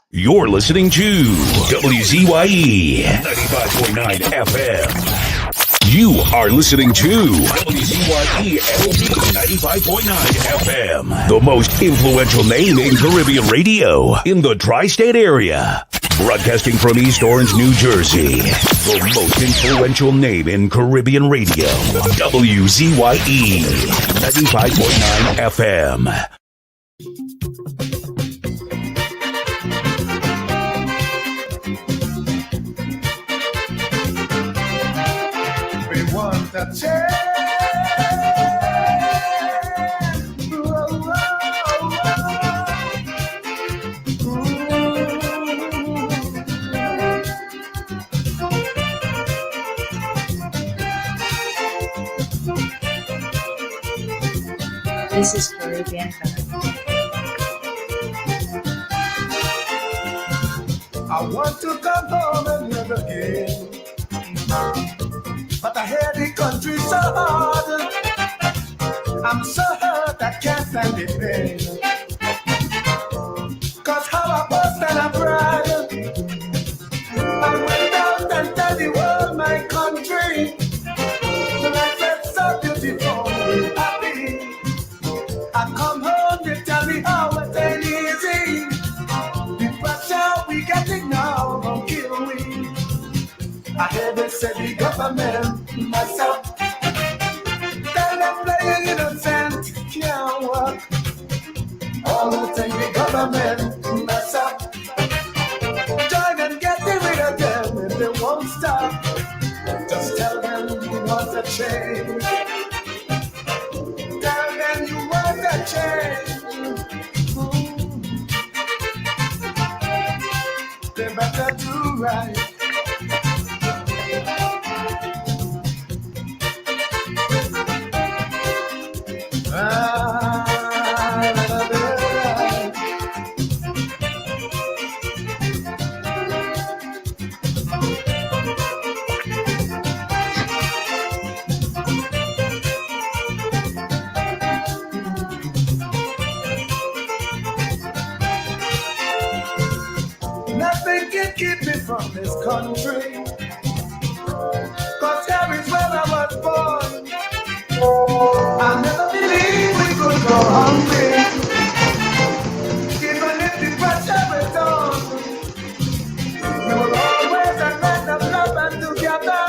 You're listening to WZYE 95.9 FM. You are listening to WZYE 95.9 FM, the most influential name in Caribbean radio in the tri-state area. Broadcasting from East Orange, New Jersey, the most influential name in Caribbean radio, WZYE 95.9 FM. A chance. This is Caribbean. I want to come home and live again, but I hear the country so hard. I'm so hurt I can't stand the pain. Cause how I bust and I cried, I went out and tell the world my country. The life is so beautiful, happy. I come home, they tell me how it ain't easy. The pressure we getting now won't kill me. I hear they say the government, myself, tell them playing innocent, can't work. All who think the government, myself, join and get rid of them if they won't stop. Just tell them you want a change. Tell them you want a change. They better do right. Nothing can keep me from this country, cause here is where I was born. I never believed we could go hungry, even if the pressure was on. We were always a kind of love and together,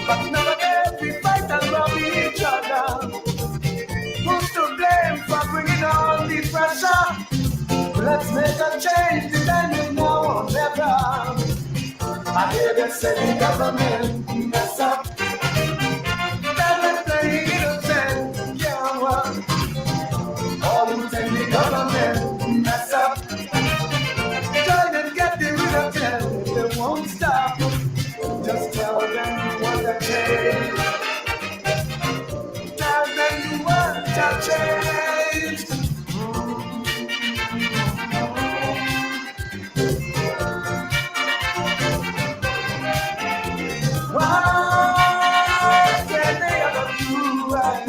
but nowadays we fight and love each other. Who's to blame for bringing on the pressure? Let's make a change, depending now or never. I hear them say the government mess up. Tell them playing innocent, can't work. All who think the government mess up, join and get the rid of them, they won't stop. Just tell them you want a change. Tell them you want a change. What can they ever do right?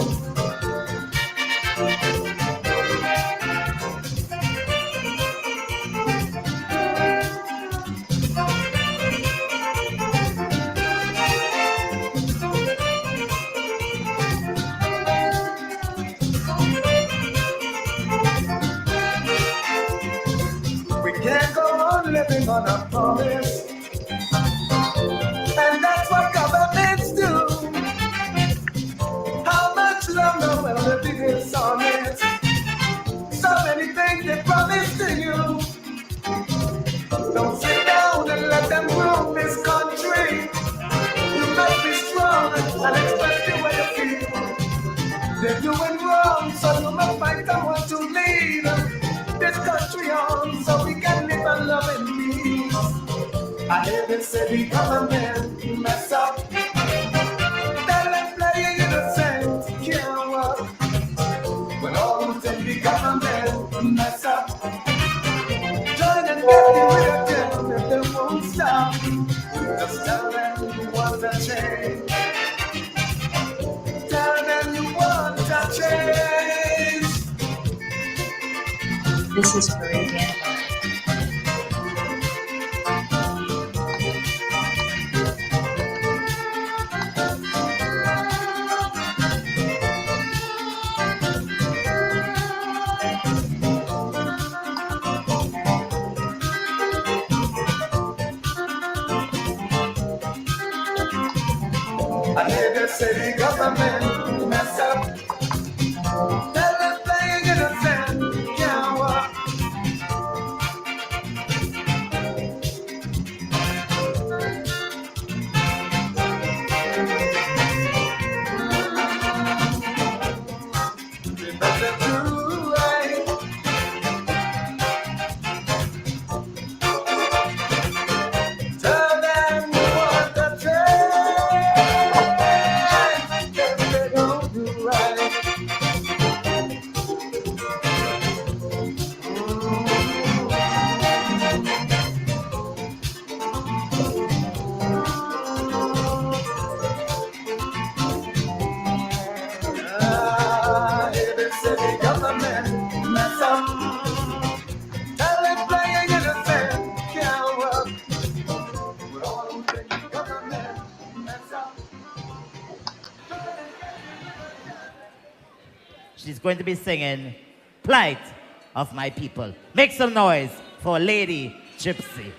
We can't go on living on a promise. And that's what governments do. How much longer will they be dishonest? So many things they promise to you. Don't sit down and let them rule this country. You must be strong and express the way you feel. They're doing wrong, so you must find someone to lead this country on, so we can live and love in peace. I hear them say the government mess up. Tell them playing innocent, can't work. When all who think the government mess up, join and get rid of them if they won't stop. Just tell them you want a change. Tell them you want a change. This is Caribbean. I hear they say the government mess up. Tell them playing innocent can't walk. We better do right. Tell them we want the change. Then they don't do right. Here they say the government mess up. Tell them playing innocent can't work. We all think the government mess up. She's going to be singing Plight of My People. Make some noise for Lady Gypsy.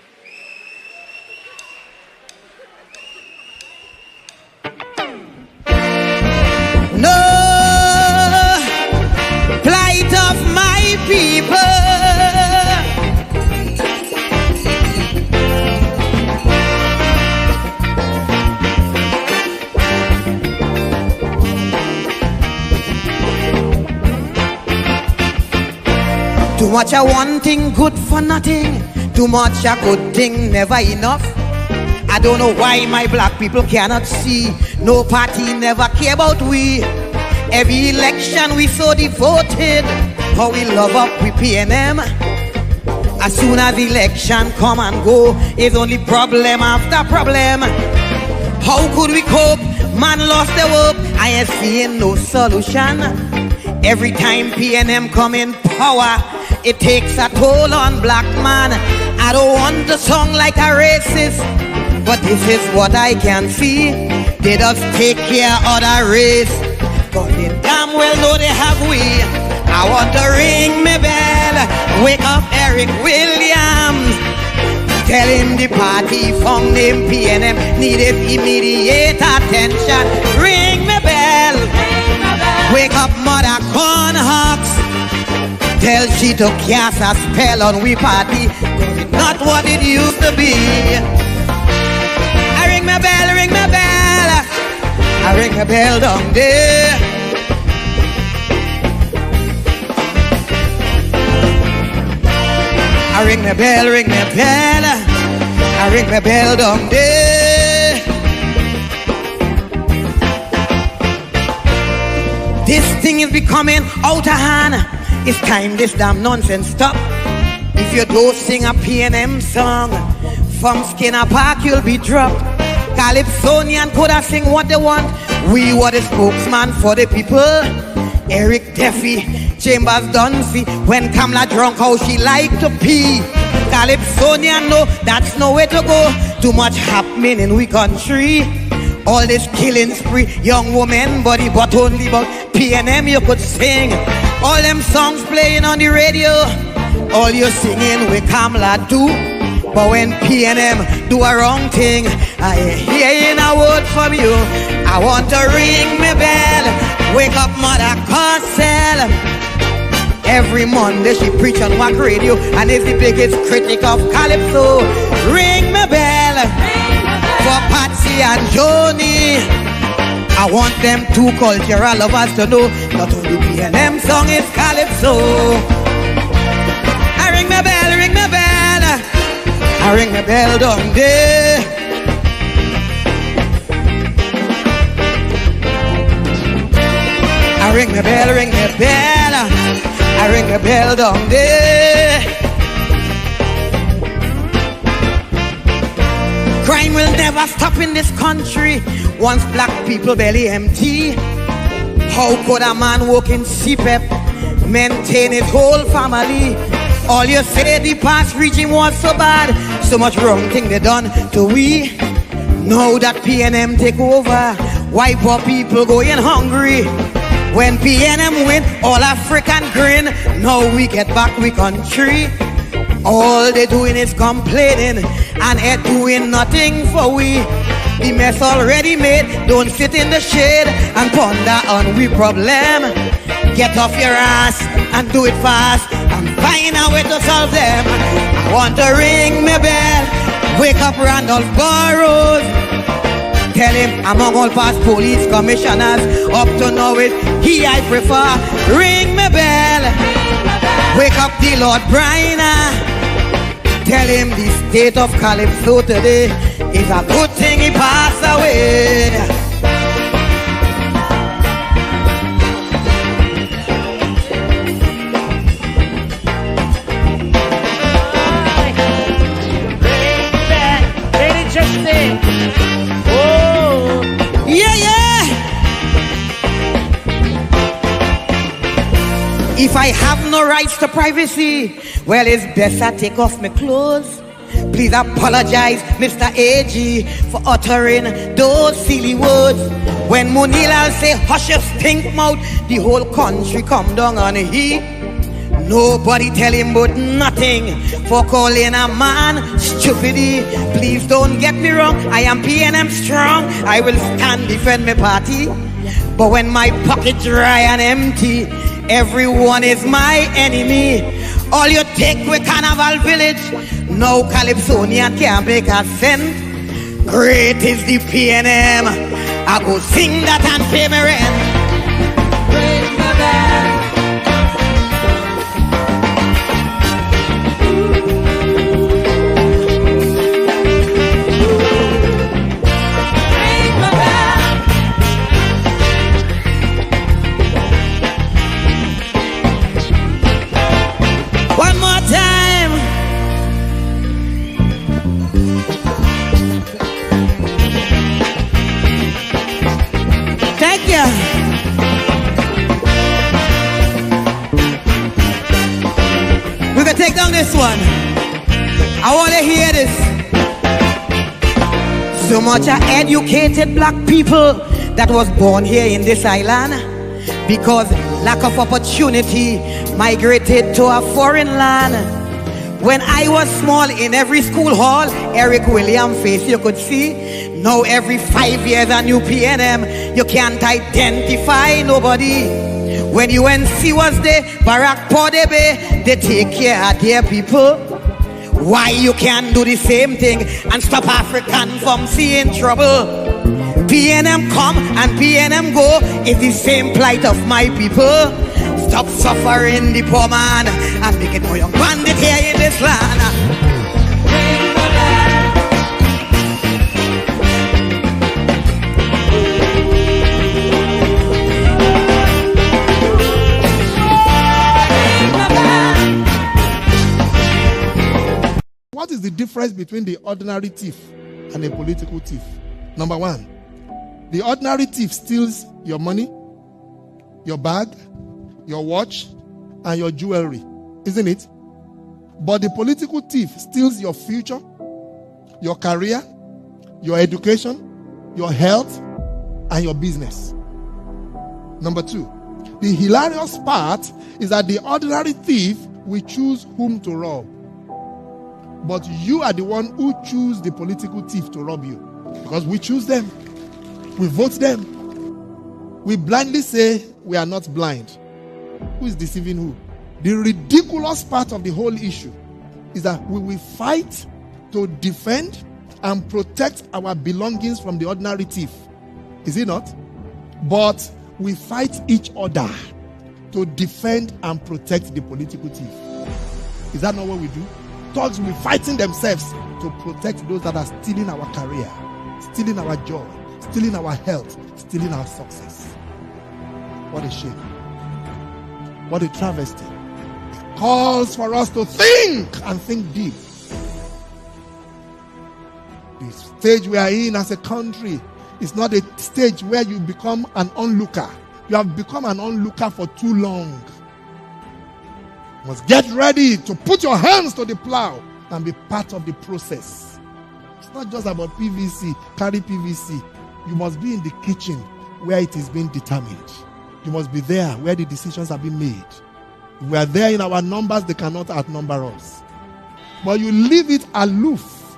No plight of my people. Too much a one thing, good for nothing. Too much a good thing, never enough. I don't know why my black people cannot see. No party never care about we. Every election we so devoted. How we love up with PNM. As soon as election come and go, it's only problem after problem. How could we cope? Man lost their hope. I ain't seeing no solution. Every time PNM come in power, it takes a toll on black man. I don't want to sound like a racist, but this is what I can see. They just take care of the race, but they damn well know they have we. I want to ring my bell, wake up Eric Williams. Tell him the party found him PNM needed immediate attention. Ring my bell, wake up Mother Cornhawks. Tell she to cast a spell on we party, cause it's not what it used to be. I ring my bell, ring my bell. I ring my bell down there. I ring my bell, ring my bell. I ring my bell down there. This thing is becoming out of hand. It's time this damn nonsense stop. If you don't sing a PNM song, from Skinner Park you'll be dropped. Calypsonian could have sing what they want. We were the spokesman for the people. Eric Duffy, Chambers Dunphy. When Kamala drunk, how she like to pee. Calypsonian, no, that's no way to go. Too much happening in we country. All this killing spree, young woman body, but only about PNM you could sing. All them songs playing on the radio, all you singing with Kamala do. But when PNM do a wrong thing, I ain't hearing a word from you. I want to ring my bell, wake up Mother Cosell. Every Monday she preach on Wack Radio and is the biggest critic of Calypso. Ring my bell for Patsy and Joni. I want them two cultural lovers to know not only PNM song is Calypso. I ring my bell, ring my bell. I ring my bell down there. I ring my bell, ring my bell. I ring my bell down there. Crime will never stop in this country once black people belly empty. How could a man work in CPEP maintain his whole family? All you say the past regime was so bad, so much wrong thing they done to we. Now that PNM take over, why poor people going hungry? When PNM win, all African grin. Now we get back we country. All they doing is complaining and ain't doing nothing for we. The mess already made. Don't sit in the shade and ponder on we problem. Get off your ass and do it fast and find a way to solve them. I want to ring my bell, wake up Randolph Burrows. Tell him among all past police commissioners, up to now it he I prefer. Ring my bell, wake up the Lord Bryna. Tell him the state of Calypso today is a good thing he passed away. If I have no rights to privacy, well, it's best I take off my clothes. Please apologize, Mr. AG, for uttering those silly words. When Munilal say, hush your stink mouth, the whole country come down on he. Nobody tell him but nothing for calling a man stupidity. Please don't get me wrong, I am PNM strong. I will stand defend my party. But when my pocket dry and empty, everyone is my enemy. All you take with Carnival Village, no Calypsonian can't make a cent. Great is the PNM, I go sing that and pay my rent. Ring my bell. We're gonna take down this one. I want to hear this. So much of educated black people that was born here in this island, because lack of opportunity migrated to a foreign land. When I was small, in every school hall, Eric Williams' face you could see. Now every 5 years a new PNM, you can't identify nobody. When UNC was there, Barack Podebe, they take care of their people. Why you can't do the same thing and stop African from seeing trouble? PNM come and PNM go, it's the same plight of my people. Stop suffering the poor man and make it more young bandit here in this land. What is the difference between the ordinary thief and a political thief? Number one, the ordinary thief steals your money, your bag, your watch, and your jewelry, isn't it? But the political thief steals your future, your career, your education, your health, and your business. Number two, the hilarious part is that the ordinary thief will choose whom to rob. But you are the one who choose the political thief to rob you. Because we choose them. We vote them. We blindly say we are not blind. Who is deceiving who? The ridiculous part of the whole issue is that we will fight to defend and protect our belongings from the ordinary thief. Is it not? But we fight each other to defend and protect the political thief. Is that not what we do? Thugs will be fighting themselves to protect those that are stealing our career, stealing our joy, stealing our health, stealing our success. What a shame. What a travesty. It calls for us to think and think deep. The stage we are in as a country is not a stage where you become an onlooker. You have become an onlooker for too long. You must get ready to put your hands to the plow and be part of the process. It's not just about PVC, carry PVC. You must be in the kitchen where it is being determined. You must be there where the decisions are being made. If we are there in our numbers, they cannot outnumber us. But you leave it aloof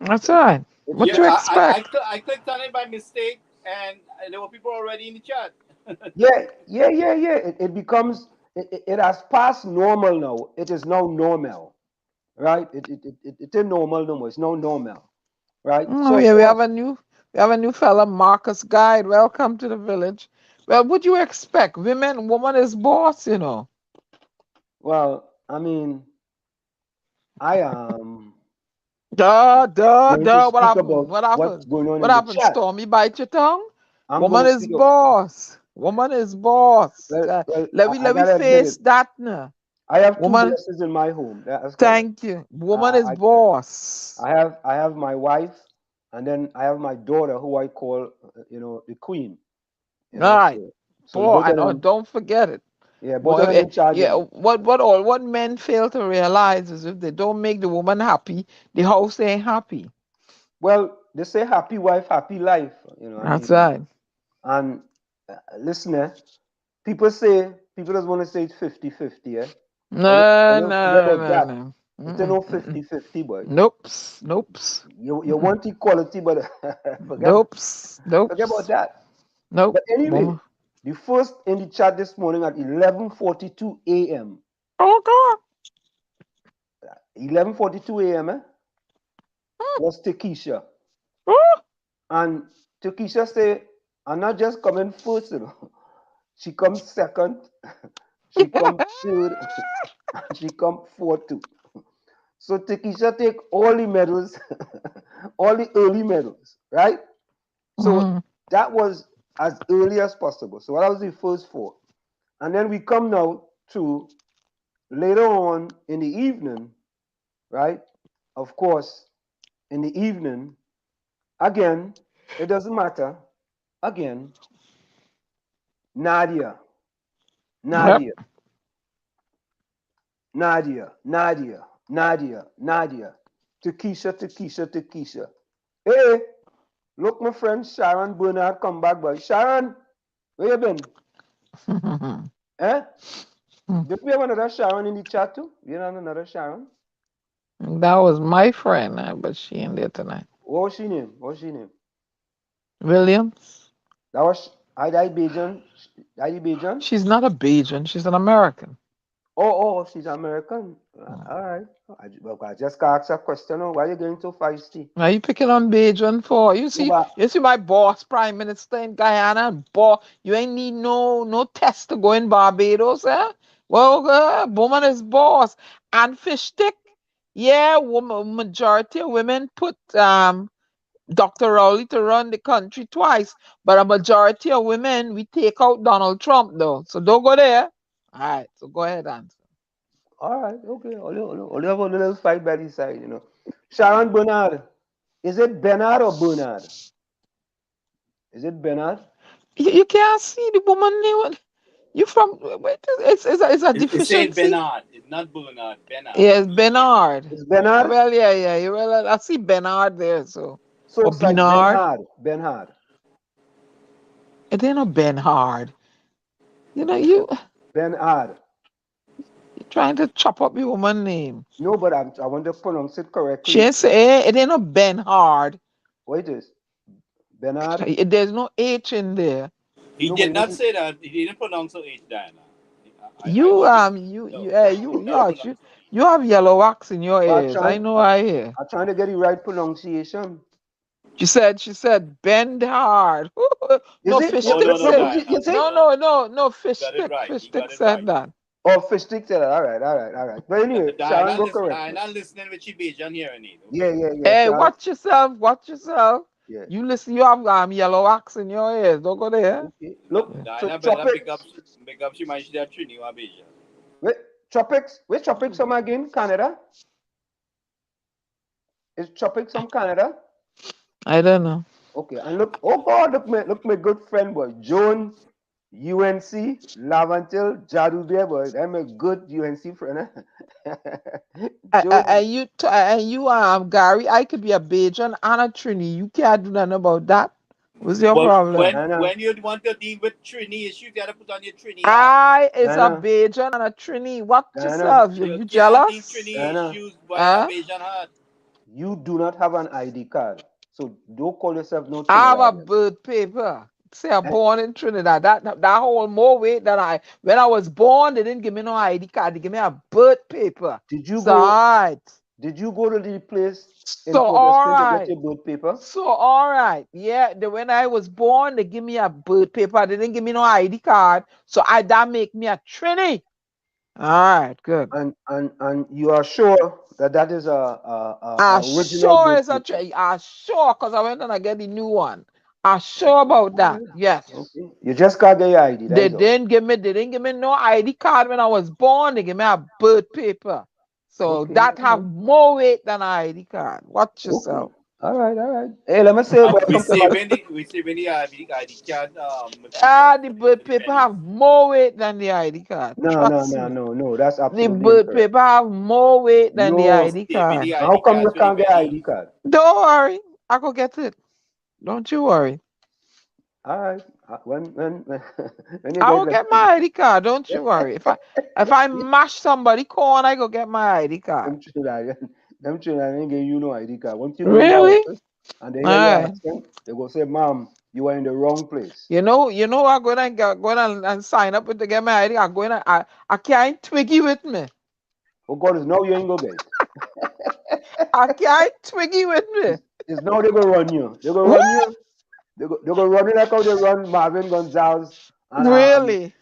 That's right. What Yeah, you expect? I clicked on it by mistake, and there were people already in the chat. Yeah. It becomes it has passed normal now. It is now normal, right? It is normal no more. It's now normal, right? Oh So of yeah, course, we have a new fella, Marcus Guide. Welcome to the village. Well, what you expect? Woman is boss, you know. well, I mean, I going to What speak happened? about What what's happened? going on What in the happened? chat. Stormy bite your tongue? I'm going Woman to is speak of boss. Woman is boss. well, I Let me gotta admit face it. that now. I have two Woman, bosses in my home. That's correct. thank you. Woman is boss. I have my wife, and then I have my daughter, who I call the queen. All right. So Boy, both of and them, don't forget it. yeah, both of Boy, them in charge of yeah, me. what men fail to realize is if they don't make the woman happy, the house ain't happy. Well, they say happy wife, happy life. I That's mean, right. and listen, people just want to say it's 50-50, eh? No, Forget no, about no, that. no. It's no 50-50, boy. Nope. Nope. You want equality, but forget Nope. Nope. about that. Nope. But anyway, Woman. the first in the chat this morning at 11:42 a.m. Oh God. 11:42 a.m. Was Takesha. Oh. And Takesha say, I'm not just coming first, She comes second, she comes third, and she comes fourth too. So Takesha take all the medals, all the early medals, right? So that was as early as possible. So that was the first four. And then we come now to later on in the evening, right? Of course, in the evening, again, it doesn't matter. Again, Nadia, Yep. Nadia, Nadia, Nadia, Nadia, Nadia, Takesha. Hey, look, my friend Sharon Bernard come back, boy. Sharon, where you been? Eh? Did we have another Sharon in the chat too? You know another Sharon? That was my friend, but she ain't there tonight. What was she name? Williams. That was I Bajan. Bajan? She's not a Bajan. She's an American. Oh, she's American. All right. I just asked a question. Why are you getting so feisty? Are you picking on Bajan for? You see my boss, Prime Minister in Guyana, you ain't need no test to go in Barbados, eh? Well, woman is boss. And fish stick, yeah, majority of women put Dr. Rowley to run the country twice, but a majority of women we take out Donald Trump though. So don't go there. All right, so go ahead, answer. All right, okay. Only have a little fight by the side, Sharon Bernard. Is it Bernard or Bernard? Is it Bernard? You can't see the woman name. You from? It's a It's saying deficiency. Bernard. It's not Bernard. Bernard. Yes, Bernard. It's Bernard? Well, yeah. I see Bernard there, so. So Or it's like Bernard. Bernard. It ain't no Bernard. You Bernard. you're trying to chop up your woman name. No, but I want to pronounce it correctly. She ain't say it ain't no Bernard. What it is? Bernard? There's no H in there. He did not say that. He didn't pronounce the H, Diana. You have yellow wax in your ears. I know I hear. I'm trying to get the right pronunciation. She said bend hard. No fish stick said no fish stick. Fish stick said that. Oh, fish stick said that. All right. But anyway, Sharon go correct. I'm not listening with Chibajan here, Anita. Yeah. Hey, watch yourself. Yeah. You listen. You have yellow wax in your ears. Don't go there. Okay. Look, Diana better pick up. She might see that Trini or Beja. Wait, tropics? Which tropics from again? Canada? Is tropics from Canada? I don't know. Okay, and look, oh God, look my good friend boy, Joan, UNC, Lavantil, Jadubia boy. I'm a good UNC friend. Gary, I could be a Bajan and a Trini. You can't do nothing about that. What's your problem? When you want to deal with Trini issue, you gotta put on your Trini. I is a Bajan and a Trini. Watch yourself. You jealous? Trini issues by a Bajan hat. you do not have an ID card. So don't call yourself no I have a Trinidadian. birth paper. Say I'm Eh, born in Trinidad. That whole more weight than when I was born, they didn't give me no ID card. They give me a birth paper. Did you So go? alright. Did you go to the place in So Port au Prince to get alright. your birth paper? So alright. Yeah, when I was born, they give me a birth paper. They didn't give me no ID card. So that make me a Trini. Alright, good. And you are sure that is I a original sure birth it's a paper? Trini. I sure, because I went and I get the new one. I sure about that. Yes. Okay. You just can't get your ID. They That's all. didn't give me no ID card when I was born. They gave me a birth paper. So Okay. that All have right. more weight than an ID card. Watch Okay. yourself. All right. All right. Hey, let me say We welcome to my. saving the ID card Ah, material the for birth the paper pennies. have more weight than the ID card. Trust me. No. That's The absolutely birth incorrect. paper have more weight than the No. ID Saving card. the How ID come you cards for the can't get pennies. ID card? Don't worry. I go get it. Don't you worry. All right. When you I get will get my ID card. Don't you worry. If I mash somebody corn, I go get my ID card. them children ain't give you no ID card. Once you go in the Really? office and they All hear your right. accent, they go say, "Mom, you are in the wrong place." You know, I'm going and sign up with to get my ID. I'm going to, I can't Twiggy with me. Oh God, is now you ain't go get it. I can't Twiggy with me. It's now they go run you. They go What? run you. They go run you like how they run Marvin Gonzalez and Really?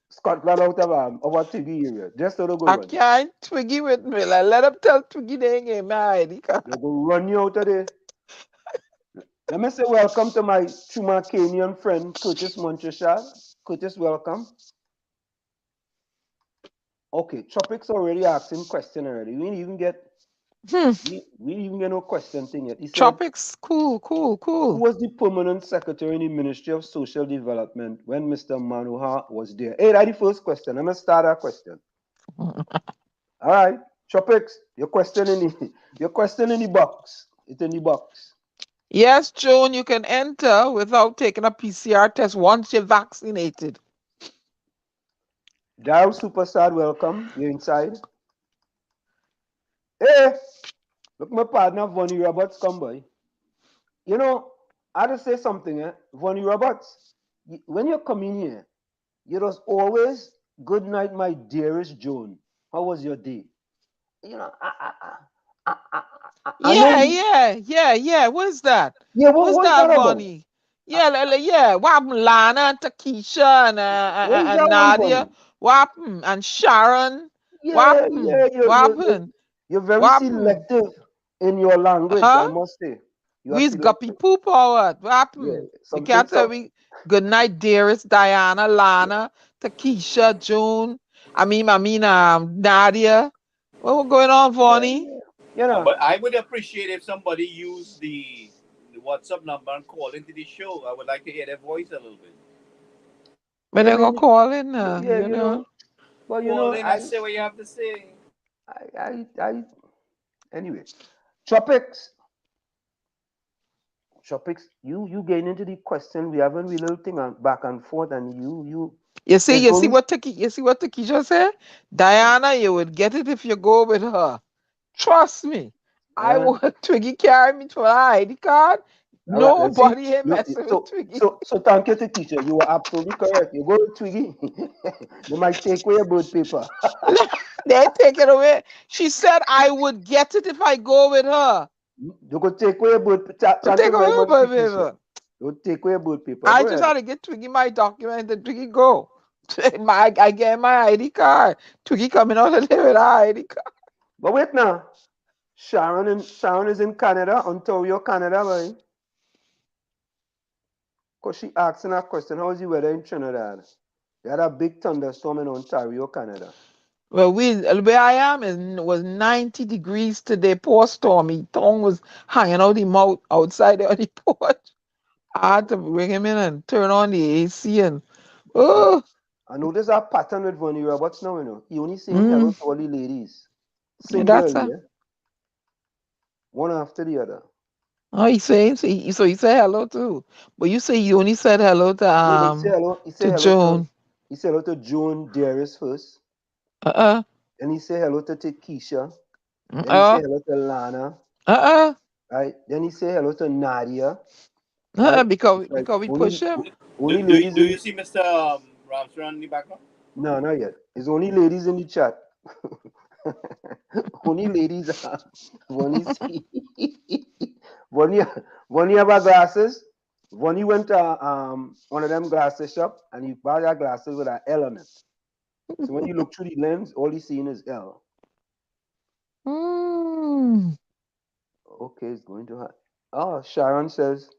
Scotland out of our TV area. Just so they go I run you. can't Twiggy with me. Like, let them tell Twiggy they ain't get my ID card. They go run you out of there. Let me say welcome to my Chumacanian friend Curtis Montresal. Curtis, welcome. Okay, Tropics already asking question already. We didn't even get we didn't even get no question thing yet. He said, Tropics, cool. who was the permanent secretary in the Ministry of Social Development when Mr. Manohar was there? Hey, that's the first question. I'm gonna start that question. All right, Tropics, your question in the box. It's in the box. Yes, Joan, you can enter without taking a PCR test once you're vaccinated. Daryl Superstar, welcome. You're inside. Hey, look, my partner Vonnie Roberts, come by. You know, I just say something, Vonnie Roberts, when you come in here, you just always, good night, my dearest Joan. How was your day? You know, I know you. Yeah. What's that? Yeah, What's what's that, that about? Bonnie? Yeah. What happened, Lana and Takesha What is and that one, Nadia? Vonnie? What happened? And Sharon? What Yeah, happened? What happened? you're very What happened? selective in your language, I Huh? must say. You are We's guppy selective. poop or what? What Yeah, happened? You something, can't tell me good night, dearest Diana, Lana, Takesha, June. Nadia. What going on, Vonnie? you know. But I would appreciate if somebody used the WhatsApp number and call into the show. I would like to hear their voice a little bit. But I they're gonna mean, call in, yeah, you know. well, Call in and say what you have to say. anyway, Tropics, you getting into the question. We haven't we little thing back and forth, and You see, there's you see only what Taki just said? Diana, you would get it if you go with her. Trust me. I uh, want Twiggy carry me to an ID card. all right. Let's see. Nobody ain't messing with Twiggy. So thank you, teacher. You were absolutely correct. You go to Twiggy, they might take away your birth paper. They take it away. She said I would get it if I go with her. You could take away your birth paper. Thank Take you very away much, my teacher. paper. You take away your birth paper. I Go just ahead. had to get Twiggy my document and Twiggy go. I get my ID card. Twiggy coming out of there with her ID card. But wait now. Sharon is in Canada, Ontario, Canada, boy. Because she asking a question, how is the weather in Trinidad? They had a big thunderstorm in Ontario, Canada. Well, where I am was 90 degrees today. Poor Stormy. Tongue was hanging out the mouth outside on the porch. I had to bring him in and turn on the AC and I notice a pattern with Vonnie Roberts now, you know. He only saying hello to all the ladies. that's Singularly, one after the other. Oh, he said hello too. But you say you only said hello No, but he say to hello Joan. he said hello to Joan Darius first. Uh-uh. And he say hello to Keisha. Then he say hello to Lana, Uh-uh. right? Then he say hello to Nadia, right? Because It's like we push him. only ladies Do in you the, see Mr. Ramsaran in the background? no, not yet. It's only ladies in the chat. Only ladies. Vonnie see. Vonnie, Vonnie have her glasses. Vonnie went to one of them glasses shop and he bought her glasses with an L on it. So when you look through the lens, all you seeing is L. Mm. Okay, it's going to happen. Oh, Sharon says,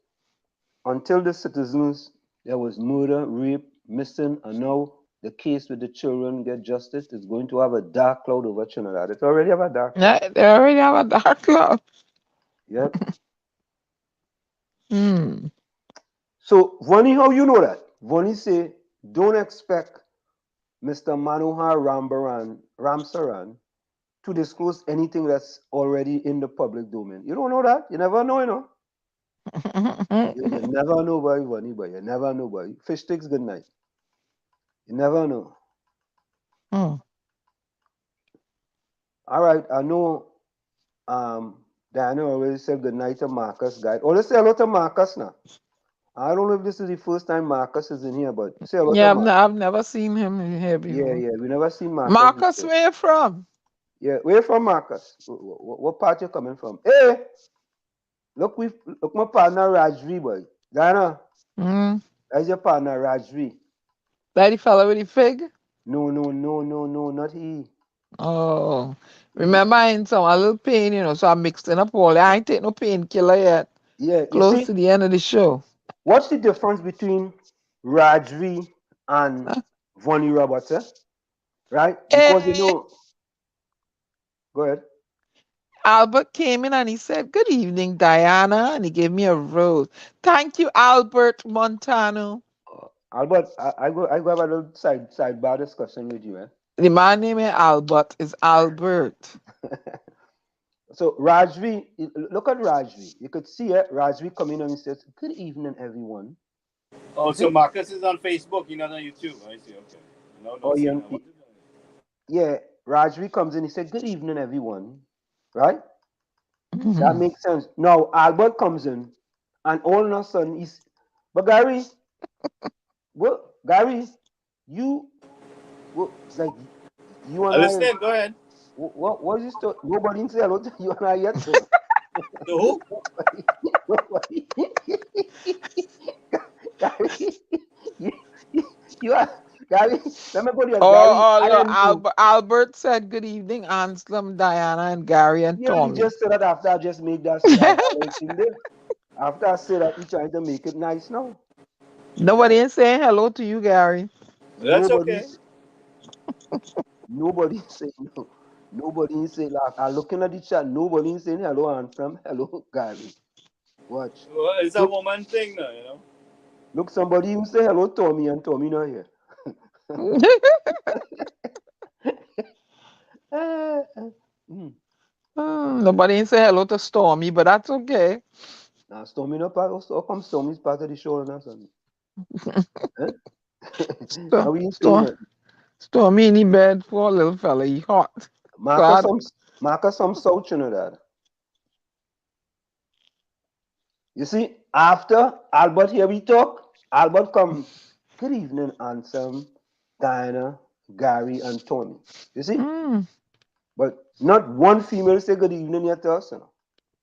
until the citizens, there was murder, rape, missing, and now the case with the children get justice is going to have a dark cloud over Trinidad. It already have a dark cloud. Yeah, they already have a dark cloud. Yep. Hmm. So, Vonnie, how you know that? Vonnie say, don't expect Mr. Manohar Ramsaran to disclose anything that's already in the public domain. You don't know that? You never know, you know? You never know, boy, Vonnie, boy. You never know, boy. Fish sticks, good night. You never know. Hmm. All right, I know Diana always said good night to Marcus, guys. Oh, let's say hello to Marcus now. I don't know if this is the first time Marcus is in here, but say hello to Yeah, Marcus. I've never seen him in here Yeah, before. yeah, we never seen Marcus Marcus, before. where you from? Yeah, where you from, Marcus? What part you coming from? Hey, look my partner Rajvi, boy. Diana, Hmm. that's your partner Rajvi. That the fellow with the fig? No, no, no, no, no, not he. Oh. He. Remember I in some a little pain, so I'm mixing up all that. I ain't take no painkiller yet. Yeah, you Close see, to the end of the show. what's the difference between Rajvi and Huh? Vonnie Roberts, eh? Right? Because you Eh, know, go ahead. Albert came in and he said, "Good evening, Diana," and he gave me a rose. Thank you, Albert Montano. Albert, I go have a little sidebar discussion with you, eh? The man name is Albert is Albert. So Rajvi, look at Rajvi. You could see it. Rajvi coming in and he says, "Good evening, everyone." Oh, You so see? Marcus is on Facebook. You're not on YouTube. I see. Okay. No, Oh, don't see now. What is that? yeah. Rajvi comes in. He said, "Good evening, everyone." Right? That Mhm. makes sense. Now Albert comes in, and all of a sudden but Gary, what Gary, you, like you and I I, listening. Go ahead. what is this? Nobody say hello to you and I yet, sir. To who? Nobody. Gary, you, you are Gary. Let me put you as Gary. Oh, I look, and you. Albert said, "Good evening, Anselm, Diana, and Gary and Yeah, you Tommy." just said that after I just made that little thing there. After I said that, you trying to make it nice now. Nobody is saying hello to you, Gary. That's okay. Nobody's Nobody saying no. Nobody is saying like I'm looking at the chat. Nobody is saying hello, and from hello, Gary. Watch. Well, it's a Look, woman thing, now. You know. look. Somebody who say hello, Tommy, and Tommy not here. Mm. Nobody ain't say hello to Stormy, but that's okay. Now Stormy not part. How come Stormy is part of the show now, son? Huh? Storm, How we ain't saying storm, that? Stormy in the bed for a little fella. He hot. Marcus God. some Marcus some South Trinidad. You see, after Albert here we talk, Albert come, good evening, Anselm, Diana, Gary, and Tony. You see? Mm. But not one female say good evening yet to us. You know.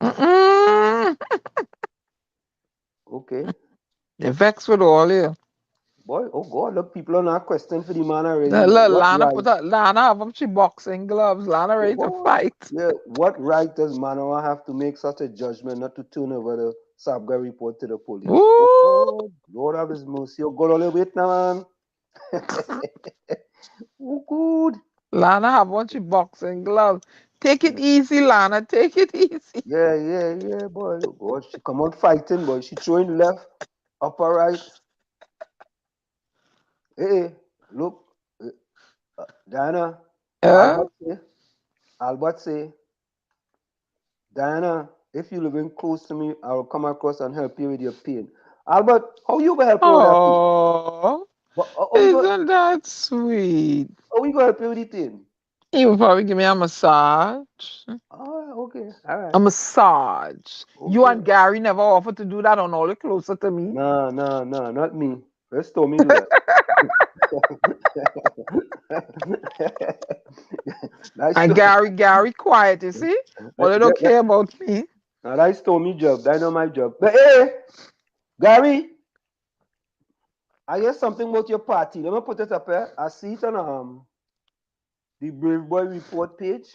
Mm-mm. Okay. They vex with all you. Boy, oh God, look, people are not questioning for the man already. Look, What Lana right? put up, Lana have them she boxing gloves. Lana ready to What? fight. Yeah, what right does Manoa have to make such a judgment not to turn over the Sabga report to the police? Oh Ooh. God, Lord have his mercy. Oh God, all the wait now, man. Oh good. Lana have one she boxing gloves. Take it Yeah. easy, Lana. Take it easy. Yeah, yeah, yeah, boy. Oh, God, she come out fighting, boy. She throwing left, upper right. Hey, look, Diana. Uh, Albert say, Diana, if you living close to me, I will come across and help you with your pain. Albert, how you gonna help her with that pain? oh, How isn't that sweet? we gonna help you with the pain? He would probably give me a massage. Oh, okay. All right. A massage. You Okay. and Gary never offered to do that on All the Closer to Me. No, not me. Let's tell me do that. That's And Gary quiet, you see? Well, they don't care about me. now that's Tommy job. That not my job. But hey, Gary, I hear something about your party. Let me put it up here. I see it on the Brave Boy report page.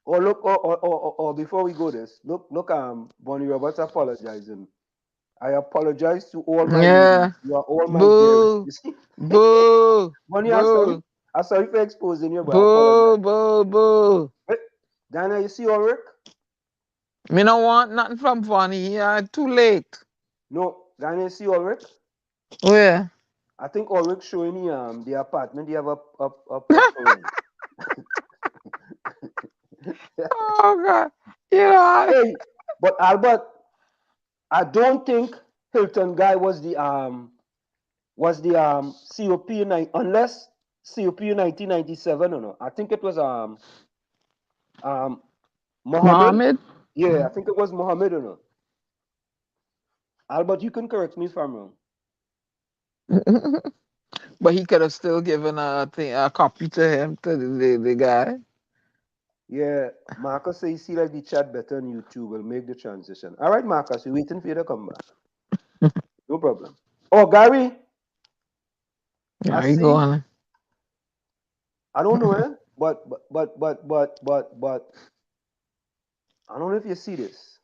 Or look, or before we go this, look, Bonnie Roberts apologizing. I apologize to all my ladies. You are all my dear. Boo. You see? Boo. Bonnie, Boo. I'm sorry for exposing you, but I Boo. apologize. Boo. Wait, Dana, you see Ulrich? Me don't want nothing from Vonnie. Too late. No, Dana, you see Ulrich? Where? I think Ulrich showing you the apartment you have up for rent. Oh God. Hey, but Albert, I don't think Hilton guy was the COP unless COP 1997 or no. I think it was Mohammed. Yeah, I think it was Mohammed or no. Albert, you can correct me if I'm wrong. But he could have still given a copy to him, to the guy. Yeah, Marcus says you see like the chat better on YouTube will make the transition. All right, Marcus, we're waiting for you to come back. No problem. Oh, Gary. Gary, go on. I don't know, but I don't know if you see this.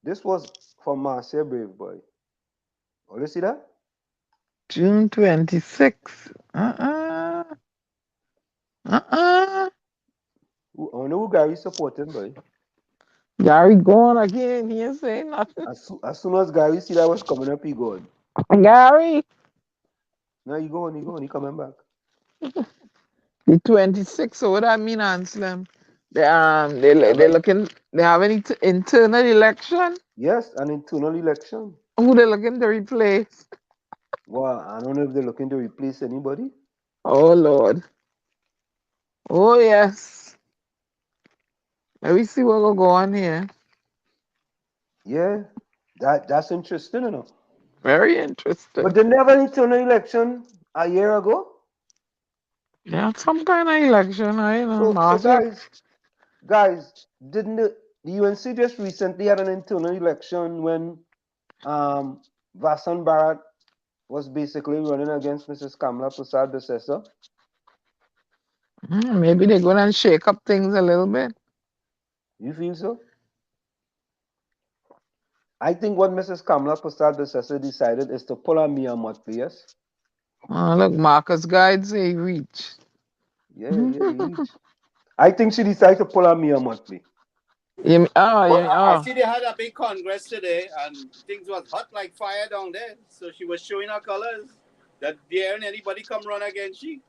This was from Marcia Brave Boy. Oh, you see that? June 26th. I don't know who Gary supporting, boy. Gary gone again. He ain't saying nothing. As soon as Gary see that was coming up, he gone. Gary. No, he gone. He coming back. The 26th. So what that mean, Anselm? They looking. They have an internal election. Yes, an internal election. Who they looking to replace? Well, I don't know if they're looking to replace anybody. Oh Lord. Oh yes. Let me see what will go on here. Yeah, that's interesting enough. Very interesting. But they never an internal election a year ago. Yeah, some kind of election. I know. So guys, didn't the UNC just recently had an internal election when Vasan Bharat was basically running against Mrs. Kamla Prasad Besessa? Maybe they're going to shake up things a little bit. You feel so? I think what Mrs. Kamla Prasad Besessa decided is to pull a Mia Motli, yes? Look, Marcus Guides, he reached. Yeah, he reached. I think she decided to pull a Mia Motli. I see they had a big congress today and things was hot like fire down there. So she was showing her colors that daring anybody come run against she.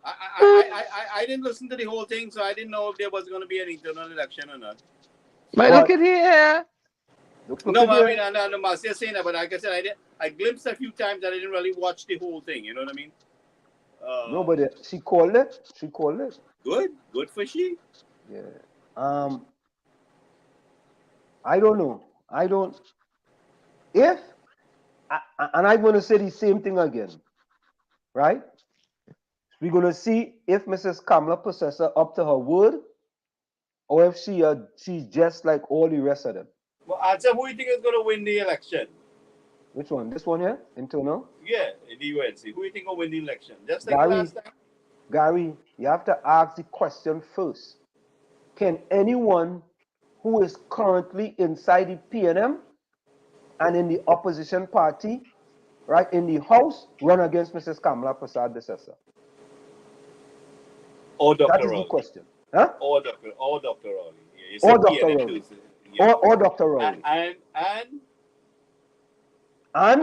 I didn't listen to the whole thing, so I didn't know if there was going to be an internal election or not. But look at here. No, I mean, I'm not saying that, but like I said, I glimpsed a few times. I didn't really watch the whole thing. You know what I mean? No, but she called it. She called it. Good for she. Yeah. I don't know. And I'm going to say the same thing again, right? We're going to see if Mrs. Kamla Prasad up to her word, or if she's just like all the rest of them. Well, answer who you think is going to win the election? Which one? This one here? Internal? Yeah, in the UNC. Who do you think will win the election? Just like last time? Gary, you have to ask the question first. Can anyone who is currently inside the PNM and in the opposition party, right, in the House, run against Mrs. Kamla Prasad Besessa? Or Dr. That is Rowley. the question. Huh? Or Dr. Rowley. Yeah, or Dr. Rowley. Yeah. Or Dr. Rowley. And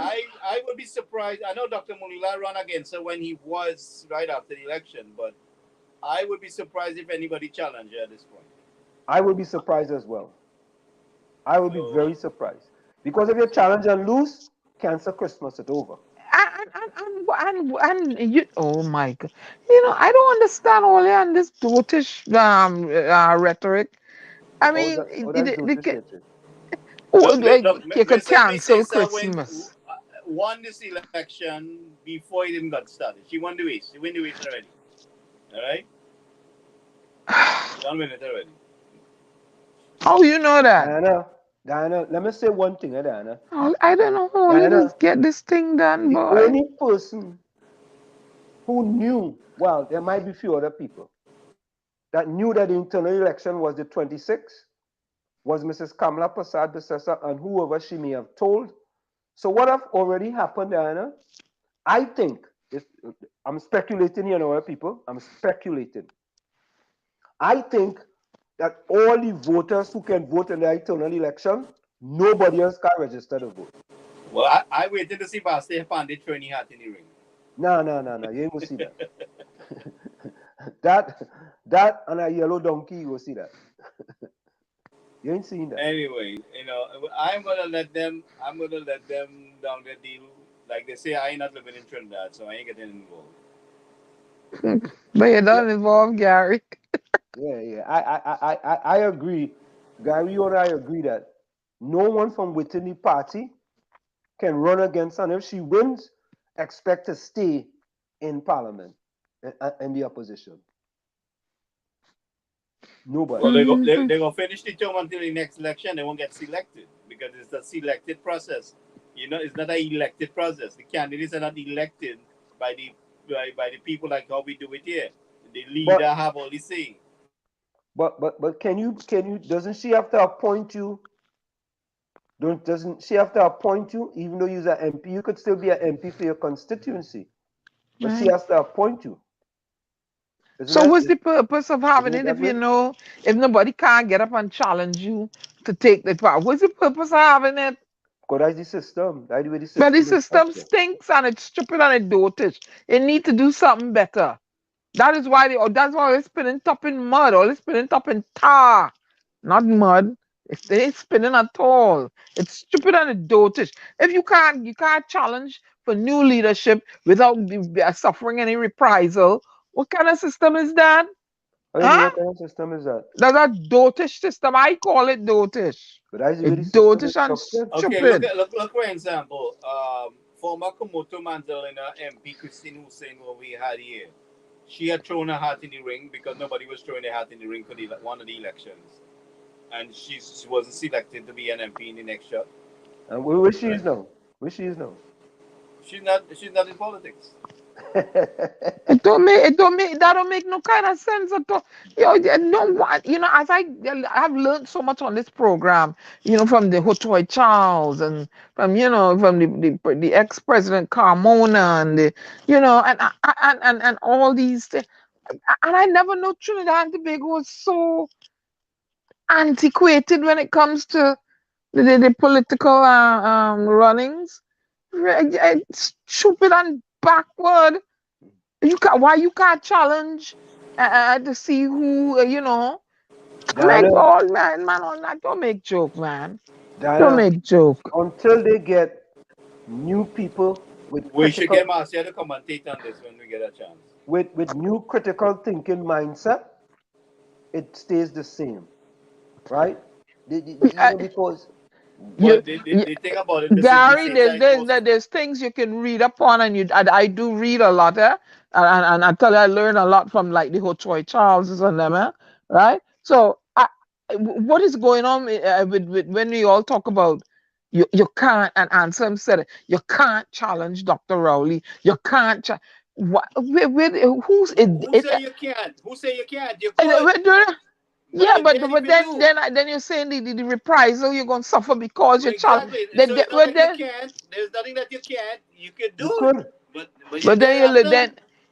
I would be surprised. I know Dr. Munila ran against her when he was right after the election, but I would be surprised if anybody challenged her at this point. I would be surprised as well. I would be very surprised. Because if you challenge and lose, cancel Christmas, it's over. and you, oh my God, you know, I don't understand all that and this dotish rhetoric. I Oh, mean, that, oh, that's dotish hatred. you could Mr. cancel Selwyn Christmas. won this election before it even got started. She won the race. She won the race already. All right? She done win it already. How you know that? Diana, let me say one thing, Diana. I don't know how you Diana, just get this thing done, the boy. only person who knew, well, there might be few other people, that knew that the internal election was the 26th was Mrs. Kamala Prasad Bissessa and whoever she may have told. So what have already happened, Diana? I think, I'm speculating here now, people. I'm speculating. I think that all the voters who can vote in the internal election, nobody else can register to vote. Well, I waited to see Basti Pandit throw any hat in the ring. No. You ain't gonna see that. that and a yellow donkey, you will see that. You ain't seen that. Anyway, you know, I'm gonna let them down the deal. Like they say, I ain't not living in Trinidad, so I ain't getting involved. But you don't involve Gary. Yeah. I agree. Gary, you and I agree that no one from within the party can run against her. And if she wins, expect to stay in parliament in the opposition. Nobody. Well, they're gonna finish the term until the next election. They won't get selected because it's a selected process. You know, it's not an elected process. The candidates are not elected by the people like how we do it here. The leader have all the say. But can you doesn't she have to appoint you? Doesn't she have to appoint you even though you're an MP? You could still be an MP for your constituency, but she has to appoint you. So what's the purpose of having it if you know if nobody can't get up and challenge you to take the power? What's the purpose of having it? Because that's the system. That's the way the system. But the system stinks and it's stupid and it's dotish. It need to do something better. That's why they're spinning top in mud or they're spinning top in tar. Not mud. They ain't spinning at all. It's stupid and it's dotish. If you can't challenge for new leadership without suffering any reprisal, what kind of system is that? What kind of system is that? That's a dotish system. I call it dotish. But that's the way the It's system dotish and is structured. stupid. Okay, look for example. Former Komoto Mandalina MP Christine Hussein, what we had here, she had thrown her hat in the ring because nobody was throwing their hat in the ring for one of the elections, and she wasn't selected to be an MP in the next shot. And where she is now? Where she is now? She's not in politics. That don't make no kind of sense at all. As I have learned so much on this program, from the Hotoy Charles and from the ex-president Carmona and and all these things. And I never know Trinidad and Tobago was so antiquated when it comes to the political runnings. It's stupid and backward. Why you can't challenge to see who Diana, my God, man, don't make joke, man. Diana, Don't make joke. Until they get new people with we should get Marcia to commentate on this when we get a chance. With new critical thinking mindset, it stays the same, right? Because the thing about it, Gary, there's things you can read upon, and I do read a lot, and I tell you, I learn a lot from like the Hotoy Charleses and them, right? So, what is going on with when we all talk about you can't, and Ansem said it, you can't challenge Dr. Rowley, you can't. Who say you can't? Who say you can't? You could. Yeah, but then you're saying the reprisal you're going to suffer because you're challenged. There's nothing that you can't. You can do it. But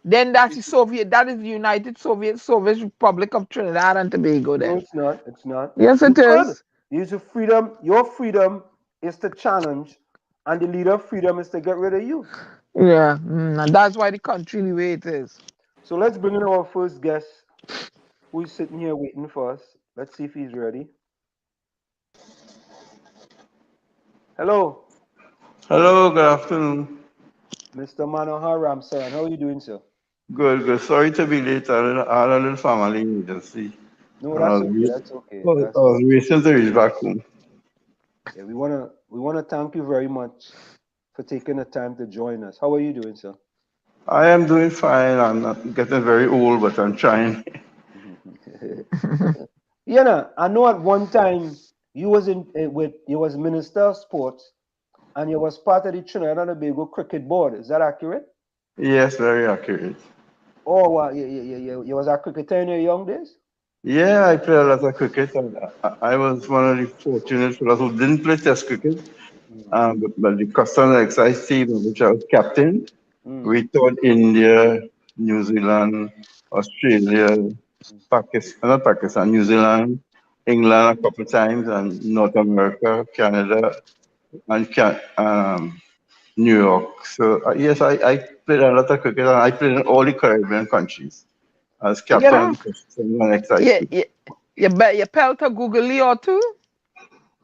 then that's the Soviet. That is the United Soviet Republic of Trinidad and Tobago. Then no, it's not. It's not. Yes, it is. Use your freedom. Your freedom is to challenge, and the leader of freedom is to get rid of you. Yeah, and that's why the country the way it is. So let's bring in our first guest, who's sitting here waiting for us. Let's see if he's ready. Hello. Hello, good afternoon. Mr. Manohar Ramsaran, how are you doing, sir? Good, good. Sorry to be late. I had a little family emergency. No, And I that's was, okay. That's okay. I That's okay. was racing to reach back home. Yeah, we wanna thank you very much for taking the time to join us. How are you doing, sir? I am doing fine. I'm not getting very old, but I'm trying. I know at one time you was you was Minister of Sports and you was part of the Trinidad and Tobago cricket board. Is that accurate? Yes, very accurate. Oh, wow. Yeah. You was a cricketer in your young days? Yeah, I played a lot of cricket. And I was one of the fortunate fellows who didn't play Test cricket. Mm, But the Custom and Excise team, of which I was captain, mm. we toured India, New Zealand, Australia, Pakistan, not Pakistan, New Zealand, England a couple of times, and North America, Canada, and New York. So yes, I played a lot of cricket, and I played in all the Caribbean countries as You captain know, of the Custom and Excise Yeah, team. yeah. You bet you pelt a googly or two.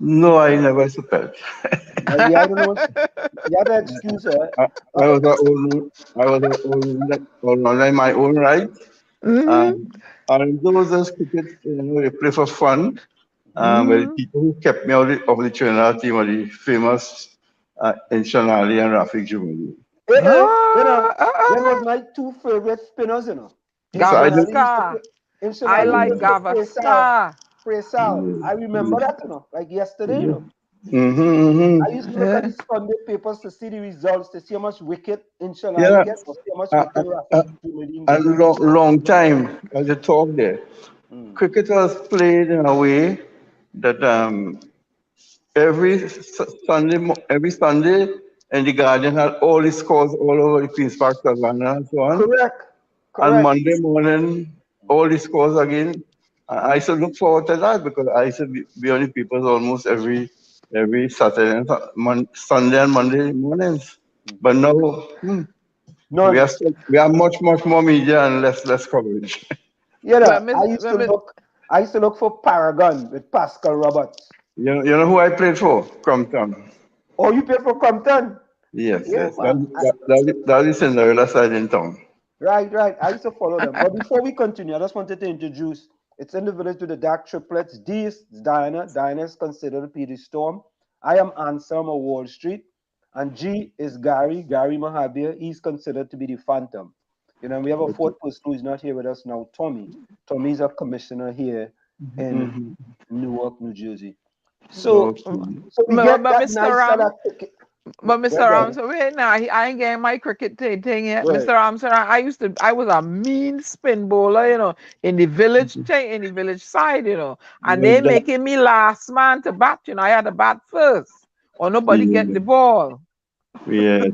No, I never support. yeah, I don't know. You have to excuse her. I was a old, I was a all in my own right. Mm-hmm. And those days cricket, you play for fun. But the Mm-hmm. people who kept me out of the Trinidad team are the famous Inshanali and Rafik Jumali. Ah, Them was my two favorite spinners, So I do. Gavaskar. In I Sonali like used to Gavaskar. Praise Sal. I remember that, like yesterday, Mm-hmm. I used to look at Yeah. the Sunday papers to see the results, to see how much wicket Inshanali Yeah, get, or see how much uh, wicket uh, Rafik Jumali a get. long time as you talk there. Mm. Cricket was played in a way that every Sunday, and the Guardian had all the scores all over the Queen's Park, Savannah, and so on. Correct. And Correct. Monday morning, all the scores again. I used to look forward to that because I used to be on the papers almost every Saturday, and Sunday and Monday mornings. But now None. we are much more media and less coverage. Well, I Miss, used well, to Miss, look. I used to look for Paragon with Pascal Roberts. You know who I played for? Compton. Oh, you pay for Compton? Yes, Yeah, yes. man. That is Cinderella side in town. Right. I used to follow them. But before we continue, I just wanted to introduce. It's in the village with the dark triplets. D is Diana. Diana is considered to be the storm. I am Anselm of Wall Street. And G is Gary. Gary Mahabir. He's considered to be the phantom. We have a fourth person who is not here with us now, Tommy. Tommy's a commissioner here in Mm-hmm. Newark, New Jersey. So, Okay. so we get but that Mr. nice Ram, salad ticket. but Go Mr. ahead, Ram, brother. so wait now, I ain't getting my cricket thing yet. Go ahead. Mr. Ramsar, I was a mean spin bowler, in the village thing, in the village side, and Well, they making me last man to bat, I had to bat first, or nobody get yeah. the ball. Yes,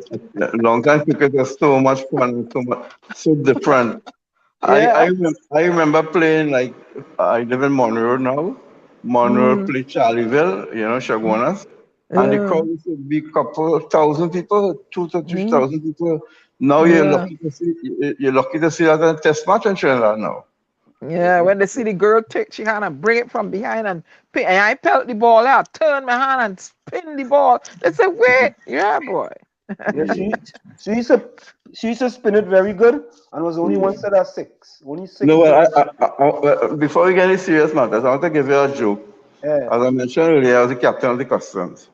long time cricket was so much fun, so different. Yeah. I remember playing like I live in Monroe now. Monroe Mm, play Charlieville, Shaguanas, and the yeah. crowd used to be couple thousand people, two to three Mm, thousand people. Now yeah. you're lucky to see that in a test match in Trinidad now. Yeah, when they see the girl take, she kind of bring it from behind and pick, and I pelt the ball out, turn my hand and spin the ball. They say, wait, yeah, boy. Yeah, Yeah, she used to spin it very good, and was only one yeah. set of six, only No, six well, girls. before we get into serious matters, I want to give you a joke. Yeah. As I mentioned earlier, I was the captain of the Customs.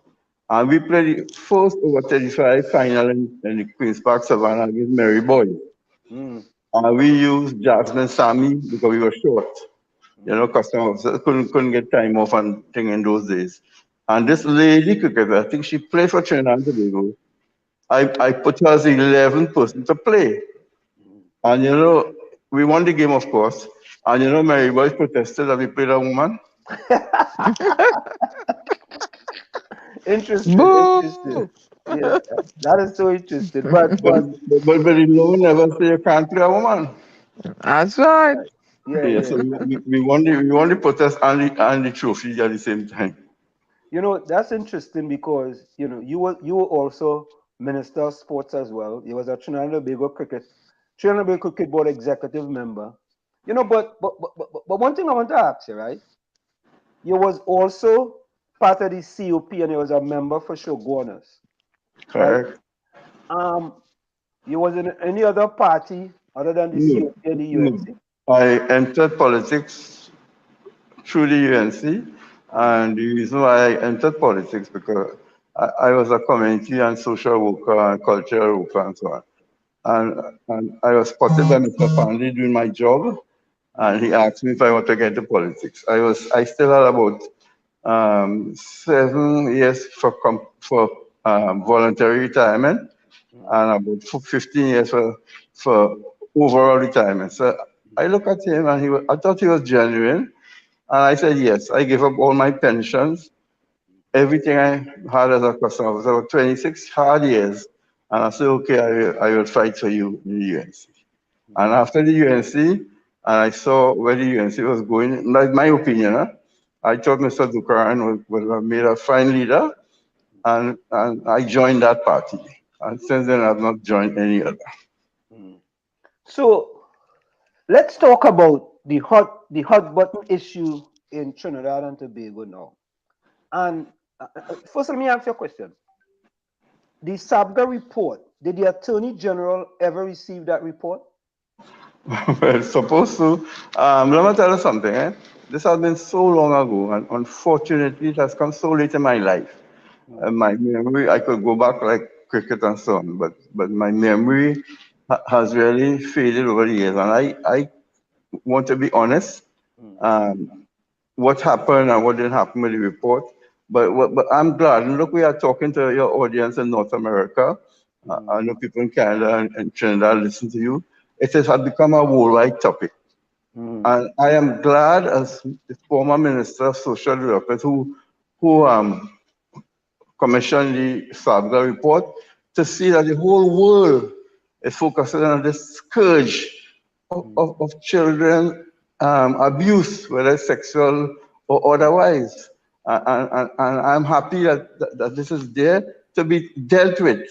And we played the first over 35 final in the Queen's Park Savannah against Mary Boy. Mm, And we used Jasmine Sammy because we were short. mm. Customs couldn't get time off and thing in those days. And this lady cricketer, I think she played for Trinidad and Tobago. I put her as the 11th person to play. And we won the game, of course. And Mary Boy protested that we played a woman. Interesting. Boo! Yeah, that is so interesting. But But, but the law never say you can't play a woman. That's right. Yeah, yeah. so we won the protest and the trophy at the same time. That's interesting because you were also Minister of Sports as well. You was a Trinidad and Tobago Cricket Board executive member. But one thing I want to ask you, right? You was also part of the COP and you was a member for Shogunas, right? Correct. Um, You was in any other party other than the No, CNC and the no. UNC? I entered politics through the UNC, and the reason why I entered politics because I was a community and social worker and cultural worker and so on. And I was spotted by Mr. Pandy doing my job, and he asked me if I want to get into politics. I still had about 7 years for voluntary retirement, and about 15 years for overall retirement. So I look at him, and I thought he was genuine, and I said yes. I gave up all my pensions, everything I had as a customer. It was about 26 hard years, and I said, okay, I will fight for you in the UNC. And after the UNC, and I saw where the UNC was going, like my opinion, I thought Mr. Dukaran would have made a fine leader, and I joined that party. And since then, I've not joined any other. So let's talk about the hot button issue in Trinidad and Tobago now. And first, let me ask you a question. The SABGA report, did the Attorney General ever receive that report? Well, supposed to. Let me tell you something. This has been so long ago, and unfortunately, it has come so late in my life. My memory, I could go back like cricket and so on, but my memory has really faded over the years. And I want to be honest. What happened and what didn't happen with the report. But I'm glad. And look, we are talking to your audience in North America. I know people in Canada and Trinidad listen to you. It has become a worldwide topic. And I am glad, as the former Minister of Social Development, who commissioned the sabga report, to see that the whole world is focusing on this scourge of children abuse, whether sexual or otherwise. And I'm happy that this is there to be dealt with,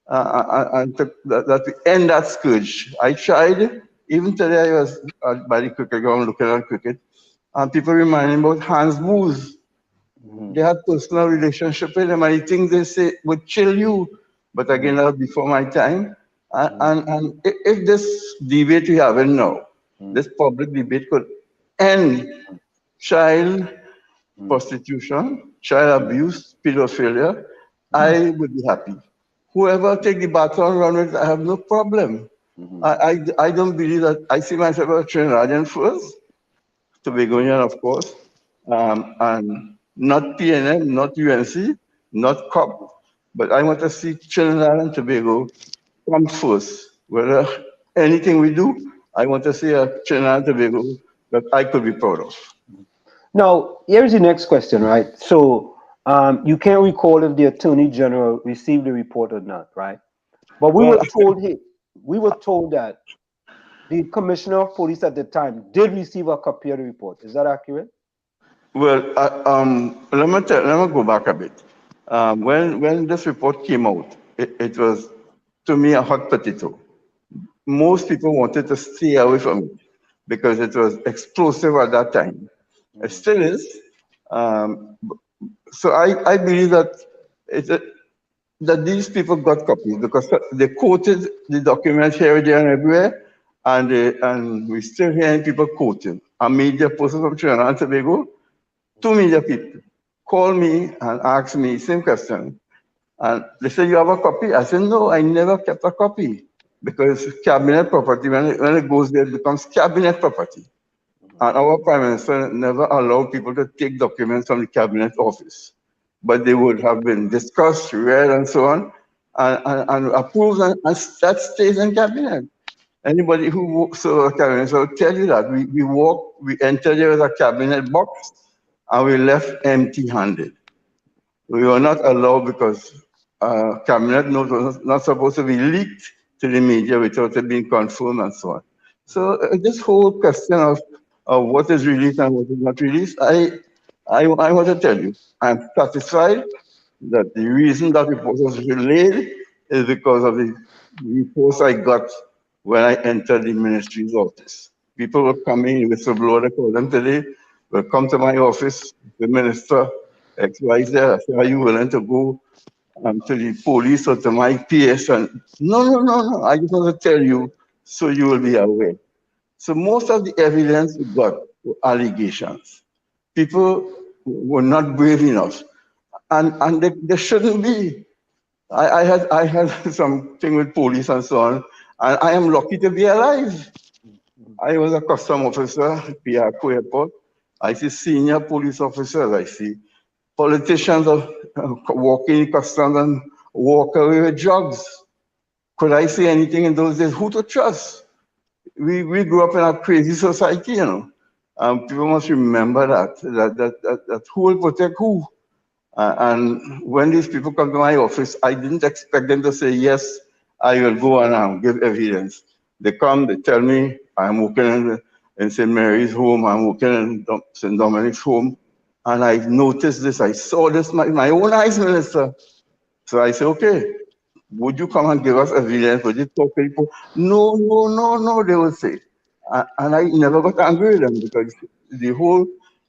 and that we end that scourge. I tried, even today I was by the cricket ground looking at cricket, and people reminding me about Hans Booth. They had personal relationship with him, and the things they say would chill you. But again, that was before my time. And if this debate we having now, this public debate could end child prostitution, child abuse, pedophilia, I would be happy. Whoever take the baton and run with it, I have no problem. I don't believe that. I see myself as a Trinidadian first, Tobagonian, of course, and not PNM, not UNC, not COP, but I want to see Trinidad and Tobago come first. Whether anything we do, I want to see a Trinidad and Tobago that I could be proud of. Now, here's the next question, right? So you can't recall if the Attorney General received the report or not, right? But we were told that the Commissioner of Police at the time did receive a copy of the report. Is that accurate? Well, let me go back a bit. When this report came out, it was, to me, a hot potato. Most people wanted to stay away from it because it was explosive at that time. It still is. So I believe that these people got copies because they quoted the document here, there, and everywhere, and we still hearing people quoting. A media person from Trinidad and Tobago, 2 media people called me and asked me same question. And they said, you have a copy? I said, no, I never kept a copy because cabinet property, when it goes there, it becomes cabinet property. And our Prime Minister never allowed people to take documents from the cabinet office. But they would have been discussed, read, and so on, and approved, and that stays in cabinet. Anybody who serves a cabinet will tell you that. We entered there with a cabinet box, and we left empty-handed. We were not allowed because cabinet note was not supposed to be leaked to the media without it being confirmed and so on. So this whole question of what is released and what is not released, I want to tell you, I'm satisfied that the reason that report was relayed is because of the reports I got when I entered the ministry's office. People were coming, whistleblower, they call them today, will come to my office, the minister, XYZ, I say, are you willing to go to the police or to my PS. And no. I just want to tell you so you will be aware. So most of the evidence we got were allegations. People were not brave enough, and they shouldn't be. I had something with police and so on, and I am lucky to be alive. I was a custom officer at Piaco Airport. I see senior police officers. I see politicians walking in customs and walk away with drugs. Could I say anything in those days? Who to trust? We grew up in a crazy society, you know. People must remember that who will protect who. And when these people come to my office, I didn't expect them to say, yes, I will go and give evidence. They come, they tell me, I'm working in St. Mary's home, I'm working in St. Dominic's home, and I noticed this, I saw this with my own eyes, Minister. So I said, okay, would you come and give us evidence? Would you talk to people? No, they will say. And I never got angry with them because the whole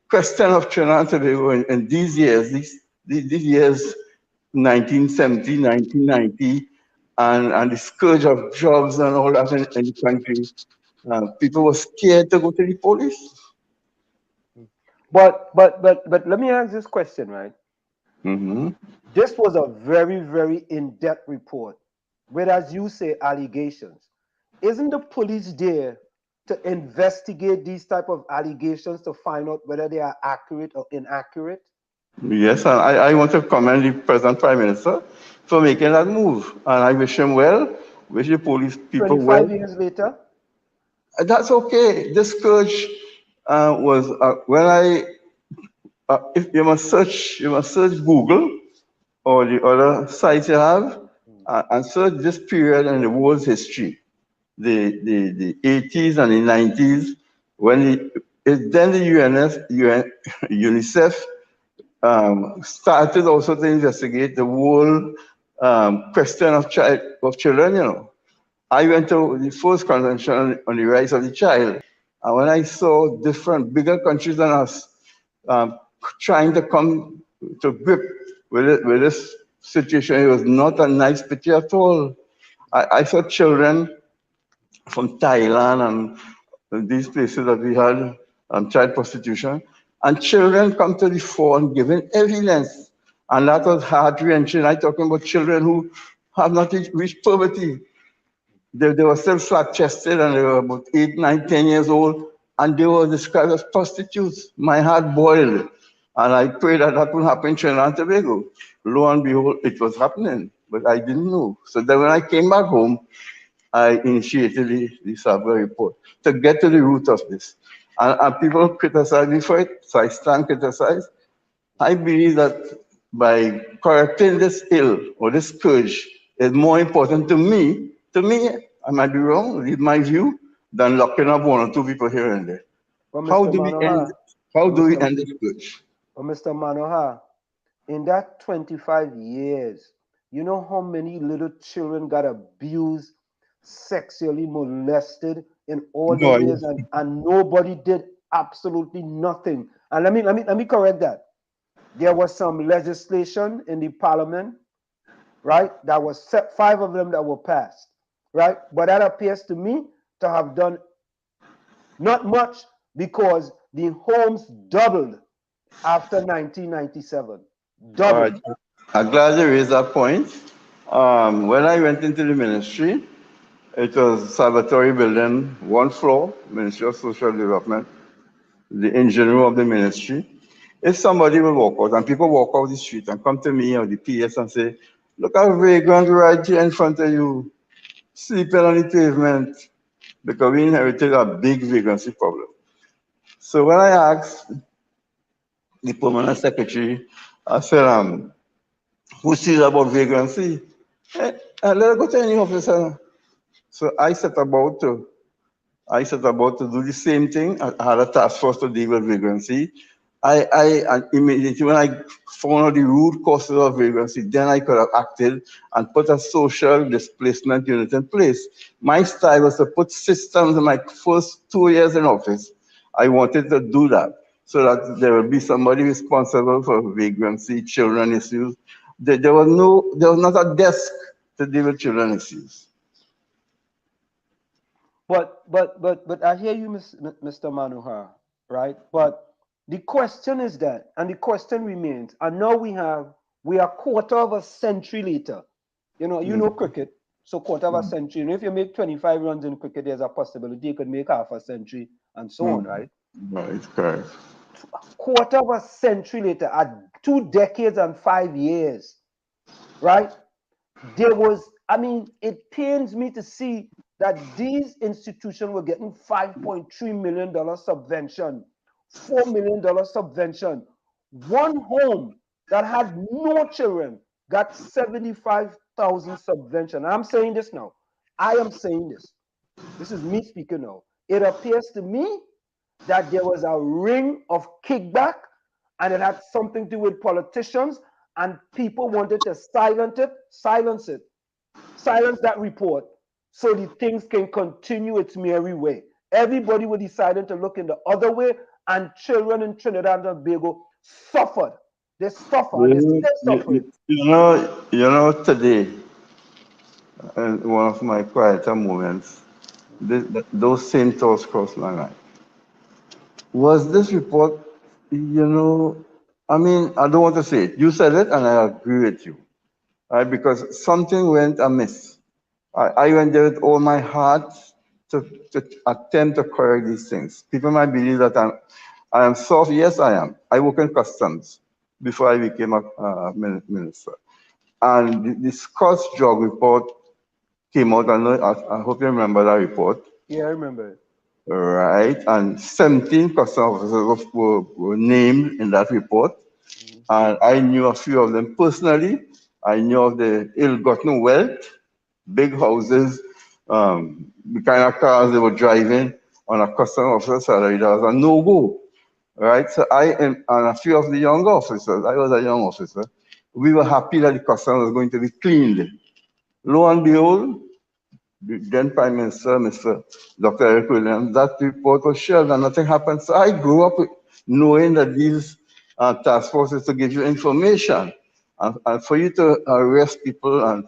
question of Trinidad and Tobago in these years, these years, 1970, 1990, and the scourge of jobs and all that in the country, people were scared to go to the police. But let me ask this question, right? Mm-hmm. This was a very, very in-depth report, with, as you say, allegations. Isn't the police there to investigate these type of allegations to find out whether they are accurate or inaccurate? Yes, and I want to commend the present Prime Minister for making that move. And I wish him well, wish the police people 25 well. years later? That's okay. This scourge was when if you must search Google or the other sites you have, and search this period in the world's history, the 80s and the 90s, when then the UNICEF started also to investigate the whole question of children. You know, I went to the first convention on the rights of the child, and when I saw different bigger countries than us trying to come to grip with this situation, it was not a nice picture at all. I saw children from Thailand and these places that we had child prostitution, and children come to the fore and giving evidence, and that was heart-wrenching. I'm talking about children who have not reached puberty. They were still flat-chested, and they were about 8, 9, 10 years old, and they were described as prostitutes. My heart boiled, and I prayed that that would happen in Trinidad and Tobago. Lo and behold, it was happening, but I didn't know. So then when I came back home, I initiated the sabga report to get to the root of this. And people criticize me for it, so I stand criticized. I believe that by correcting this ill or this scourge is more important to me, I might be wrong, with my view, than locking up 1 or 2 people here and there. But How Mr. do we end this scourge? But Mr. Manohar, in that 25 years, you know how many little children got abused, sexually molested in all the years, and nobody did absolutely nothing. And let me correct that. There was some legislation in the parliament, right? That was 5 of them that were passed, right? But that appears to me to have done not much, because the homes doubled after 1997. Doubled. Right. I'm glad you raised that point. When I went into the ministry, it was Salvatore building, 1 floor, Ministry of Social Development, the engineer of the ministry. If somebody will walk out, and people walk out the street and come to me or the PS and say, look at vagrant right here in front of you, sleeping on the pavement, because we inherited a big vagrancy problem. So when I asked the permanent secretary, I said, who sees about vagrancy? Let her go to any officer. So I set about to do the same thing. I had a task force to deal with vagrancy. And immediately when I found out the root causes of vagrancy, then I could have acted and put a social displacement unit in place. My style was to put systems in my first 2 years in office. I wanted to do that so that there will be somebody responsible for vagrancy, children issues, There was not a desk to deal with children issues. But I hear you, Mr. Manohar, right? But the question is that, and the question remains, and now we are quarter of a century later. You know cricket, so quarter of a century. And if you make 25 runs in cricket, there's a possibility you could make half a century and so on, right? Right, correct. Quarter of a century later, at 2 decades and 5 years, right? It pains me to see that these institutions were getting $5.3 million subvention, $4 million subvention. One home that had no children got 75,000 subvention. I'm saying this now. I am saying this. This is me speaking now. It appears to me that there was a ring of kickback and it had something to do with politicians, and people wanted to silence that report so the things can continue its merry way. Everybody was deciding to look in the other way, and children in Trinidad and Tobago suffered. They suffered. They're still suffering. Today, in one of my quieter moments, those same thoughts crossed my mind. Was this report, I don't want to say it. You said it, and I agree with you, right? Because something went amiss. I went there with all my heart to attempt to correct these things. People might believe that I am soft. Yes, I am. I work in customs before I became a minister. And the Scots Jog report came out. I hope you remember that report. Yeah, I remember it. Right, and 17 customs officers were named in that report. And I knew a few of them personally. I knew of the ill-gotten wealth, big houses, the kind of cars they were driving on a customs officer salary. That was a no-go, right? So and a few of the younger officers, I was a young officer, we were happy that the customs was going to be cleaned. Lo and behold, the then Prime Minister, Mr. Dr. Eric Williams, that report was shared and nothing happened. So I grew up knowing that these task forces to give you information and for you to arrest people and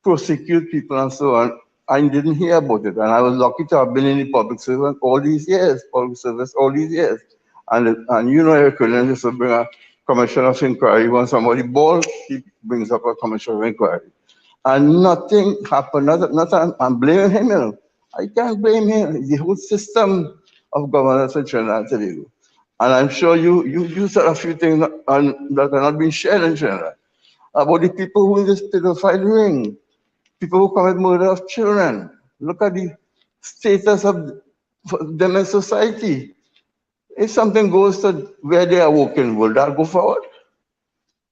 prosecute people and so on. I didn't hear about it, and I was lucky to have been in the public service all these years. And Eric Williams used to bring a commission of inquiry. When somebody balls, he brings up a commission of inquiry. And nothing happened. I'm blaming him. I can't blame him. The whole system of governance in Trinidad and Tobago. And I'm sure you said a few things that are not being shared in Trinidad about the people who in this pedophile ring, people who commit murder of children. Look at the status of them in society. If something goes to where they are working, will that go forward?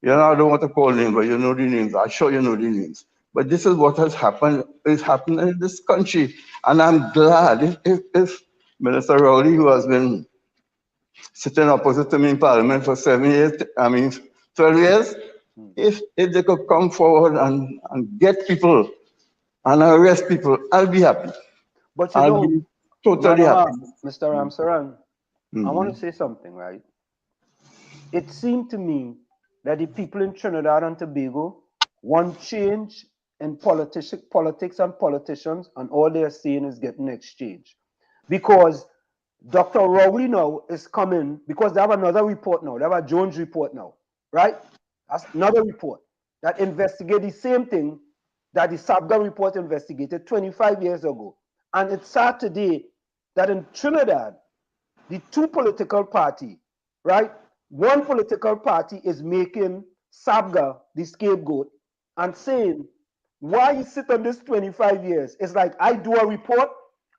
I don't want to call names, but you know the names. I'm sure you know the names. But this is what has happened, is happening in this country. And I'm glad if Minister Rowley, who has been sitting opposite to me in Parliament for 12 years, if they could come forward and get people and arrest people, I'll be happy. But I'll be totally happy. Mr. Ramsaran, I want to say something, right? It seemed to me that the people in Trinidad and Tobago want change in politics and politicians, and all they're seeing is getting exchange. Because Dr. Rowley now is coming, because they have another report now, they have a Jones report now, right? That's another report that investigates the same thing that the Sabga report investigated 25 years ago. And it's sad today that in Trinidad, the two political parties, right? One political party is making Sabga the scapegoat and saying, why you sit on this 25 years? It's like I do a report,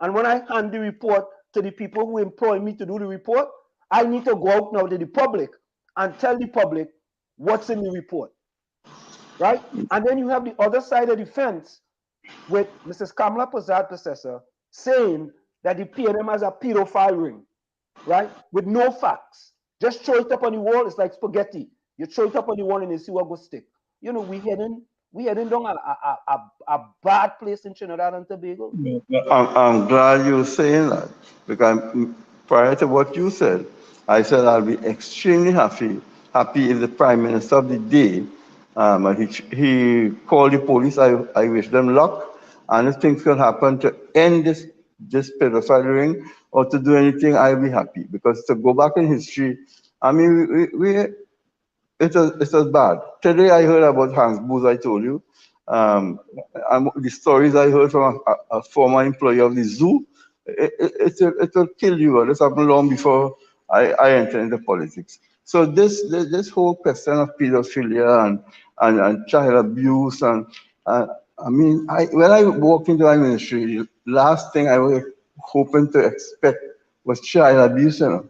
and when I hand the report to the people who employ me to do the report, I need to go out now to the public and tell the public what's in the report, right? And then you have the other side of the fence with Mrs. Kamala Prasad saying that the PNM has a pedophile ring, right? With no facts. Just throw it up on the wall. It's like spaghetti. You throw it up on the wall and you see what goes stick. We heading down a bad place in Trinidad and Tobago. I'm glad you're saying that, because prior to what you said, I said I'll be extremely happy if the Prime Minister of the day And he called the police. I wish them luck. And if things can happen to end this pedophile ring or to do anything, I'll be happy. Because to go back in history, I mean, it was bad. Today I heard about Hans Booth, I told you. The stories I heard from a former employee of the zoo, it will kill you. This happened long before I entered into politics. So this whole question of pedophilia and child abuse I mean, when I walked into my ministry, the last thing I was hoping to expect was child abuse. You know?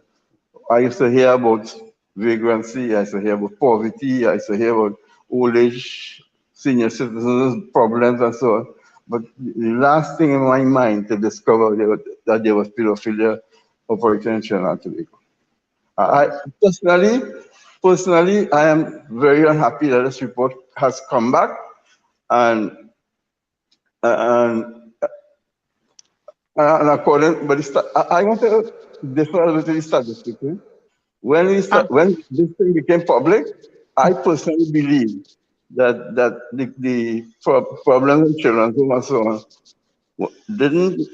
I used to hear about vagrancy, I used to hear about poverty, I used to hear about old age, senior citizens problems and so on. But the last thing in my mind to discover that there was pedophilia operating in Trinidad and Tobago. I personally, I am very unhappy that this report has come back, and and, and according, but I want to differ a little bit the statistics. When this thing became public, I personally believe that the problems in children's home and so on didn't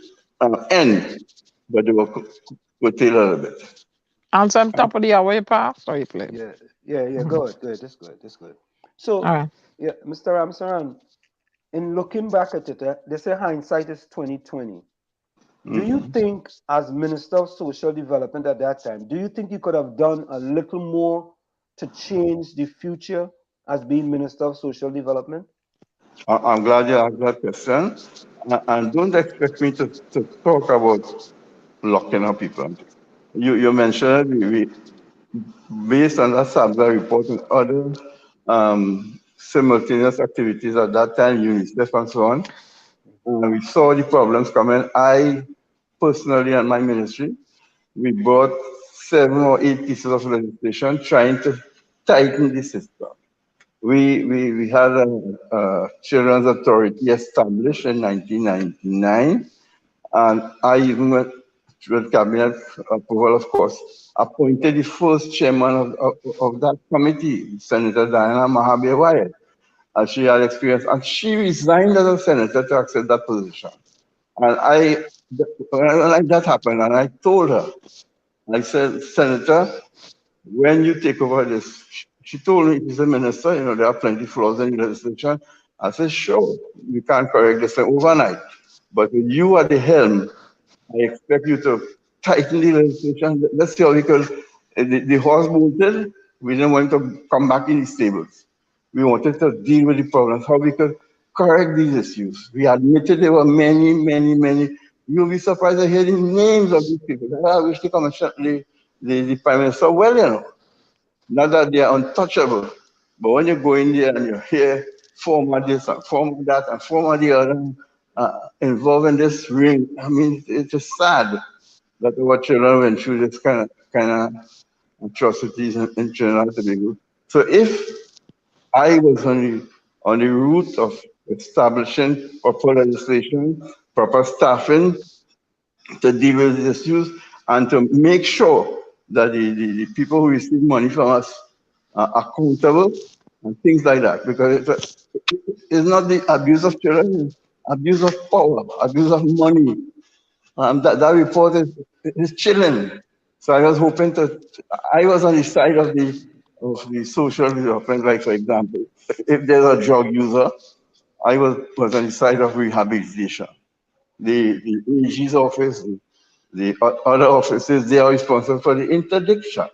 end, but they were curtailed a little bit. Answer on top of the hour, Pa. Sorry, please. Yeah. Good. That's good. So, yeah, Mr. Ramsaran, in looking back at it, they say hindsight is 2020. Do you think, as Minister of Social Development at that time, do you think you could have done a little more to change the future as being Minister of Social Development? I'm glad you asked that question. And don't expect me to talk about locking up people. You mentioned based on that sabga report and other simultaneous activities at that time, UNICEF and so on, and we saw the problems coming. I personally and my ministry, we brought 7 or 8 pieces of legislation trying to tighten the system. We had a children's authority established in 1999, and I even went with cabinet approval, of course, appointed the first chairman of that committee, Senator Diana Mahabir, and she had experience, and she resigned as a senator to accept that position. And when that happened, and I told her, I said, Senator, when you take over this, she told me, she's a minister, you know, there are plenty of flaws in the legislation. I said, sure, we can't correct this overnight. But when you are the helm, I expect you to tighten the legislation. Let's see how we could, the horse bolted, we didn't want to come back in the stables. We wanted to deal with the problems, how we could correct these issues. We admitted there were many. You'll be surprised to hear the names of these people. I wish the commission, the Prime Minister well, you know. Not that they are untouchable, but when you go in there and you hear former this and former that and former the other involved in this ring, I mean, it's just sad that our children went through this kind of atrocities in Trinidad and Tobago. So if I was on the route of establishing proper legislation, proper staffing to deal with these issues, and to make sure that the people who receive money from us are accountable and things like that. Because it's not the abuse of children, it's abuse of power, abuse of money. That report is chilling. So I was hoping I was on the side of the social development, like for example, if there's a drug user, I was on the side of rehabilitation. The AG's office, the other offices, they are responsible for the interdiction.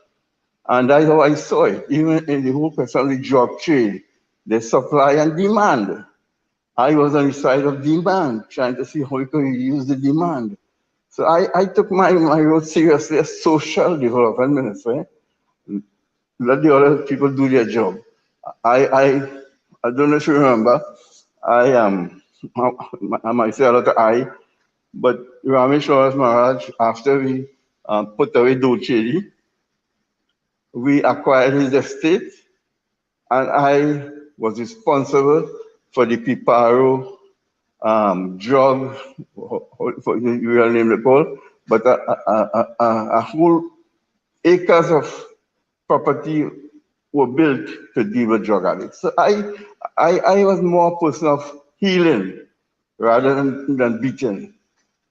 And that's how I saw it. Even in the whole question of the drug trade, the supply and demand. I was on the side of demand, trying to see how we could use the demand. So I took my role seriously as social development minister. Let the other people do their job. I don't know if you remember, I might say a lot of but Ramesh Maharaj, after we put away Dolce, we acquired his estate, and I was responsible for the Piparo drug, for you will name it all, but a whole acres of property were built to deal with drug addicts. So I was more a person of healing rather than beating.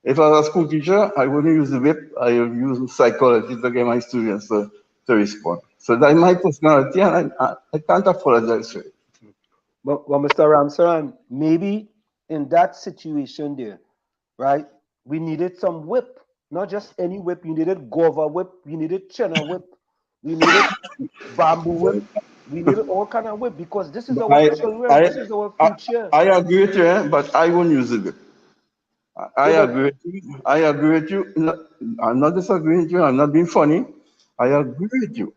If I was a school teacher, I wouldn't use the whip. I would use psychology to get my students to respond. So that's my personality, and I can't apologize for it. But Mr. Ramsaran, maybe in that situation there, right? We needed some whip, not just any whip. You needed guava whip. We needed chena whip. We needed bamboo whip. We needed all kind of whip because this is But our children. This is our future. I agree with you, but I won't use the whip. I Yeah, but agree with you. I agree with you. I'm not disagreeing with you. I'm not being funny. I agree with you.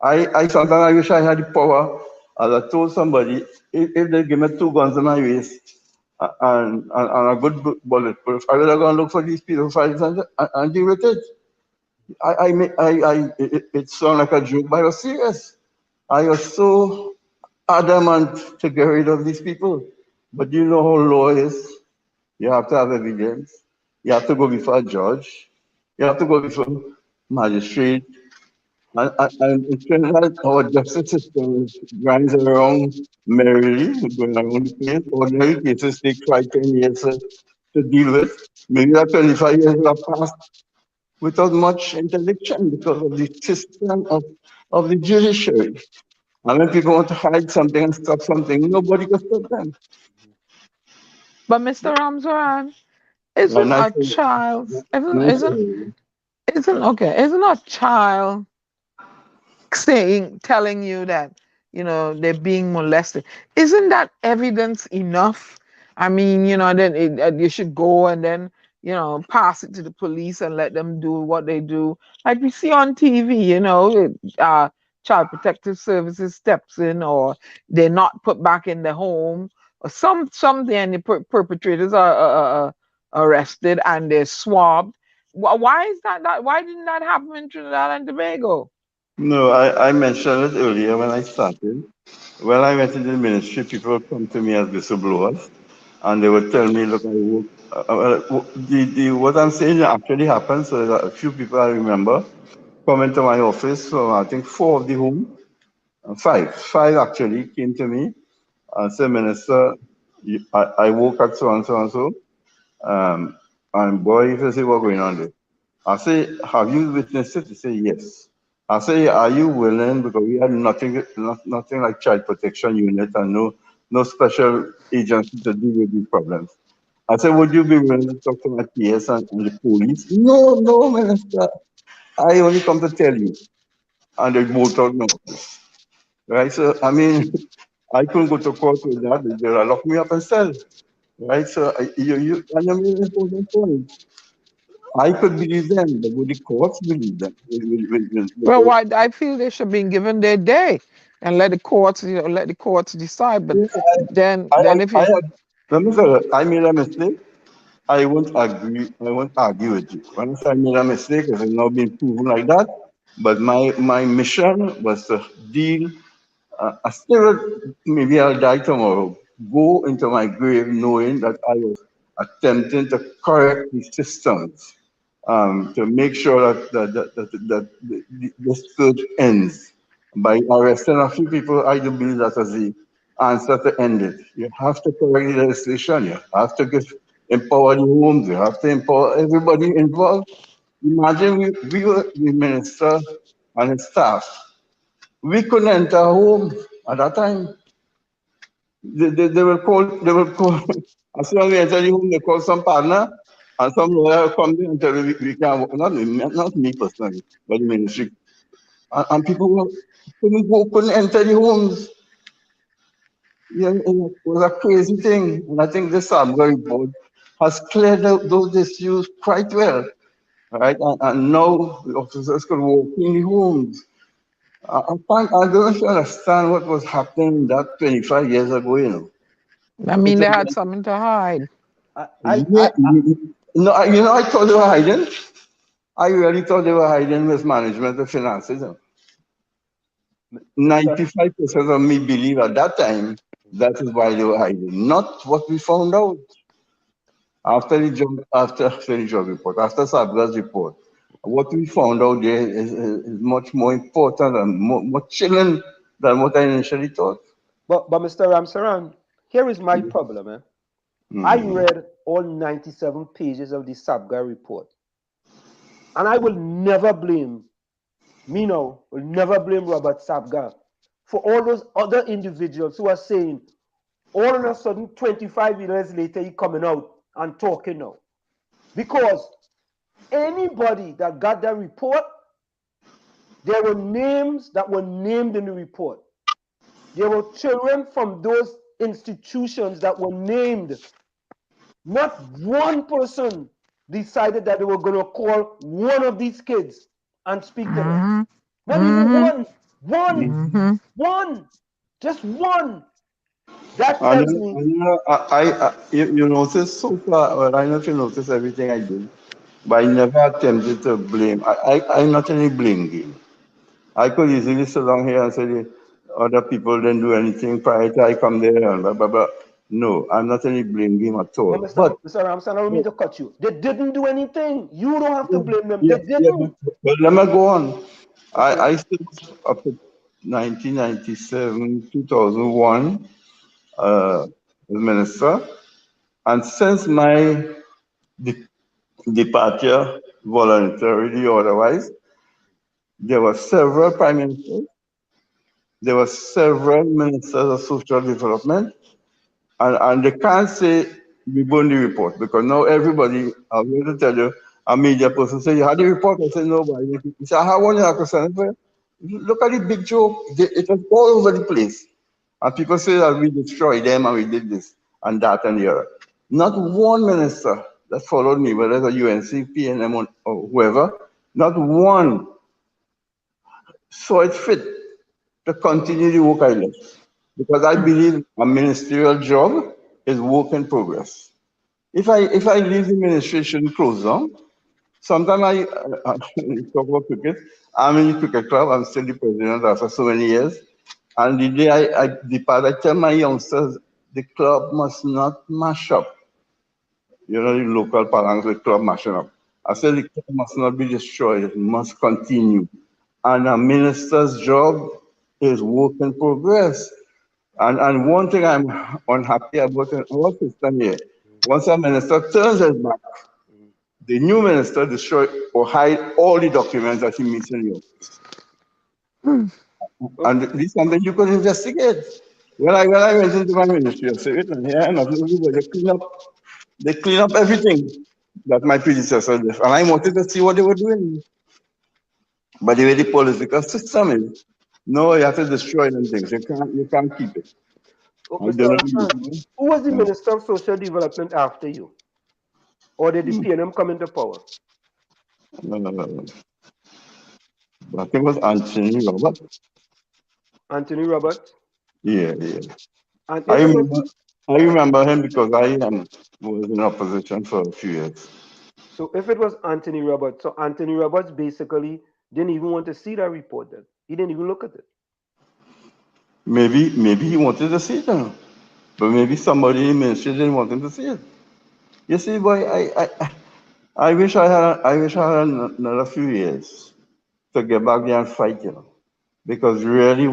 I sometimes I wish I had the power. As I told somebody, if they give me 2 guns in my waist and a good bulletproof, I will go and look for these pedophiles and deal with it. It sounds like a joke, but I was serious. I was so adamant to get rid of these people. But you know how law is. You have to have evidence. You have to go before a judge. You have to go before magistrate. And in Trinidad, our justice system grinds around merrily, going around the case. Ordinary cases take 5, 10 years to deal with. Maybe that 25 years have passed without much interdiction because of the system of the judiciary. And when people want to hide something and stop something, nobody can stop them. But Mr. Ramsaran, isn't And I a say, child isn't no, isn't sir. isn't a child telling you that they're being molested? Isn't that evidence enough? I mean, then you should go and then pass it to the police and let them do what they do, like we see on TV. Child Protective Services steps in, or they're not put back in the home, or something, and the perpetrators are arrested and they're swabbed. Why is that? Why didn't that happen in Trinidad and Tobago? No, I mentioned it earlier when I started. When I went into the ministry, people would come to me as whistleblowers, and they would tell me, "Look, I work." What I'm saying actually happened. So there are a few people I remember come into my office from I think 4 of the home, five actually came to me and said, "Minister, I work at so and so and so, and boy, if you see what's going on there." I say, "Have you witnessed it?" He say, "Yes." I say, "Are you willing?" Because we had nothing like child protection unit and no special agency to deal with these problems. I said, "Would you be willing to talk to my PS and the police?" No, no, Minister. I only come to tell you. And they both out no. Right? So, I mean, I couldn't go to court with that. They'll lock me up and sell. Right? So, and I mean, important point. I could believe them, but would the courts believe them? Well, why I feel they should be given their day and let the courts, decide. But then if I you have, let me say, I made a mistake. I won't agree. I won't argue with you. When I say I made a mistake, it has now been proven like that. But my mission was to deal. I still, maybe I'll die tomorrow. Go into my grave knowing that I was attempting to correct the systems, to make sure that this scourge ends. By arresting a few people, I do believe that was the answer to end it. You have to correct the legislation. You have to empower the homes. You have to empower everybody involved. Imagine we were the minister and his staff. We couldn't enter a home at that time. They will call, as soon as we enter the home, they call some partner, and some lawyer come there and tell me we can't, not me personally, but the ministry. And people couldn't enter the homes. Yeah, it was a crazy thing. And I think this sabga report has cleared out those issues quite well. Right? And now the officers could walk in the homes. I don't understand what was happening that 25 years ago, I mean, It's they a, had something to hide. yeah, I thought they were hiding. I really thought they were hiding mismanagement of finances. 95% of me believe at that time that is why they were hiding, not what we found out after the job report, after Sabga's report. What we found out there is much more important and more chilling than what I initially thought. But Mr. Ramsaran, here is my problem. I read all 97 pages of the Sabga report. And I will never blame, will never blame Robert Sabga for all those other individuals who are saying, all of a sudden, 25 years later, he coming out and talking now. Because anybody that got that report, there were names that were named in the report. There were children from those institutions that were named. Not one person decided that they were going to call one of these kids and speak to them. Not even one, just one. That tells me. You notice so far, well, I not notice everything I did, but I never attempted to blame. I'm not any blame game. I could easily sit down here and say the other people didn't do anything prior to I come there and blah, blah, blah. No, I'm not any blame game at all. But Mr. Ramsaran, I don't mean to cut you. They didn't do anything. You don't have to blame them. They didn't. But let me go on. Okay. I still up to 1997, 2001 as minister. And since my departure, voluntarily or otherwise, there were several prime ministers, there were several ministers of social development, and they can't say we burned the report because now everybody, I'm going to tell you, a media person say, you had the report? I said, no, but he said, how one you send it? Look at the big joke, it was all over the place. And people say that we destroyed them and we did this and that and the other. Not one minister that followed me, whether it's a UNC, PNM or whoever, not one saw it fit to continue the work I left. Because I believe a ministerial job is work in progress. If I leave the administration closed down, sometimes I talk about cricket. I'm in the cricket club. I'm still the president after so many years. And the day I depart, I tell my youngsters, the club must not mash up. You know, the local parlance, the club mashing up. I said the club must not be destroyed. It must continue. And a minister's job is work in progress. And one thing I'm unhappy about in our system here, once a minister turns his back, the new minister destroy or hide all the documents that he meets in the office. And this is something you could investigate. When I went into my ministry, I said, they clean up everything that my predecessor left. And I wanted to see what they were doing. But the way the political system is, no, you have to destroy them things. You can't keep it. Who was the Minister of Social Development after you? Or did the PNM come into power? No. I think it was Anthony Robert. Anthony Robert? Yeah. And I remember him because I was in opposition for a few years. So if it was Anthony Roberts, so Anthony Roberts basically didn't even want to see that report then. He didn't even look at it. Maybe he wanted to see it now. But maybe somebody in the ministry didn't want him to see it. You see, boy, I wish I had another few years to get back there and fight, you know. Because really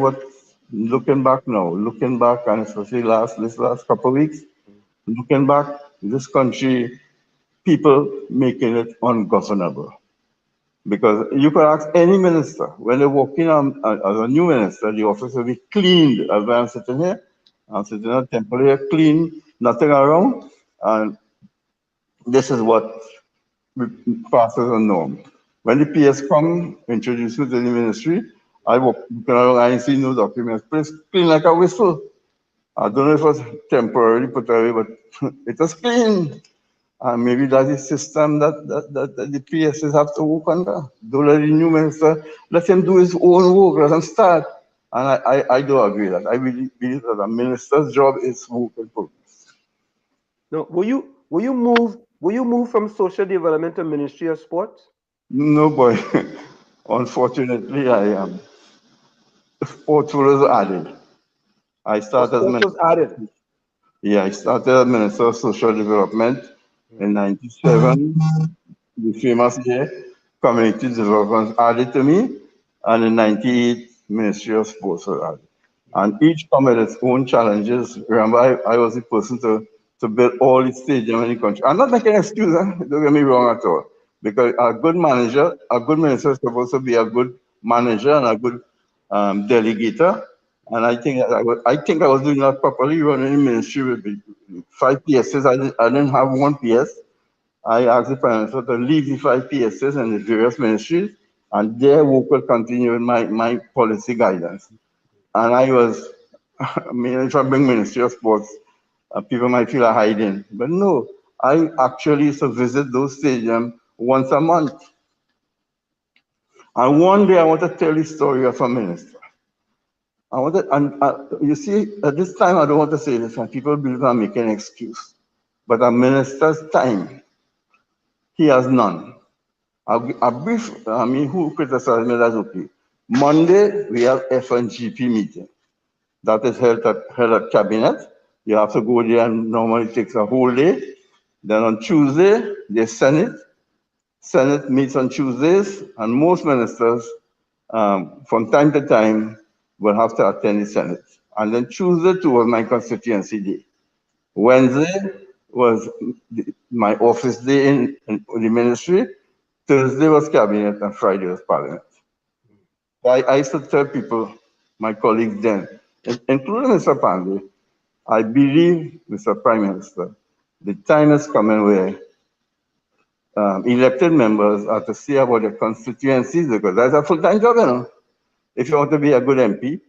looking back, and especially this last couple of weeks, looking back, this country, people making it ungovernable. Because you could ask any minister, when they walk in as a new minister, the office will be cleaned. As I'm sitting here, I'm sitting at temple here, clean, nothing around. And this is what passes a norm. When the PS come, introduce me to the ministry, I walk around, I see no documents, it's clean like a whistle. I don't know if it was temporarily put away, but it was clean. And maybe that's the system that the PSs have to work under. Don't let the new minister, let him do his own work, let him start. And I do agree that. I really believe that a minister's job is work in progress. No, were you moved from social development to Ministry of Sports? No, boy. Unfortunately, I am. Sports was added. I started as Minister of Social Development in 97. The famous year, Community Development added to me, and in 98, Ministry of Sports was added. And each come with its own challenges. Remember, I was the person to build all the stadiums in the country. I'm not making an excuse, don't get me wrong at all. Because a good manager, a good minister is supposed to be a good manager and a good delegator. And I think I was doing that properly, running the ministry with 5 PSs. I didn't have 1 PS. I asked the Prime Minister to leave the 5 PSs and the various ministries, and their work will continue with my policy guidance. And I was, I mean, if I bring Ministry of Sports, people might feel a hiding. But no, I actually used to visit those stadiums once a month. And one day I want to tell the story of a minister. You see, at this time, I don't want to say this, and people believe I'm making an excuse. But a minister's time, he has none. A brief, I mean, who criticized me, that's okay. Monday, we have FNGP meeting. That is held at cabinet. You have to go there, and normally it takes a whole day. Then on Tuesday, the Senate. Senate meets on Tuesdays, and most ministers, from time to time, will have to attend the Senate. And then Tuesday, too, was my constituency day. Wednesday was my office day in the ministry. Thursday was cabinet, and Friday was parliament. I used to tell people, my colleagues then, including Mr. Pandey, I believe, Mr. Prime Minister, the time is coming where elected members are to see about their constituencies, because that's a full-time job, you know. If you want to be a good MP,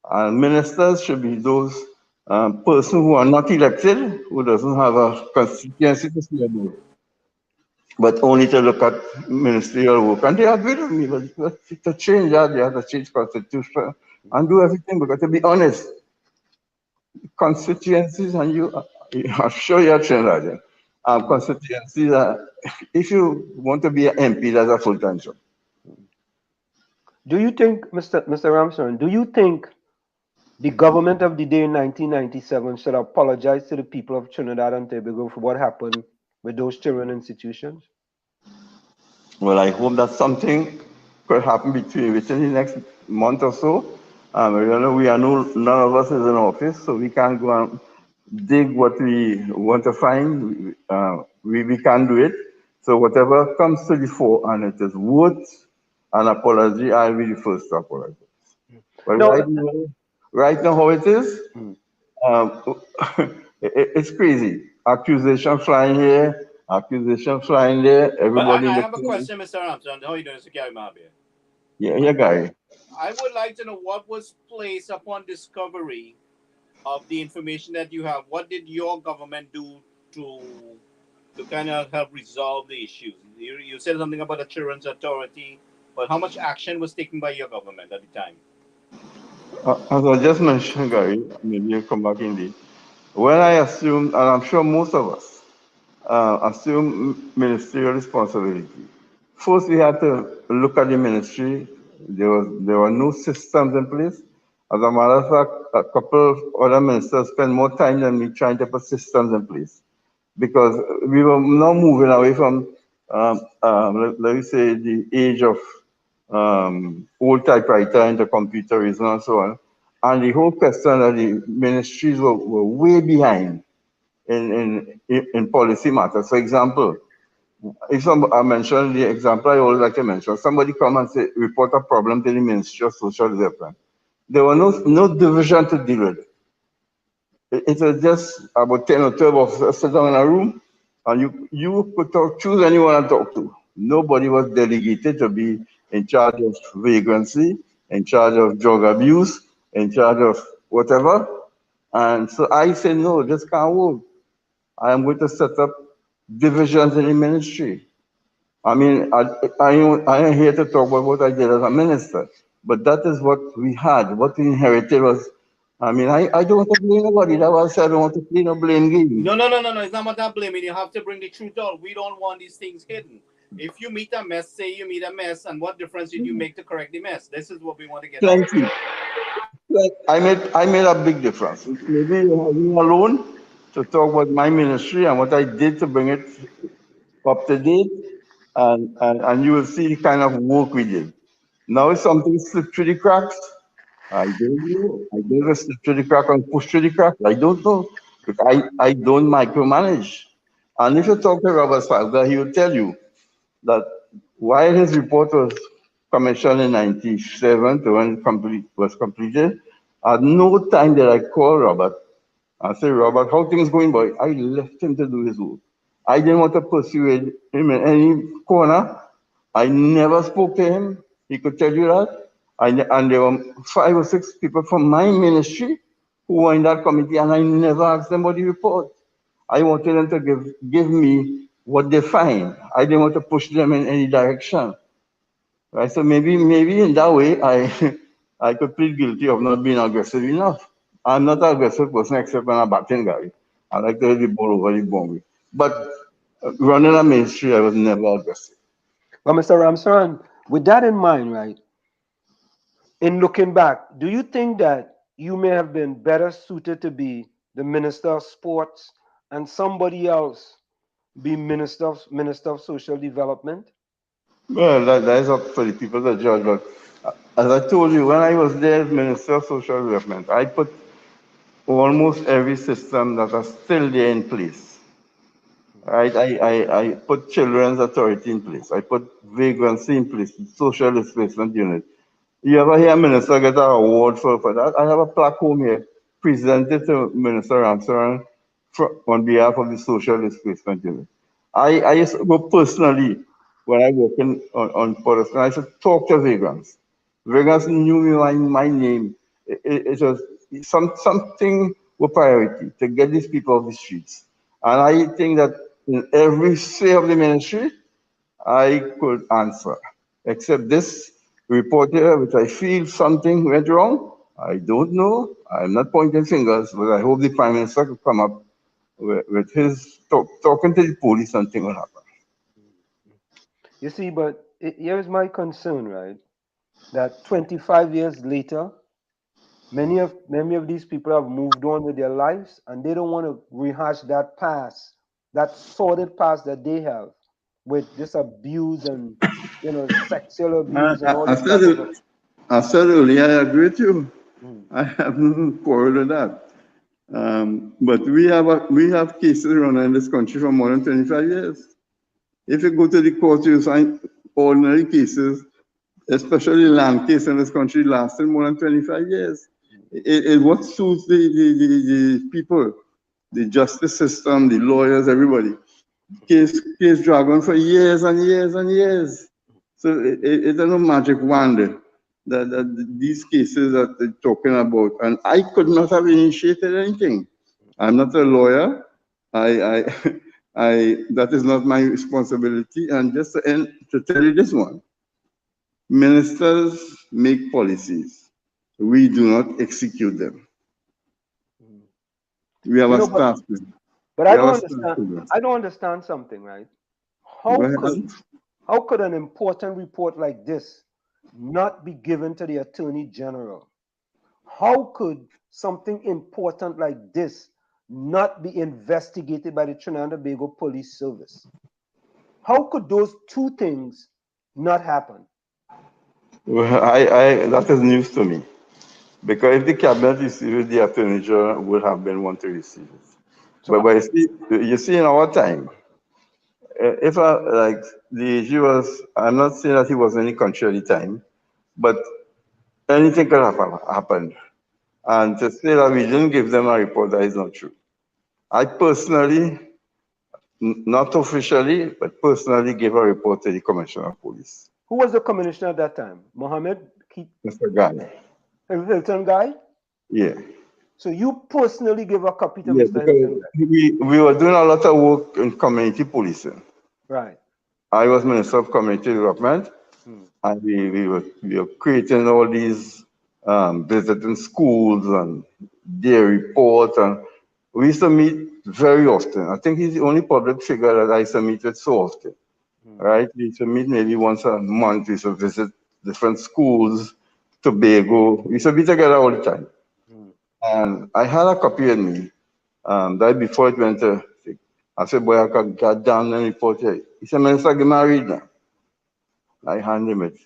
and ministers should be those persons who are not elected, who doesn't have a constituency to see about, but only to look at ministerial work. And they agree with me, but to change that, they have to change constitution and do everything, because to be honest, constituencies, and I'm sure you're Trinidadian, constituencies, if you want to be an MP, that's a full-time job. Do you think, Mr. Ramsaran, do you think the government of the day in 1997 should apologize to the people of Trinidad and Tobago for what happened with those children institutions? Well, I hope that something could happen within the next month or so. We are none of us is in office, so we can't go and dig what we want to find. We can't do it. So whatever comes to the fore and it is worth an apology, I'll be the first to apologize. But no, right now, how it is, it's crazy. Accusation flying here, accusation flying there. Everybody. But I have a question, Mr. Ramsaran. How are you doing, Mr. Gary Mabia? Yeah, Gary. I would like to know what was placed upon discovery of the information that you have. What did your government do to kind of help resolve the issues? You said something about the Children's Authority, but how much action was taken by your government at the time? As I just mentioned, Gary, maybe you'll come back in the. When I assumed, and I'm sure most of us assume ministerial responsibility, first we had to look at the ministry. There were no systems in place. As a matter of fact, a couple of other ministers spent more time than me trying to put systems in place, because we were now moving away from, let me say, the age of old typewriter into computerism and so on. And the whole question that the ministries were way behind in policy matters. For example, if I mention the example I always like to mention, somebody come and say, report a problem to the Ministry of Social Development. There was no division to deal with it. It was just about 10 or 12 of us sit down in a room, and you could choose anyone to talk to. Nobody was delegated to be in charge of vagrancy, in charge of drug abuse, in charge of whatever. And so I said, no, this can't work. I am going to set up divisions in the ministry. I mean, I am here to talk about what I did as a minister, but that is what we had. What we inherited was, I mean, I don't want to blame nobody. That's why I said I don't want to play no blame game. No. It's not about that blaming. You have to bring the truth out. We don't want these things hidden. If you meet a mess, say you meet a mess, and what difference did you make to correct the mess? This is what we want to get out. I made a big difference. Maybe you have me alone to talk about my ministry and what I did to bring it up to date, and you will see the kind of work we did. Now if something slipped through the cracks, I don't know. I don't just slip through the crack and push through the crack. I don't know. I don't micromanage. And if you talk to Robert Sabga, he will tell you that while his report was commissioned in 97 to when it was completed, at no time did I call Robert and say, Robert, how things going, boy? I left him to do his work. I didn't want to persuade him in any corner. I never spoke to him. He could tell you that. And there were 5 or 6 people from my ministry who were in that committee, and I never asked them about the report. I wanted them to give me what they find. I didn't want to push them in any direction. Right? So maybe in that way I could plead guilty of not being aggressive enough. I'm not an aggressive person except when I'm batting guy. I like to hit the ball over the boundary. But running a ministry, I was never aggressive. Well, Mr. Ramsaran, with that in mind, right, in looking back, do you think that you may have been better suited to be the Minister of Sports and somebody else be Minister of Social Development? Well, that is up for the people to judge. But as I told you, when I was there as Minister of Social Development, I put almost every system that are still there in place. Right? I put children's authority in place. I put vagrancy in place, social displacement unit. You ever hear a minister get an award for that? I have a plaque home here presented to Minister Ramsaran on behalf of the social displacement unit. I used to go personally when I work on policy, and I used to talk to vagrants. Vagrants knew me my name. It was something with priority to get these people off the streets. And I think that in every sphere of the ministry, I could answer, except this report here, which I feel something went wrong. I don't know. I'm not pointing fingers, but I hope the Prime Minister could come up with his talking to the police, something will happen. You see, but here's my concern, right? That 25 years later, many of these people have moved on with their lives, and they don't want to rehash that past, that sordid past that they have with this abuse and sexual abuse and all I this type of. said earlier, I agree with you. Mm. I have no quarrel with that. But we have cases running in this country for more than 25 years. If you go to the court, you find ordinary cases, especially land case in this country, lasting more than 25 years. It what suits the people, the justice system, the lawyers, everybody. Case drag on for years and years and years. So it's no magic wand that these cases that they're talking about. And I could not have initiated anything. I'm not a lawyer. I that is not my responsibility. And just to tell you this one, ministers make policies. We do not execute them. We have a staff. But I don't understand. I don't understand something, right? How could an important report like this not be given to the Attorney General? How could something important like this not be investigated by the Trinidad and Tobago Police Service? How could those two things not happen? Well, that is news to me. Because if the cabinet received it, the Attorney General would have been one to receive it. So but you see, in our time, if like the issue was, I'm not saying that he was in the country at the time, but anything could have happened. And to say that we didn't give them a report, that is not true. I personally, not officially, but personally gave a report to the Commissioner of Police. Who was the commissioner at that time? Mohammed? Mr. Guy. Hilton Guy? Yeah. So you personally gave a copy to Mr. Hilton Guy? We were doing a lot of work in community policing. Right. I was Minister of Community Development, and we were creating all these visiting schools and their reports, and we used to meet very often. I think he's the only public figure that I used to meet with so often. Right? We used to meet maybe once a month. We used to visit different schools, Tobago. We used to be together all the time. And I had a copy with me that before it went to, I said, boy, I can get down and report here. He said, Minister, get married now. I hand him it.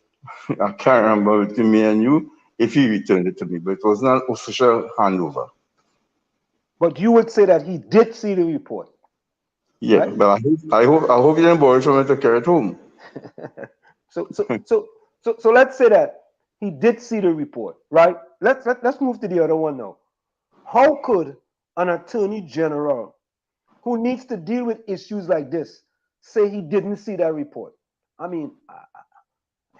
I can't remember between me and you. if he returned it to me, but it was not an official handover. But you would say that he did see the report. Yeah, right? but I hope he didn't borrow it from me to carry it home. So let's say that he did see the report, right? Let's move to the other one now. How could an attorney general who needs to deal with issues like this say he didn't see that report? I mean,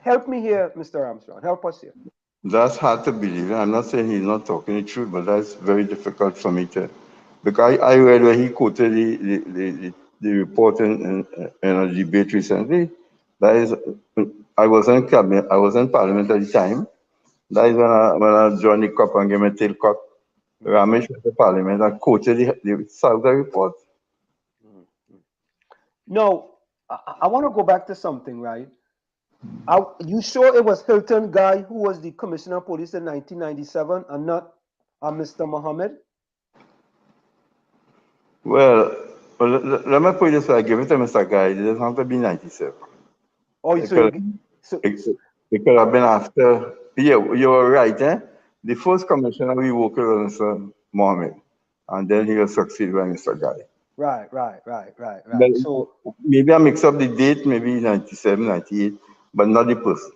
help me here, Mr. Armstrong. Help us here. That's hard to believe. I'm not saying he's not talking the truth, but that's very difficult for me to. Because I read where he quoted the report in a debate recently. That is, I was in cabinet, I was in parliament at the time. That is when I joined the cup and gave me a tail cut. Ramesh went to parliament and quoted the sabga report. No, I want to go back to something, right? You sure it was Hilton Guy who was the commissioner of police in 1997 and not Mr. Mohammed? Well, let me put it this way. I give it to Mr. Guy. It doesn't have to be 97. Oh, It could have been after. Yeah, you were right. The first commissioner we worked with was Mr. Mohammed, and then he was succeeded by Mr. Guy. Right. But So maybe I mix up the date, maybe 97, 98, but not the person.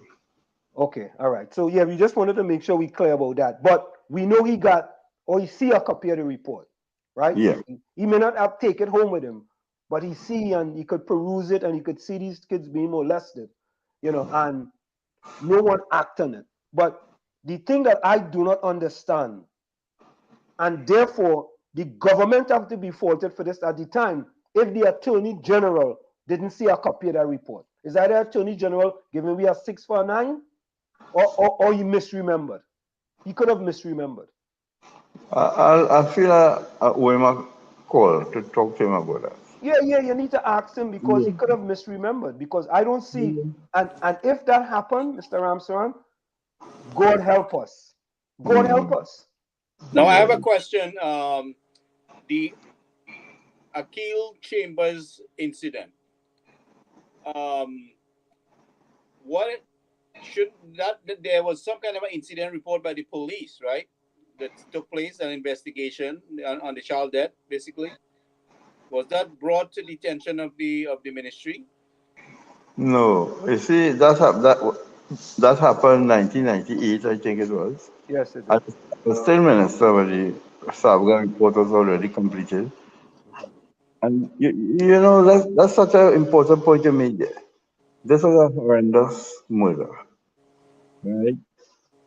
okay, all right. So yeah, we just wanted to make sure we clear about that. But we know he got or he see a copy of the report, right? Yeah. He may not have take it home with him, but he see and he could peruse it and he could see these kids being molested, and no one act on it. But the thing that I do not understand, and therefore the government have to be faulted for this at the time, if the attorney general didn't see a copy of that report. Is that the attorney general giving we a 6 for 9? Or he misremembered? He could have misremembered. I feel I owe him a call to talk to him about that. Yeah, you need to ask him because he could have misremembered. Because I don't see, and if that happened, Mr. Ramsaran, God help us. God help us. Now I have a question. The Akil Chambers incident. What should that there was some kind of an incident report by the police, right? That took place, an investigation on the child death, basically. Was that brought to the attention of the ministry? No, you see, that happened in 1998, I think it was. Yes, it I did. was still minister when the sabga report was already completed. And you know, that's such an important point you made there. This was a horrendous murder, right?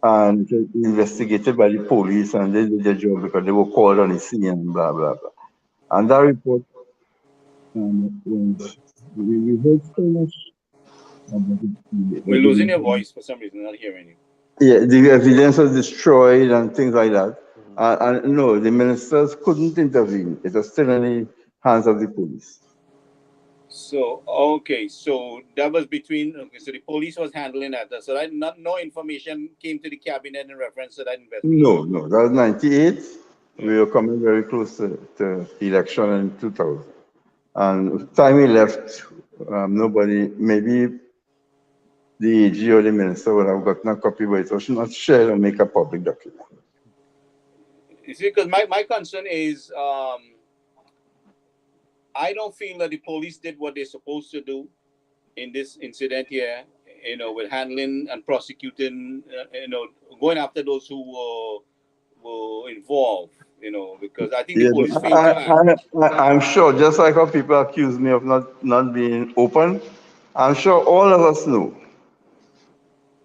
And it was investigated by the police, and they did their job because they were called on the scene and blah, blah, blah. And that report, we heard so much about it. We're losing your voice for some reason, not hearing you. Yeah, the evidence was destroyed and things like that. And no, the ministers couldn't intervene. It was still in the hands of the police. So so that was so the police was handling that. So that no information came to the cabinet in reference to that investigation. No, that was 98. Yeah. We were coming very close to the election in 2000. And time we left, nobody, maybe the AG or the minister would have gotten a copy, but it was not shared and make a public document. You see, because my concern is I don't feel that the police did what they're supposed to do in this incident here, with handling and prosecuting, going after those who were involved, because I think the police failed to act. I'm sure, just like how people accuse me of not being open, I'm sure all of us know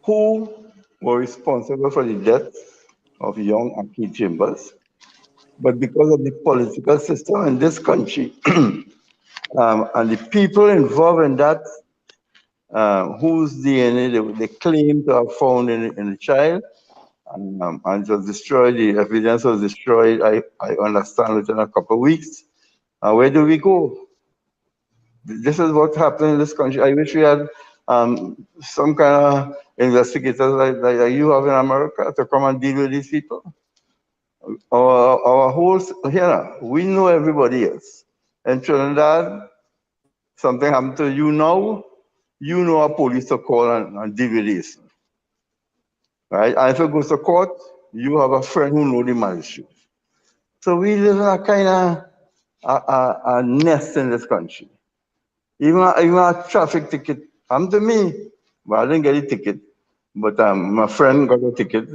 who were responsible for the death of young Akil Chambers. But because of the political system in this country, and the people involved in that, whose DNA they claim to have found in the child, and it was destroyed, the evidence was destroyed, I understand, within a couple of weeks. Where do we go? This is what happened in this country. I wish we had some kind of investigators like you have in America to come and deal with these people. Our whole, we know everybody else. In Trinidad, something happened to you now, you know a police to call and deal with this. right? And if it goes to court, you have a friend who know the magistrate. So we live in a kind of a nest in this country. Even a traffic ticket come to me, but I didn't get a ticket. But my friend got a ticket.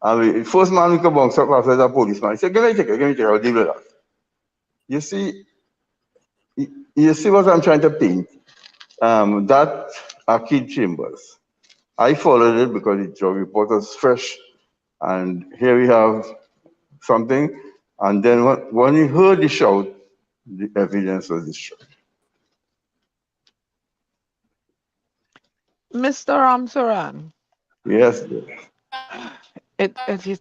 And first man we could bounce up after the policeman. He said, give me a ticket, I'll deal with that. You see, you see what I'm trying to paint? That Akil Chambers. I followed it because the job report was fresh. And here we have something. And then when he heard the shout, the evidence was destroyed. Mr. Ramsaran, Yes. it is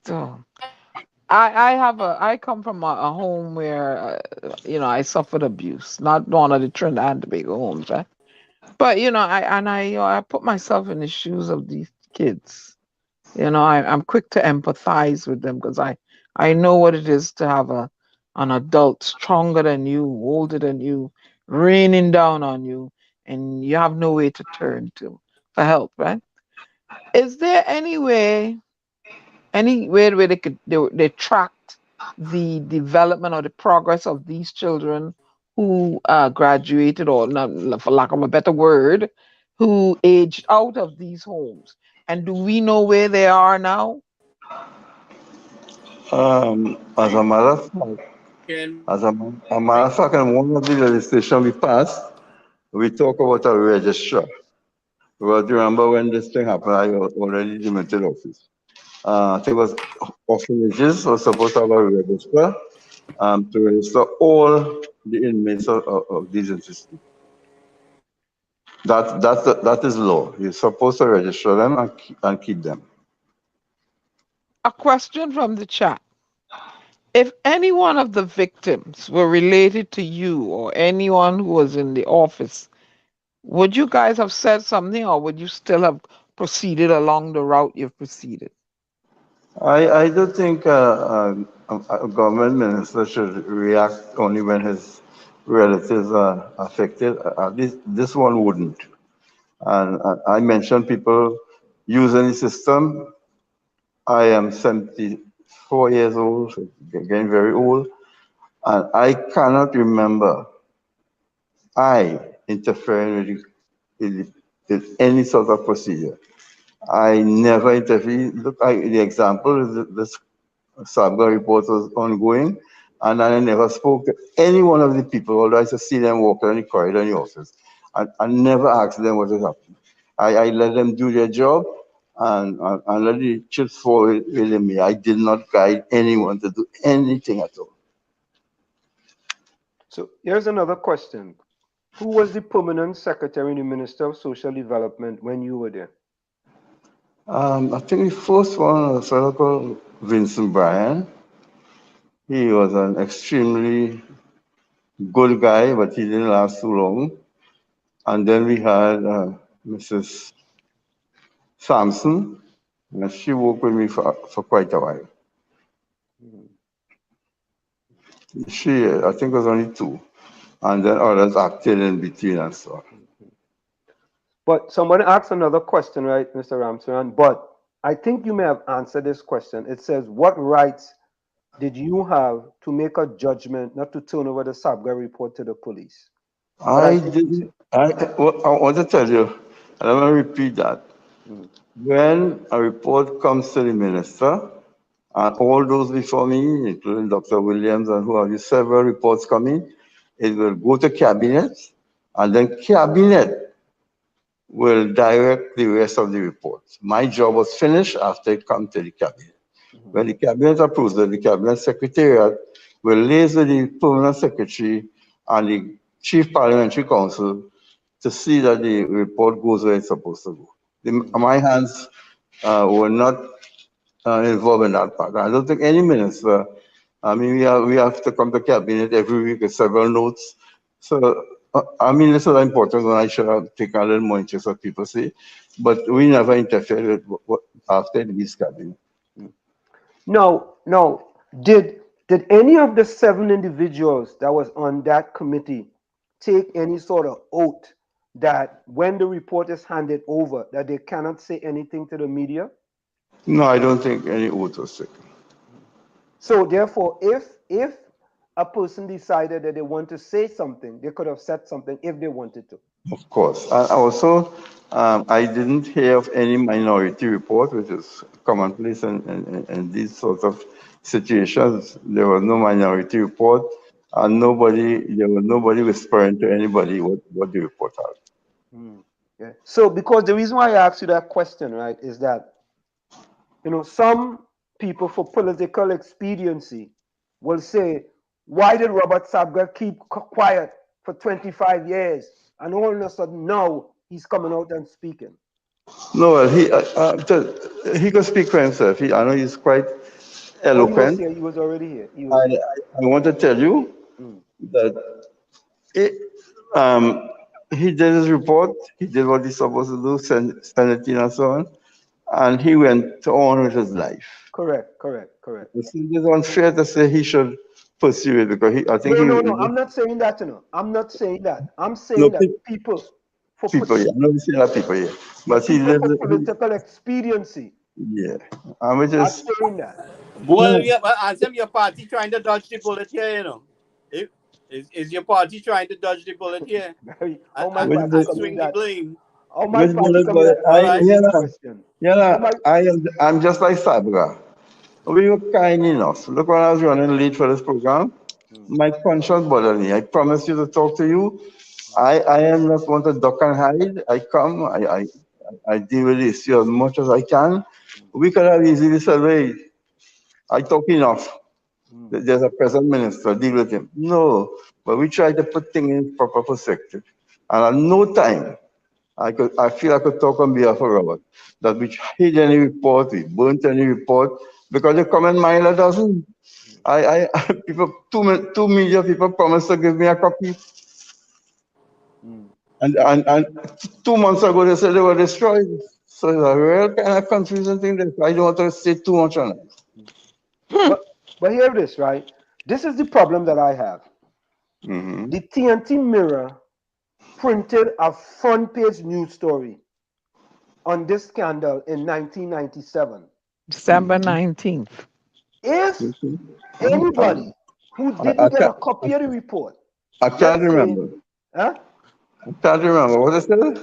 I come from a home where I suffered abuse, not one of the Trinidad and Tobago homes, right? But I put myself in the shoes of these kids. I'm quick to empathize with them because I know what it is to have an adult stronger than you, older than you, raining down on you, and you have no way to turn to for help, right? Is there any way where they tracked the development or the progress of these children who graduated, or not, for lack of a better word, who aged out of these homes? And do we know where they are now? As a matter of fact, a matter of fact, in one of the legislation we passed, we talk about a registrar. Well, do you remember when this thing happened? I already demoted office. I think it was orphanages was supposed to have a registrar to register all the inmates of these institutions. That is law. You're supposed to register them and keep them. A question from the chat. If any one of the victims were related to you or anyone who was in the office, would you guys have said something, or would you still have proceeded along the route you've proceeded? I do think a government minister should react only when his relatives are affected. This one wouldn't. And I mentioned people using the system. I am 74 years old, so getting very old, and I cannot remember I interfering with any sort of procedure. I never intervened. Look, the example is this sabga report was ongoing, and I never spoke to any one of the people, although I used to see them walking in the corridor in the office. I never asked them what is happening. I let them do their job and let the chips fall within me. I did not guide anyone to do anything at all. So here's another question. Who was the permanent secretary in the Minister of Social Development when you were there? I think the first one was a fellow called Vincent Bryan. He was an extremely good guy, but he didn't last too long. And then we had Mrs. Sampson, and she worked with me for quite a while. I think it was only two, and then others acted in between and so on. But somebody asked another question, right, Mr. Ramsaran? But I think you may have answered this question. It says, what rights did you have to make a judgment not to turn over the sabga report to the police? I want to tell you, and I'm going to repeat that. When a report comes to the minister, and all those before me, including Dr. Williams and who have you, several reports coming, it will go to cabinet, and then cabinet will direct the rest of the reports. My job was finished after it comes to the cabinet. When the cabinet approves it, the cabinet secretariat will liaise with the permanent secretary and the chief parliamentary council to see that the report goes where it's supposed to go. My hands were not involved in that part. I don't think any minister, I mean, we have to come to cabinet every week with several notes. So, I mean, this is important, and I should have taken a little more interest what people say, but we never interfered with after this cabinet. No. Did any of the 7 individuals that was on that committee take any sort of oath that when the report is handed over, that they cannot say anything to the media? No, I don't think any oath was taken. So therefore, if a person decided that they want to say something, they could have said something if they wanted to. Of course. And also, I didn't hear of any minority report, which is commonplace in these sorts of situations. There was no minority report, and there was nobody whispering to anybody what the report had. Yeah. So because the reason why I asked you that question, right, is that some people for political expediency will say, why did Robert Sabga keep quiet for 25 years and all of a sudden now he's coming out and speaking? No, well, he could speak for himself. I know he's quite eloquent. He was already here. I want to tell you that he did his report. He did what he's supposed to do, send it in and so on, and he went on with his life. Correct. It's unfair to say he should pursue it because I think No. I'm not saying that. I'm not saying that. I'm saying that people. Yeah. I'm not saying that people, yeah. But he lived for political expediency. Yeah. Which is saying that. Well, yeah, but answer your party trying to dodge the bullet here, Is your party trying to dodge the bullet here? And swing the blame? I'm just like Sabga. We were kind enough. Look, when I was running late for this program, my conscience bothered me. I promised you to talk to you. I am not going to duck and hide. I come, I deal with the issue as much as I can. We could have easily said, wait, I talk enough. There's a present minister, deal with him. No, but we try to put things in proper perspective. And at no time, I feel I could talk on behalf of Robert, that we hid any report, we burnt any report, because the comment mile doesn't. People, two media people promised to give me a copy. And 2 months ago, they said they were destroyed. So it's a real kind of confusing thing that I don't want to say too much on it. But hear this, right? This is the problem that I have. The TNT Mirror printed a front page news story on this scandal in 1997. December 19th. If anybody who didn't get a copy of the report, I can't remember. I can't remember. What is it?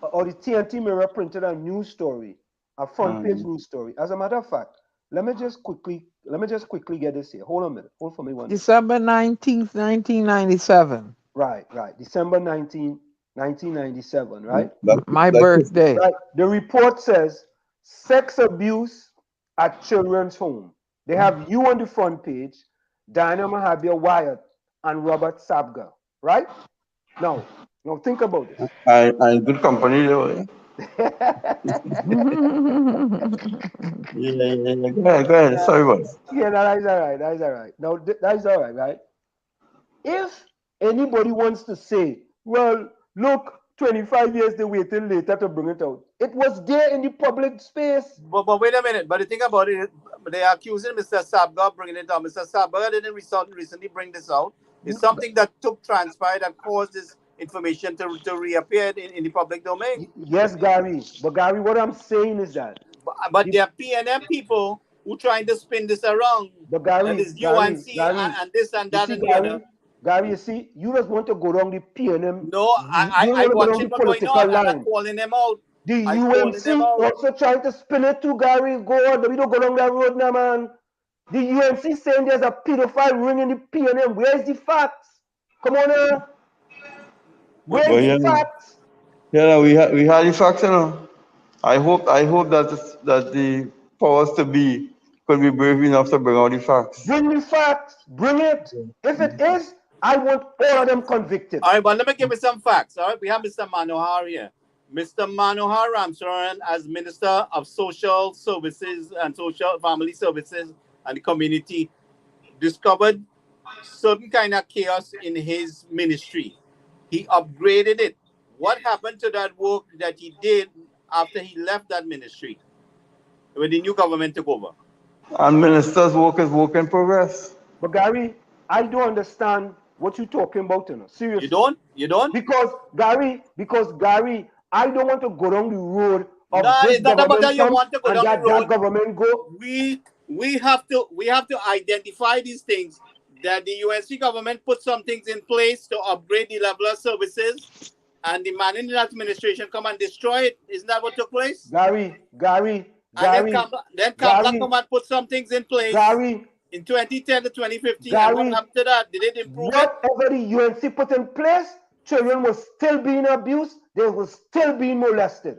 Or the TNT Mirror printed a news story, a front page news story. As a matter of fact, let me just quickly get this here. Hold on a minute. Hold for me one. December 19th, 1997. Right. December 19th, 1997, right? My birthday. Right. The report says sex abuse at children's home. They have you on the front page, Diana Mahabir Wyatt, and Robert Sabga, right? Now think about this. I'm good company though. Yeah. Go ahead. Sorry, boss. Yeah, that's all right. Now, that's all right, right? If anybody wants to say, well, look, 25 years they waited later to bring it out. It was there in the public space. But wait a minute. But the thing about it, they are accusing Mr. Sabga bringing it out. Mr. Sabga didn't recently bring this out. It's something that transpired and caused this information to reappear in the public domain. Yes, Gary. But Gary, what I'm saying is that. But there are PNM people who trying to spin this around. But Gary, and this UNC and this and that and the other. Gary, you see, you just want to go down the PNM. No, I'm watching what's going on and I'm calling them out. The UNC also trying to spin it too, Gary. Go on, we don't go down that road now, man. The UNC saying there's a pedophile ring in the PNM. Where's the facts? Come on now. Where's the facts? Yeah, we had the facts, I hope that the powers to be could be brave enough to bring out the facts. Bring the facts. Bring it. If it is, I want all of them convicted. All right, but let me give you some facts. All right, we have Mr. Manohar here. Mr. Manohar Ramsaran, as Minister of Social Services and Social Family Services and the Community, discovered certain kind of chaos in his ministry. He upgraded it. What happened to that work that he did after he left that ministry when the new government took over? And minister's work is work in progress. But Gary, I don't understand what you're talking about, Seriously. You don't? Because Gary, I don't want to go down the road of No, this it's not about that government you comes want to go and down the that road. government go. We have to identify these things, that the UNC government put some things in place to upgrade the level of services, and the managing administration come and destroy it. Isn't that what took place? Gary, And then Kabla come and put some things in place in 2010 to 2015. And what happened to that? Did it improve it? whatever the UNC put in place, children were still being abused. They were still being molested.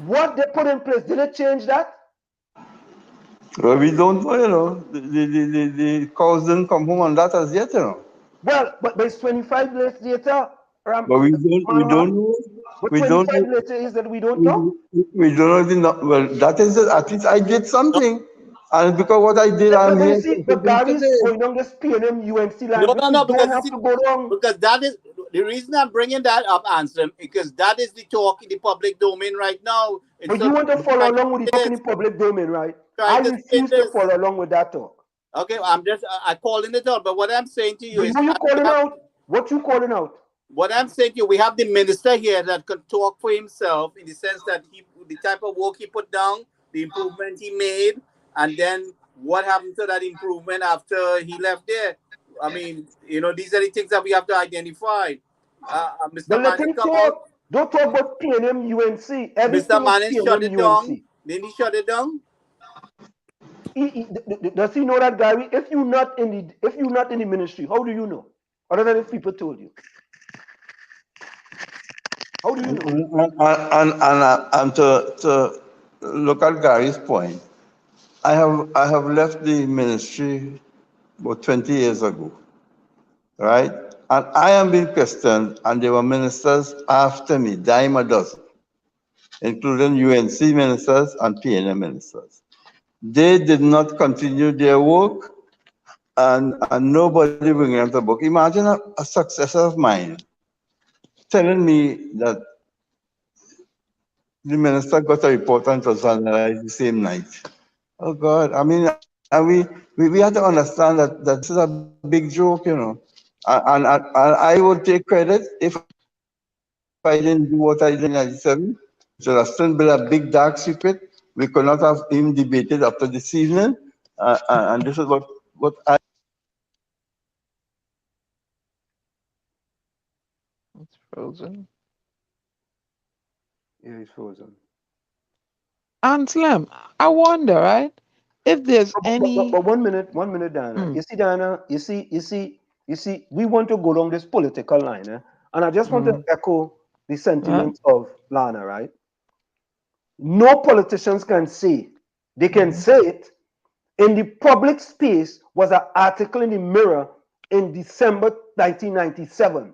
What they put in place, did it change that? Well, we don't know, you know. The cause didn't come home on that as yet, you know. Well, but there's 25 years later. But we don't know. But We 25 don't. later is that we don't know. We don't know. Well, that is it. At least I did something, and because what I did, I'm here. See, the Gary's going on this PNM UNC line. No, don't have to go wrong. Because that is the reason I'm bringing that up, Anselm, because that is the talk in the public domain right now. But you want to follow along with the talk in the public domain, right? I refuse to follow along with that talk. Okay, I'm calling it out. But what I'm saying to you is, what you calling out? What you calling out? What I'm saying to you, we have the minister here that can talk for himself in the sense that the type of work he put down, the improvement he made, and then what happened to that improvement after he left there. I mean, you know, these are the things that we have to identify. Mr. Manning, don't talk about PNM UNC. Mr. Manning shut it down. Didn't he shut it down? Does he know that, Gary? If you're not in the ministry, how do you know? Other than if people told you. How do you know? And to look at Gary's point, I have left the ministry about 20 years ago, right? And I am being questioned, and there were ministers after me, dime a dozen, including UNC ministers and PNM ministers. They did not continue their work, and nobody bringing them to book. Imagine a successor of mine telling me that the minister got a report and was analyzed the same night. Oh God, I mean, we have to understand that this is a big joke, you know. And I would take credit if I didn't do what I did in 1997. So that's still been a big dark secret. We could not have even debated after this evening. And this is what I... It's frozen. Yeah, it's frozen. Anselm, I wonder, right? If there's any... But 1 minute, Diana. You see, Diana, you see, we want to go along this political line, eh? And I just want to echo the sentiments of Lana, right? No politicians can say, they can say it. In the public space was an article in the Mirror in December 1997.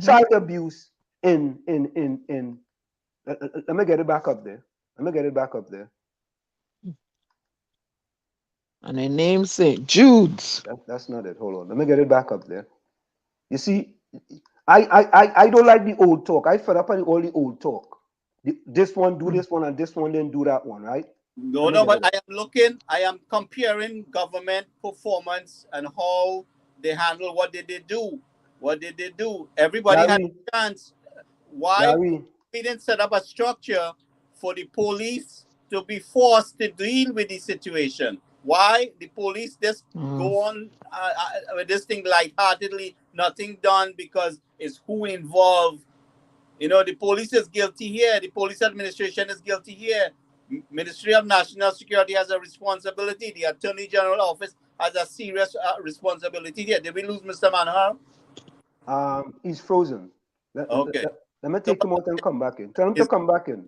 Child abuse in let me get it back up there. And the name St. Jude's. That's not it. Hold on. Let me get it back up there. You see, I don't like the old talk. I fed up on all the old talk. This one do this one and this one then do that one, right? No, but I am comparing government performance and how they handle what did they do. Everybody had a chance. Why we didn't set up a structure for the police to be forced to deal with the situation? Why the police just go on with this thing lightheartedly, nothing done because it's who involved. You know, the police is guilty here. The police administration is guilty here. Ministry of National Security has a responsibility. The Attorney General Office has a serious responsibility here. Did we lose Mr. Manohar? He's frozen. Okay. Let me take him out and come back in. Tell him to come back in.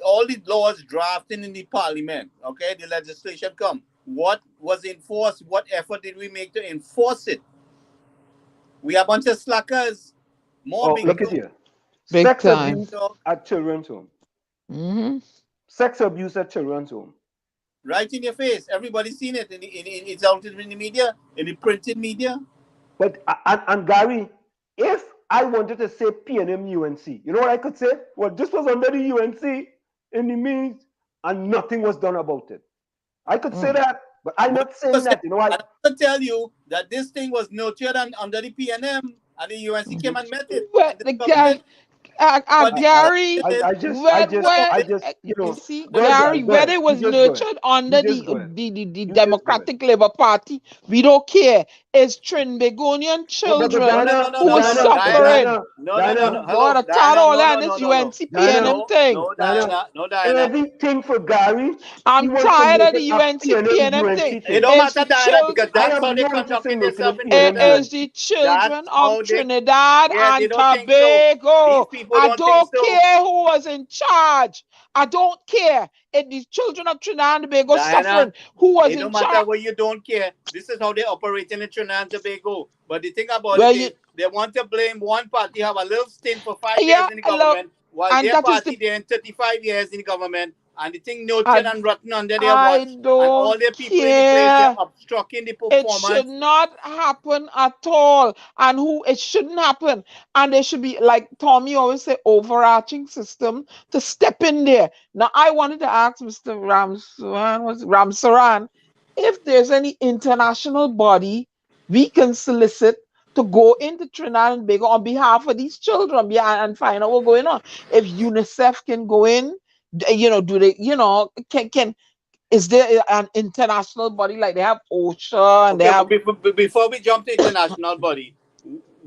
All the laws drafted in the parliament, okay, the legislation come. What was enforced? What effort did we make to enforce it? We are a bunch of slackers. Look at here. Big Sex time. abuse at children's home. Sex abuse at children's home. Right in your face. Everybody's seen it. It's out in the media, in the printed media. But and Gary, if I wanted to say PNM UNC, you know what I could say? Well, this was under the UNC in the means, and nothing was done about it. I could say that, but I'm not saying that. You know, I can tell you that this thing was nurtured under the PNM, and the UNC came and met it. But the guy, But the Gary, question is, you know, see, go ahead, Gary, go where ahead. they You was just go ahead. nurtured under You just go ahead. the You just go ahead. Democratic Labour Party, we don't care. It's Trinbagonian children who are suffering. No. God, Hello, I taught Diana. all that No. this UNCP and them thing. No, Diana. No, Diana. Everything for Gary. I'm tired of the UNCP and them thing. It don't matter, Diana, because that's how they conducting themselves in It Trinidad. is the children That's of how they. Trinidad Yeah, they and don't think so. These Tobago. people I don't think don't so. care who was in charge. I don't care if the children of Trinidad and Tobago Diana, suffering. Who was it in don't matter charge? what you don't care. This is how they operate in Trinidad and Tobago. But the thing about Well, it is, they want to blame one party, have a little stint for 5 years yeah, in the hello. government, while And their that is party they're in 35 years in the government, and the thing I, nurtured and rotten under their I watch, and all don't their people in the place, they're care. obstructing the It should performance. not happen at all. And who it shouldn't happen. And there should be, like Tommy always say, overarching system to step in there. Now I wanted to ask Mr. Ramsaran if there's any international body we can solicit to go into Trinidad and Tobago on behalf of these children and find out what's going on. If UNICEF can go in, do they, can is there an international body like they have OSHA and they Okay, have but before we jump to international body,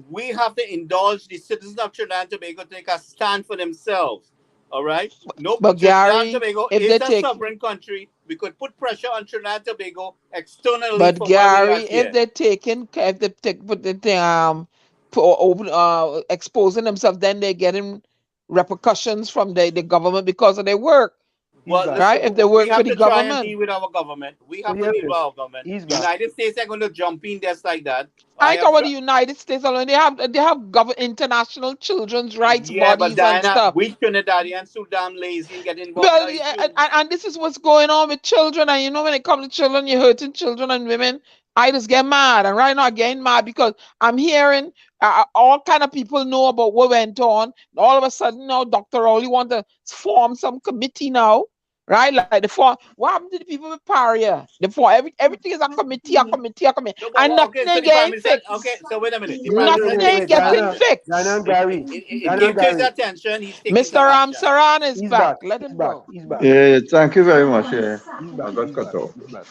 we have to indulge the citizens of Trinidad and Tobago to take a stand for themselves. All right? No, but Trinidad and Gary, Tobago if is they a take sovereign country. We could put pressure on Trinidad and Tobago externally but for where we are Gary, here. if they take put the thing open exposing themselves, then they're getting repercussions from the government because of their work. Well, Right? listen, If they we work for have the to try and government. deal with our government. We have So to here deal it with is. our government. He's back. United States are going to jump in just like that. I thought the United States alone, they have international children's rights Yeah, but bodies and Diana, stuff. we Trinidadians too damn lazy and get involved Well, in yeah, our issues. and this is what's going on with children. And when it comes to children, you're hurting children and women. I just get mad. And right now, I'm getting mad because I'm hearing all kind of people know about what went on. All of a sudden, now Dr. Rowley want to form some committee now, right? Like what happened to the people with Paria? Everything is a committee. No, but And nothing okay, so ain't the Prime getting Minister. fixed. Okay, so wait a minute. The Prime Nothing Minister ain't takes getting action. fixed. Diana and Gary. It came to his attention. He's taking Mr. some action. Ramsaran is He's back. back. Let He's him back. go. He's back. Yeah, thank you very much. Yeah. He's back. I got He's cut back. off. He's back.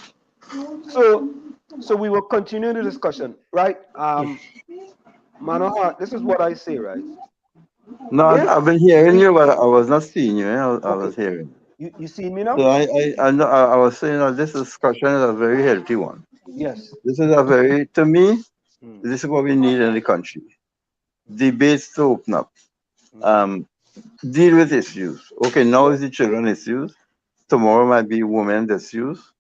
So we will continue the discussion, right? Manohar, this is what I say, right? No, I've been hearing you, but I was not seeing you. I was hearing. You see me now? So I was saying that this discussion is a very healthy one. Yes. This is to me, this is what we need in the country. Debates to open up. Deal with issues. Okay, now is the children issues. Tomorrow might be women issues.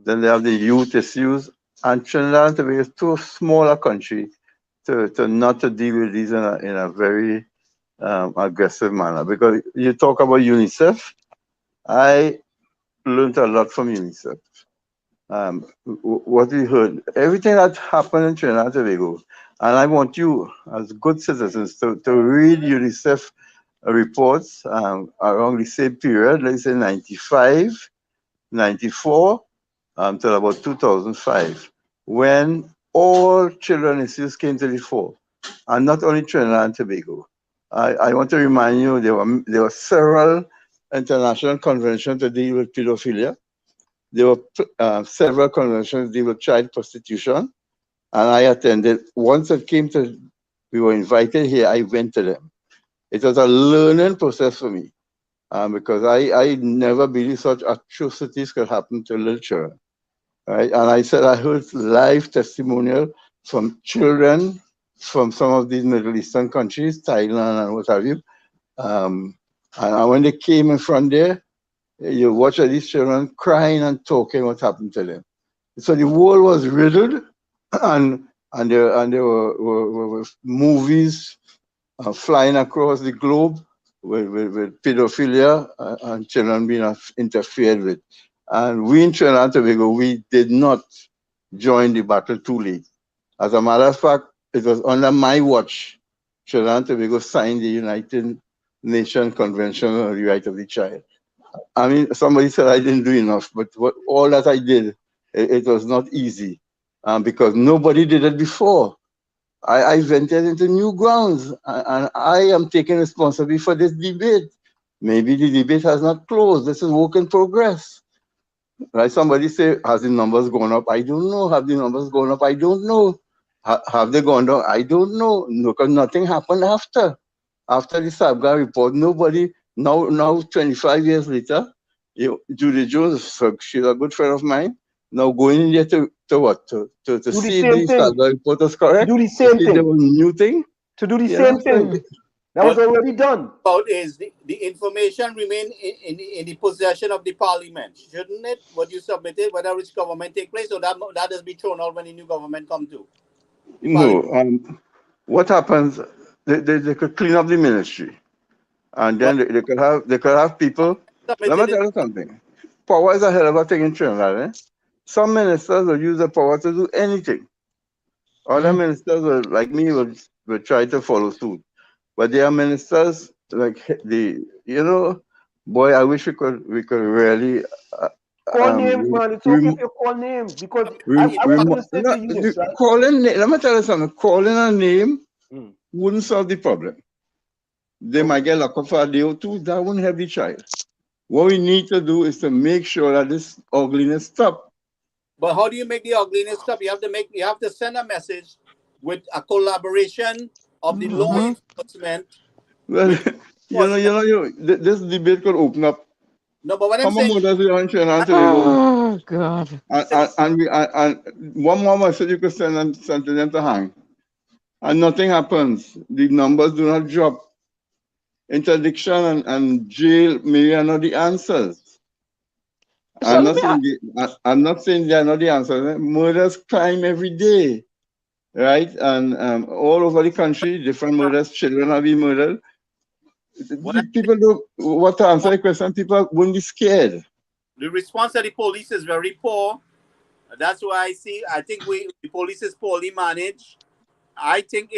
Then they have the youth issues. And Trinidad and Tobago is too small a country to not to deal with these in a very aggressive manner. Because you talk about UNICEF, I learned a lot from UNICEF. What we heard, everything that happened in Trinidad and Tobago, and I want you as good citizens to read UNICEF reports around the same period, let's say 95, 94, till about 2005, when all children issues came to the fore, and not only Trinidad and Tobago. I want to remind you there were several international conventions to deal with pedophilia. There were several conventions to deal with child prostitution, and I attended. Once we were invited here, I went to them. It was a learning process for me, because I never believed such atrocities could happen to little children. Right? And I said I heard live testimonial from children from some of these Middle Eastern countries, Thailand and what have you. And when they came in front there, you watch these children crying and talking what happened to them. So the world was riddled, and there were movies flying across the globe with pedophilia and children being interfered with. And we in Trinidad and Tobago, we did not join the battle too late. As a matter of fact, it was under my watch, Trinidad and Tobago signed the United Nations Convention on the Right of the Child. I mean, somebody said I didn't do enough, but all that I did, it was not easy, because nobody did it before. I ventured into new grounds, and I am taking responsibility for this debate. Maybe the debate has not closed. This is work in progress. Right? Somebody say, has the numbers gone up? I don't know. Have the numbers gone up? I don't know. Have they gone down? I don't know. No, because nothing happened after. After the sabga report, nobody, now 25 years later, Judy Jones, she's a good friend of mine, now going in there to what? To Do the see same the thing. sabga report is To correct? do the To same see thing. there was new thing? To do the You same know, thing. That was already done. About is the information remain in the possession of the parliament, shouldn't it? What you submitted, whether which government take place, or that has been thrown out when the new government come to. The No. What happens? They could clean up the ministry, and then they could have people. Let me tell you something. Power is a hell of a thing in Trinidad. Eh? Some ministers will use the power to do anything. Other ministers will, like me, will try to follow suit. But there are ministers like boy, I wish we could really Call names, man. It's okay if you call names, because I was going to say to you this, right? Let me tell you something. Calling a name wouldn't solve the problem. They might get locked up for a day or two. That wouldn't help the child. What we need to do is to make sure that this ugliness stops. But how do you make the ugliness stop? You have to send a message with a collaboration of the law enforcement. Well, this debate could open up. No, but what I'm How many saying, mothers we are in Trinidad today? Oh God! And one mama said you could send them to hang, and nothing happens. The numbers do not drop. Interdiction and jail maybe are not the answers. I'm not saying they are not the answers. Murders, crime every day, right? And all over the country, different murders. Children are being murdered. People don't. What to answer the question? People won't be scared. the response of the police is very poor. That's why I think the police is poorly managed. I think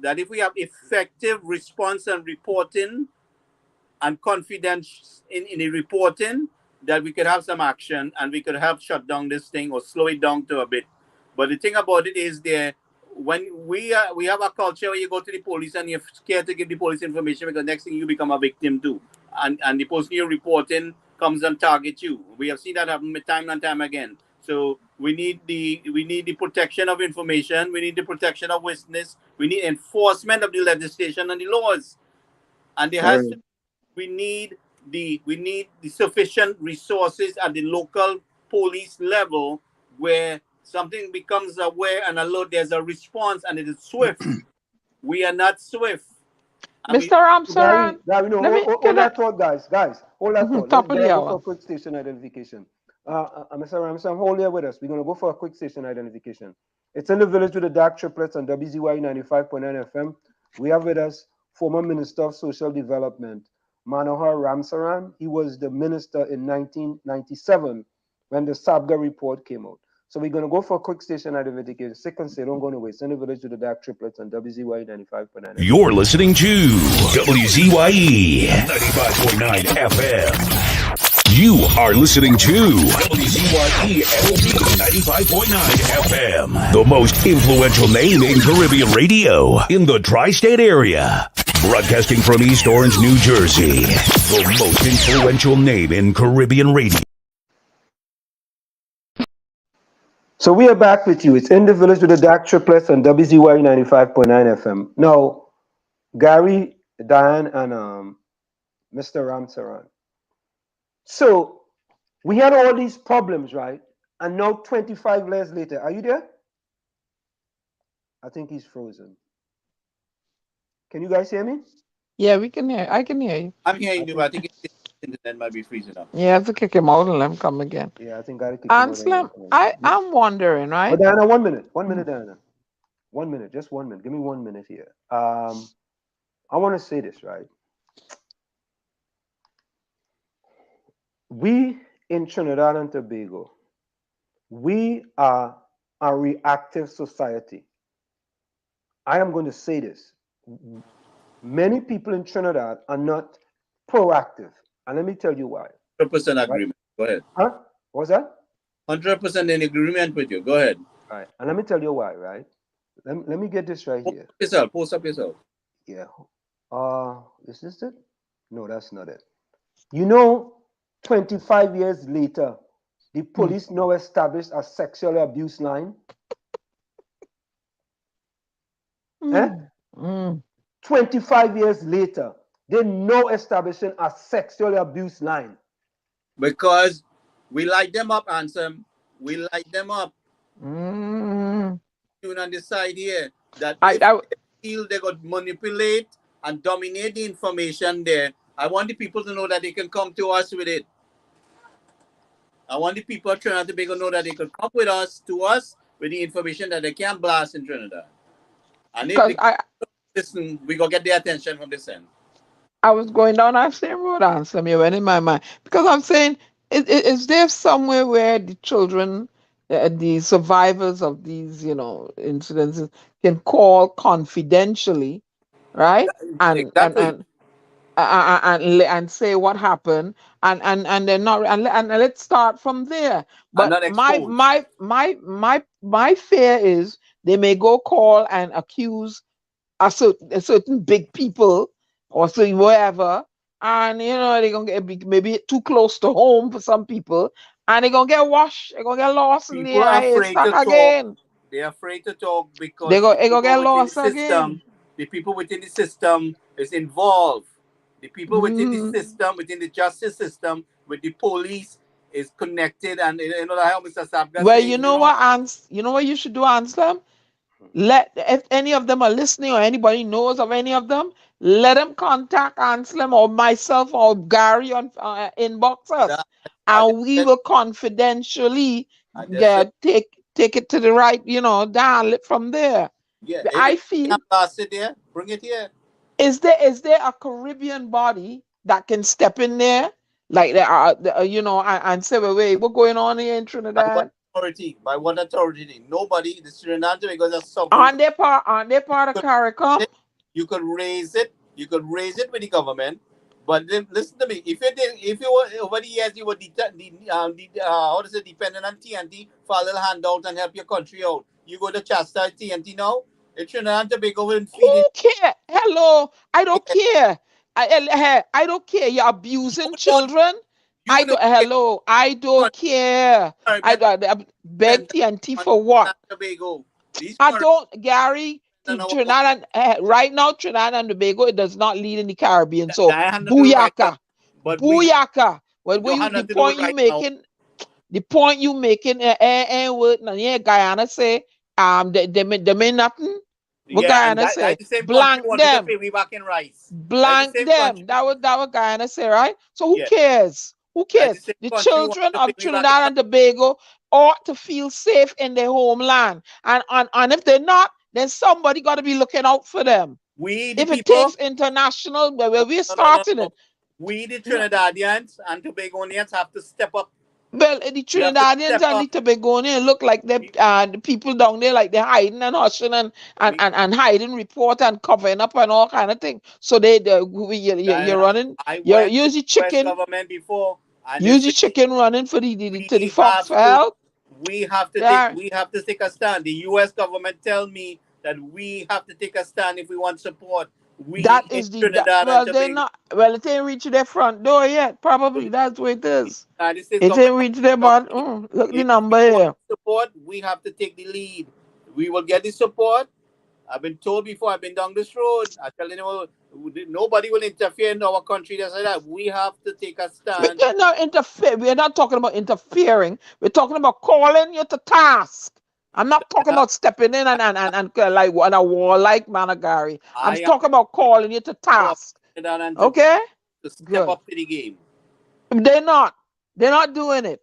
that if we have effective response and reporting and confidence in the reporting, that we could have some action and we could help shut down this thing or slow it down to a bit. But the thing about it is when we have a culture where you go to the police and you're scared to give the police information, because next thing you become a victim too. And the person you're reporting comes and target you. We have seen that happen time and time again. So we need the protection of information, we need the protection of witness, we need enforcement of the legislation and the laws. And we need the sufficient resources at the local police level where something becomes aware and alert, there's a response and it is swift. We are not swift. Mr. Ramsaran, hold that thought, guys. Hold that thought. Top of the Go hour. for a quick station identification. Mr. Ramsaran, hold here with us. We're going to go for a quick station identification. It's in the village with the dark triplets on WZYE 95.9 FM. We have with us former Minister of Social Development, Manohar Ramsaran. He was the minister in 1997 when the sabga report came out. So we're going to go for a quick station identification. Second, say don't go nowhere. Send the village to the dark triplets on WZYE 95.9. You're listening to WZYE 95.9 FM. You are listening to WZYE 95.9 FM, the most influential name in Caribbean radio in the tri-state area. Broadcasting from East Orange, New Jersey, the most influential name in Caribbean radio. So we are back with you. It's in the village with the dark triplets on WZYE 95.9 FM. Now, Gary, Diane, and Mr. Ramsaran. So we had all these problems, right? And now 25 years later, are you there? I think he's frozen. Can you guys hear me? Yeah, we can hear. I can hear you. I'm hearing you, but I think the internet might be freezing up. You have to kick him out and let him come again. Yeah, I think I kick him out. Anselm, I'm wondering, right? But Diana, 1 minute. 1 minute, Diana. 1 minute, just 1 minute. Give me 1 minute here. I want to say this, right? We in Trinidad and Tobago, we are a reactive society. I am going to say this. Many people in Trinidad are not proactive. And let me tell you why. 100% agreement. Go ahead. Huh? What's that? 100% in agreement with you. Go ahead. All right. And let me tell you why, right? Let me get this right here. Post up yourself. Yeah. Is this it? No, that's not it. You know, 25 years later, the police now established a sexual abuse line. Eh? 25 years later, they now establishing a sexual abuse line. Because we light them up, Ansem. We light them up. Tune on the side here that if they feel they got manipulate and dominate the information there, I want the people to know that they can come to us with it. I want the people of Trinidad and Tobago to know that they can come with us with the information that they can blast in Trinidad. And if they listen, we go get their attention from this end. I was going down that same road, answer me when in my mind, because I'm saying, is there somewhere where the children, the survivors of these, incidences can call confidentially, right? Exactly. And say what happened, and they're not, and let's start from there. But my fear is they may go call and accuse a certain big people or so wherever, and they're gonna get maybe too close to home for some people, and they're gonna get washed, they're gonna get lost in the haystack again. They're afraid to talk because they're gonna get lost again. The people within the system is involved. The people within the system, within the justice system, with the police is connected, and how Mr. Sabga well, saying, you know what you should do, Ansem? If any of them are listening or anybody knows of any of them, let them contact Anselm or myself or Gary on inbox us, and we will confidentially take it to the right, down from there. Yeah, I feel. There. Bring it here. Is there a Caribbean body that can step in there, like and say, wait, what's going on here in Trinidad? By what authority? Nobody. The Trinidad because that's something. Aren't they part of CARICOM? You could raise it. You could raise it with the government. But then, listen to me. If you were over the years you were dependent on TNT for a little handout and help your country out, you go to chastise TNT now. It's Trinidad and Tobago and feed it. Who care? Hello, I don't care. I don't care. You're abusing children. I don't care. I beg TNT for what? I don't, Gary. Trinidad right now, Trinidad and Tobago, it does not lead in the Caribbean. So booyaka, booyaka. The point you making, Guyana say, they mean nothing. What Guyana say? Blank them. Blank them. That what Guyana say, right? So who cares? Who cares? The children of Trinidad and Tobago ought to feel safe in their homeland. And if they're not, then somebody got to be looking out for them. If it takes international, we're starting it. We, the Trinidadians and Tobagonians, have to step up. Well, the Trinidadians and the Tobagonians look like the people down there, like they're hiding and hushing and hiding, report and covering up and all kind of things. So you're running. You're using chicken. Government before. Use the chicken running for the fox for help. We have to take a stand. The U.S. government tell me that we have to take a stand if we want support. That is they're not. Well, it ain't reached their front door yet. Probably that's what it is. It ain't reached their but look the number here. Support. We have to take the lead. We will get the support. I've been told before. I've been down this road. I tell you, nobody will interfere in our country. Just like that. We have to take a stand. We're not interfere. We're not talking about interfering. We're talking about calling you to task. I'm not talking about stepping in and like on a wall like Managari. I'm talking about calling you to task. Okay? To step up to the game. They're not doing it.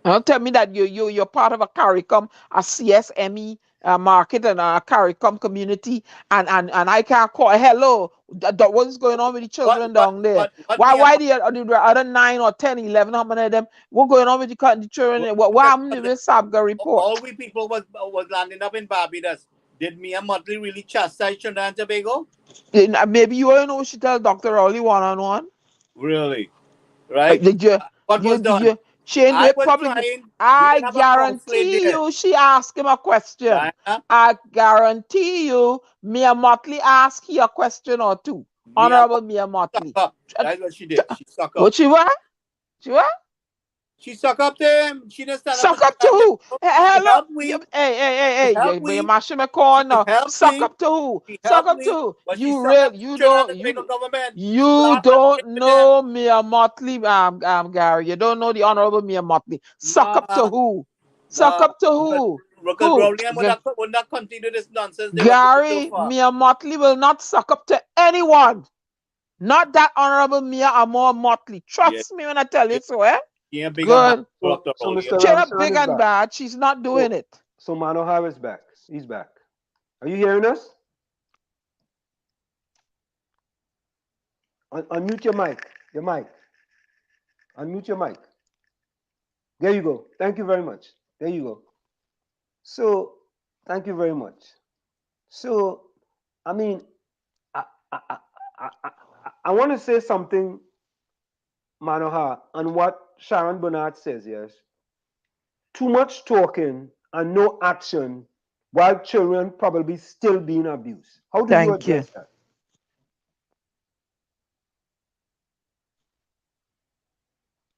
Don't tell me that you're part of a CARICOM, a CSME market and a CARICOM community, and I can't call. Hello, what's going on with the children down there? Why the other 9 or 10, 11, how many of them? What's going on with the children? What happened with Sabga report? All we people was landing up in Barbados. Did Mia Motley really chastise Trinidad and Tobago? Maybe you all know she tell Dr. Rowley one-on-one. Really? Right? What was done? She ain't do I it was public. trying. We I didn't have a conflict guarantee there. you she asked him a question. Diana, I guarantee you Mia Motley asked he a question or two. Mia Honorable Mia suck Motley. up. That's what she did. She suck up. What she what? She what? She suck up to him. She didn't stand up Suck and say, up to who? she Hello? helped You, me. hey, hey, hey, She hey, helped you me. mashing my She corner. helped Suck me. up to who? She Suck helped up to me. who? But she You suck real, up to you Trinidad don't, and Tobago government. you Black and don't white to them. know Mia Motley, Gary. You don't know the Honorable Mia Motley. Suck up to Nah, who? Suck nah. up to who? Because Who? Brownie would not continue this nonsense they were doing so Gary, far. Mia Motley will not suck up to anyone. Not that Honorable Mia Amor Motley. Yeah, Trust me when I tell you so, eh? she ain't big and bad. Good. So Mr. She not Ramsaran big is and back. bad. She's not doing it. So Manohar is back. He's back. Are you hearing us? Unmute your mic. Your mic. Unmute your mic. There you go. Thank you very much. There you go. So, thank you very much. So, I mean, I, I, I, I, I want to say something, Manohar, on what Sharon Bernard says, yes. Too much talking and no action while children probably still being abused. How do you Thank you. address that?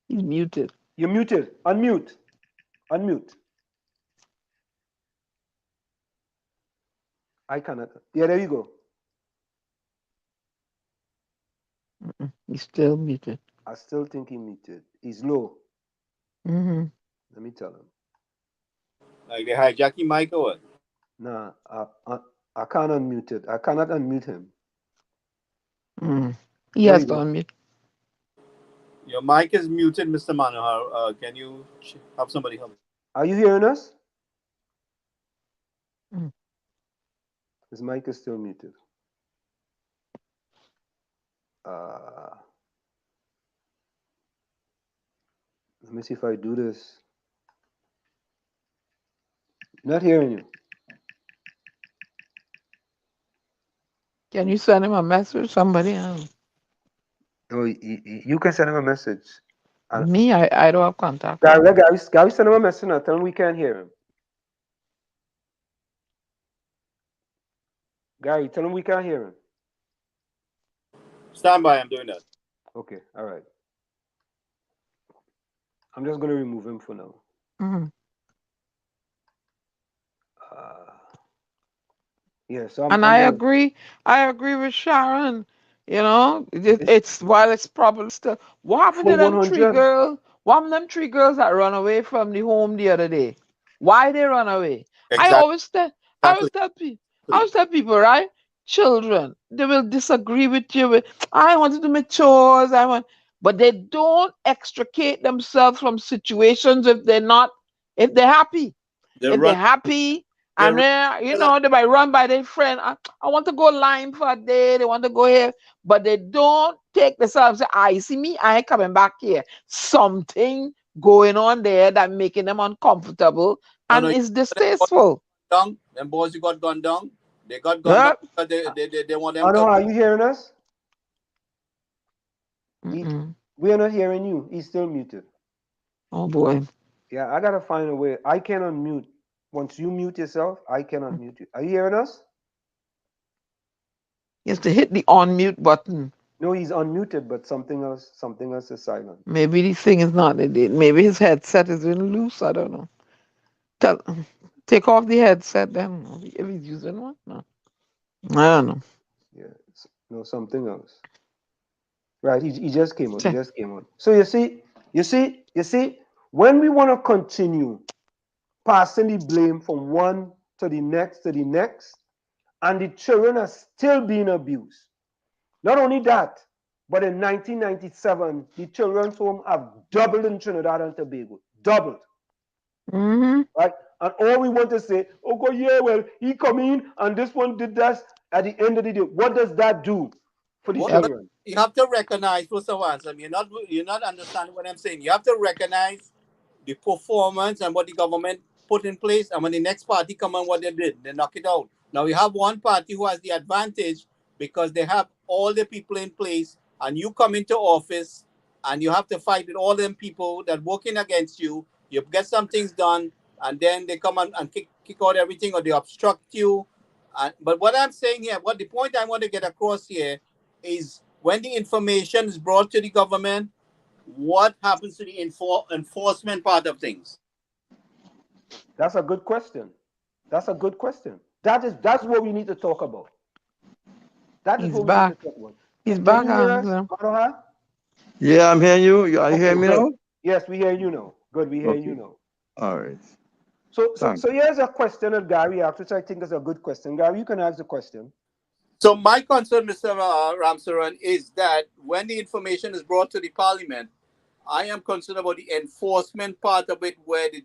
He's muted. You're muted. Unmute. Unmute. I cannot. Yeah, there you go. He's still muted. I still think he muted. He's low. Mm-hmm. Let me tell him. Like they hijacking mic or what? Nah, I can't unmute it. I cannot unmute him. He has to unmute. Your mic is muted, Mr. Manohar. Can you have somebody help? Are you hearing us? His mic is still muted. Let me see if I do this. Not hearing you. Can you send him a message? Somebody else. Oh, you can send him a message. Me, I don't have contact. Gary, send him a message now. Tell him we can't hear him. Gary, tell him we can't hear him. Stand by, I'm doing that. Okay, all right. I'm just going to remove him for now. Mm-hmm. Yeah, so I agree with Sharon. You know, it's while it's probably still. What happened to them 3 girls? What happened to them 3 girls that run away from the home the other day? Why they run away? Exactly. I always tell people, right? Children, they will disagree with you. I want to do my chores. But they don't extricate themselves from situations if they're happy. If they're happy, and then, they might run by their friend. I want to go lime for a day. They want to go here. But they don't take themselves and say, you see me? I ain't coming back here. Something going on there that making them uncomfortable and is distasteful. Them boys who got gunned down, they got gunned down because they want them to... Are you hearing us? We are not hearing you. He's still muted. Oh, boy. Yeah, I got to find a way. I can unmute. Once you mute yourself, I can unmute you. Are you hearing us? You have to hit the unmute button. No, he's unmuted, but something else is silent. Maybe this thing is not. Maybe his headset is in loose. I don't know. Take off the headset then. If he's using one, no. I don't know. Yeah, no, something else. Right, he just came on. So you see, when we want to continue passing the blame from one to the next, and the children are still being abused. Not only that, but in 1997, the children's home have doubled in Trinidad and Tobago. Doubled. Mm-hmm. Right? And all we want to say, oh, God, yeah, well, he come in and this one did that. At the end of the day, what does that do for the children? You have to recognize, first of all, you're not understanding what I'm saying. You have to recognize the performance and what the government put in place, and when the next party come on, what they did, they knock it out. Now we have one party who has the advantage because they have all the people in place, and you come into office and you have to fight with all them people that working against you. You get some things done, and then they come and kick out everything, or they obstruct you. But what I'm saying here, what the point I want to get across here is when the information is brought to the government, what happens to the enforcement part of things? That's a good question. That's a good question. That's what we need to talk about. That is He's what we need to back. talk about. He's Can back, you hear us, Angela. Manohar? Yeah, I'm hearing you. Are you Okay, hearing me good. now? Yes, we hear you now. Good, we hear you Okay. now. All right. So Thanks. here's a question that Gary asked, which I think is a good question. Gary, you can ask the question. So my concern, Mr. Ramsaran, is that when the information is brought to the parliament, I am concerned about the enforcement part of it, where the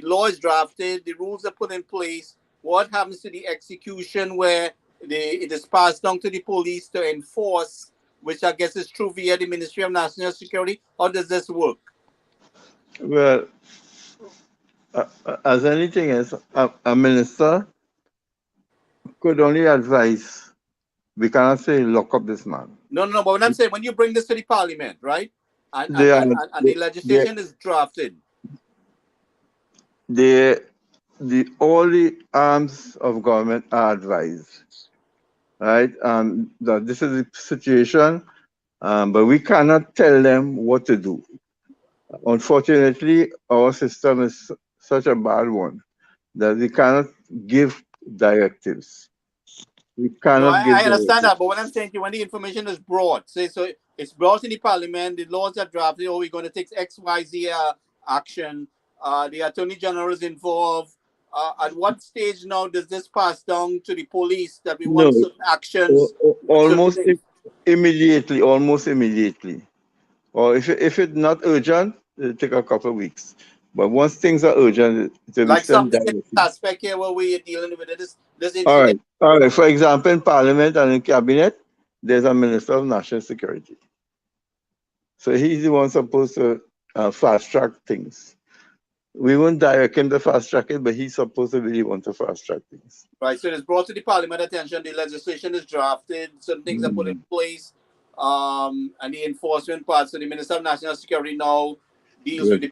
law is drafted, the rules are put in place. What happens to the execution, where it is passed down to the police to enforce, which I guess is true via the Ministry of National Security? How does this work? Well, as anything else, a minister could only advise. We cannot say lock up this man. No. But what I'm saying, when you bring this to the parliament, right, and They are the legislation is drafted, all the arms of government are advised, right? That this is the situation, but we cannot tell them what to do. Unfortunately, our system is such a bad one that we cannot give directives. We no, cannot give I understand directives. that, but what I'm saying to you, when the information is brought, say so it's brought in the parliament, the laws are drafted, oh, we're going to take XYZ action, the attorney general is involved. At what stage now does this pass down to the police that we No, want certain actions and certain almost things? immediately, almost immediately. Or if it's not urgent, it'll take a couple of weeks. But once things are urgent, it will be Like sent something in directly. this aspect here where we're dealing with this All incident. right. All right. For example, in Parliament and in Cabinet, there's a Minister of National Security. So he's the one supposed to fast track things. We won't direct him to fast track it, but he's supposed to really want to fast track things. Right, so it's brought to the parliament attention, the legislation is drafted, certain things are put in place, and the enforcement part. So the Minister of National Security now deals with the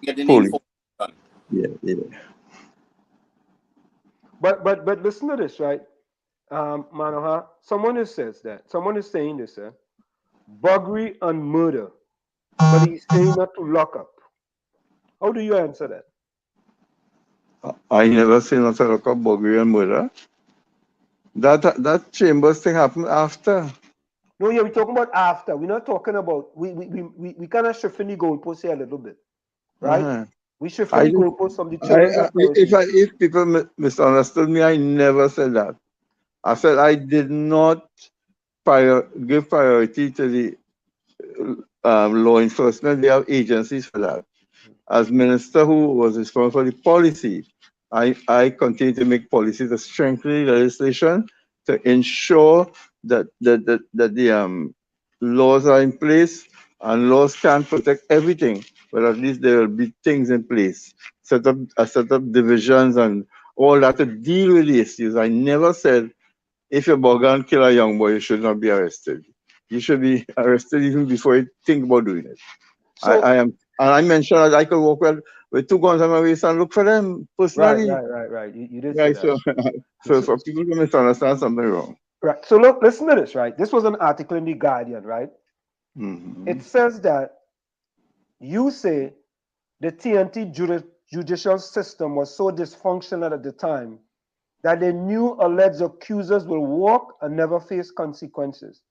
getting the Police. enforcement done. Yeah. But listen to this, right? Manohar, someone is saying this, buggery and murder, but he's saying not to lock up. How do you answer that? I never seen a look of buggery and murder. That Chambers thing happened after. No, yeah, we're talking about after. We're not talking about we kind of shifting the goalpost here a little bit, right? Uh-huh. We shifting the goalpost from the children's authority. If people misunderstood me, I never said that. I said I did not give priority to the law enforcement. We have agencies for that. As minister who was responsible for the policy, I continue to make policy to strengthen the legislation to ensure that the laws are in place, and laws can't protect everything, but at least there will be things in place. Set up divisions and all that to deal with the issues. I never said if you bug and kill a young boy, you should not be arrested. You should be arrested even before you think about doing it. So, And I mentioned that I could walk with two guns on my waist and look for them personally. right. You did say Right. that. So for people to misunderstand something wrong. Right. So look, listen to this, right? This was an article in the Guardian, right? Mm-hmm. It says that you say the TNT judicial system was so dysfunctional at the time that they knew alleged accusers will walk and never face consequences.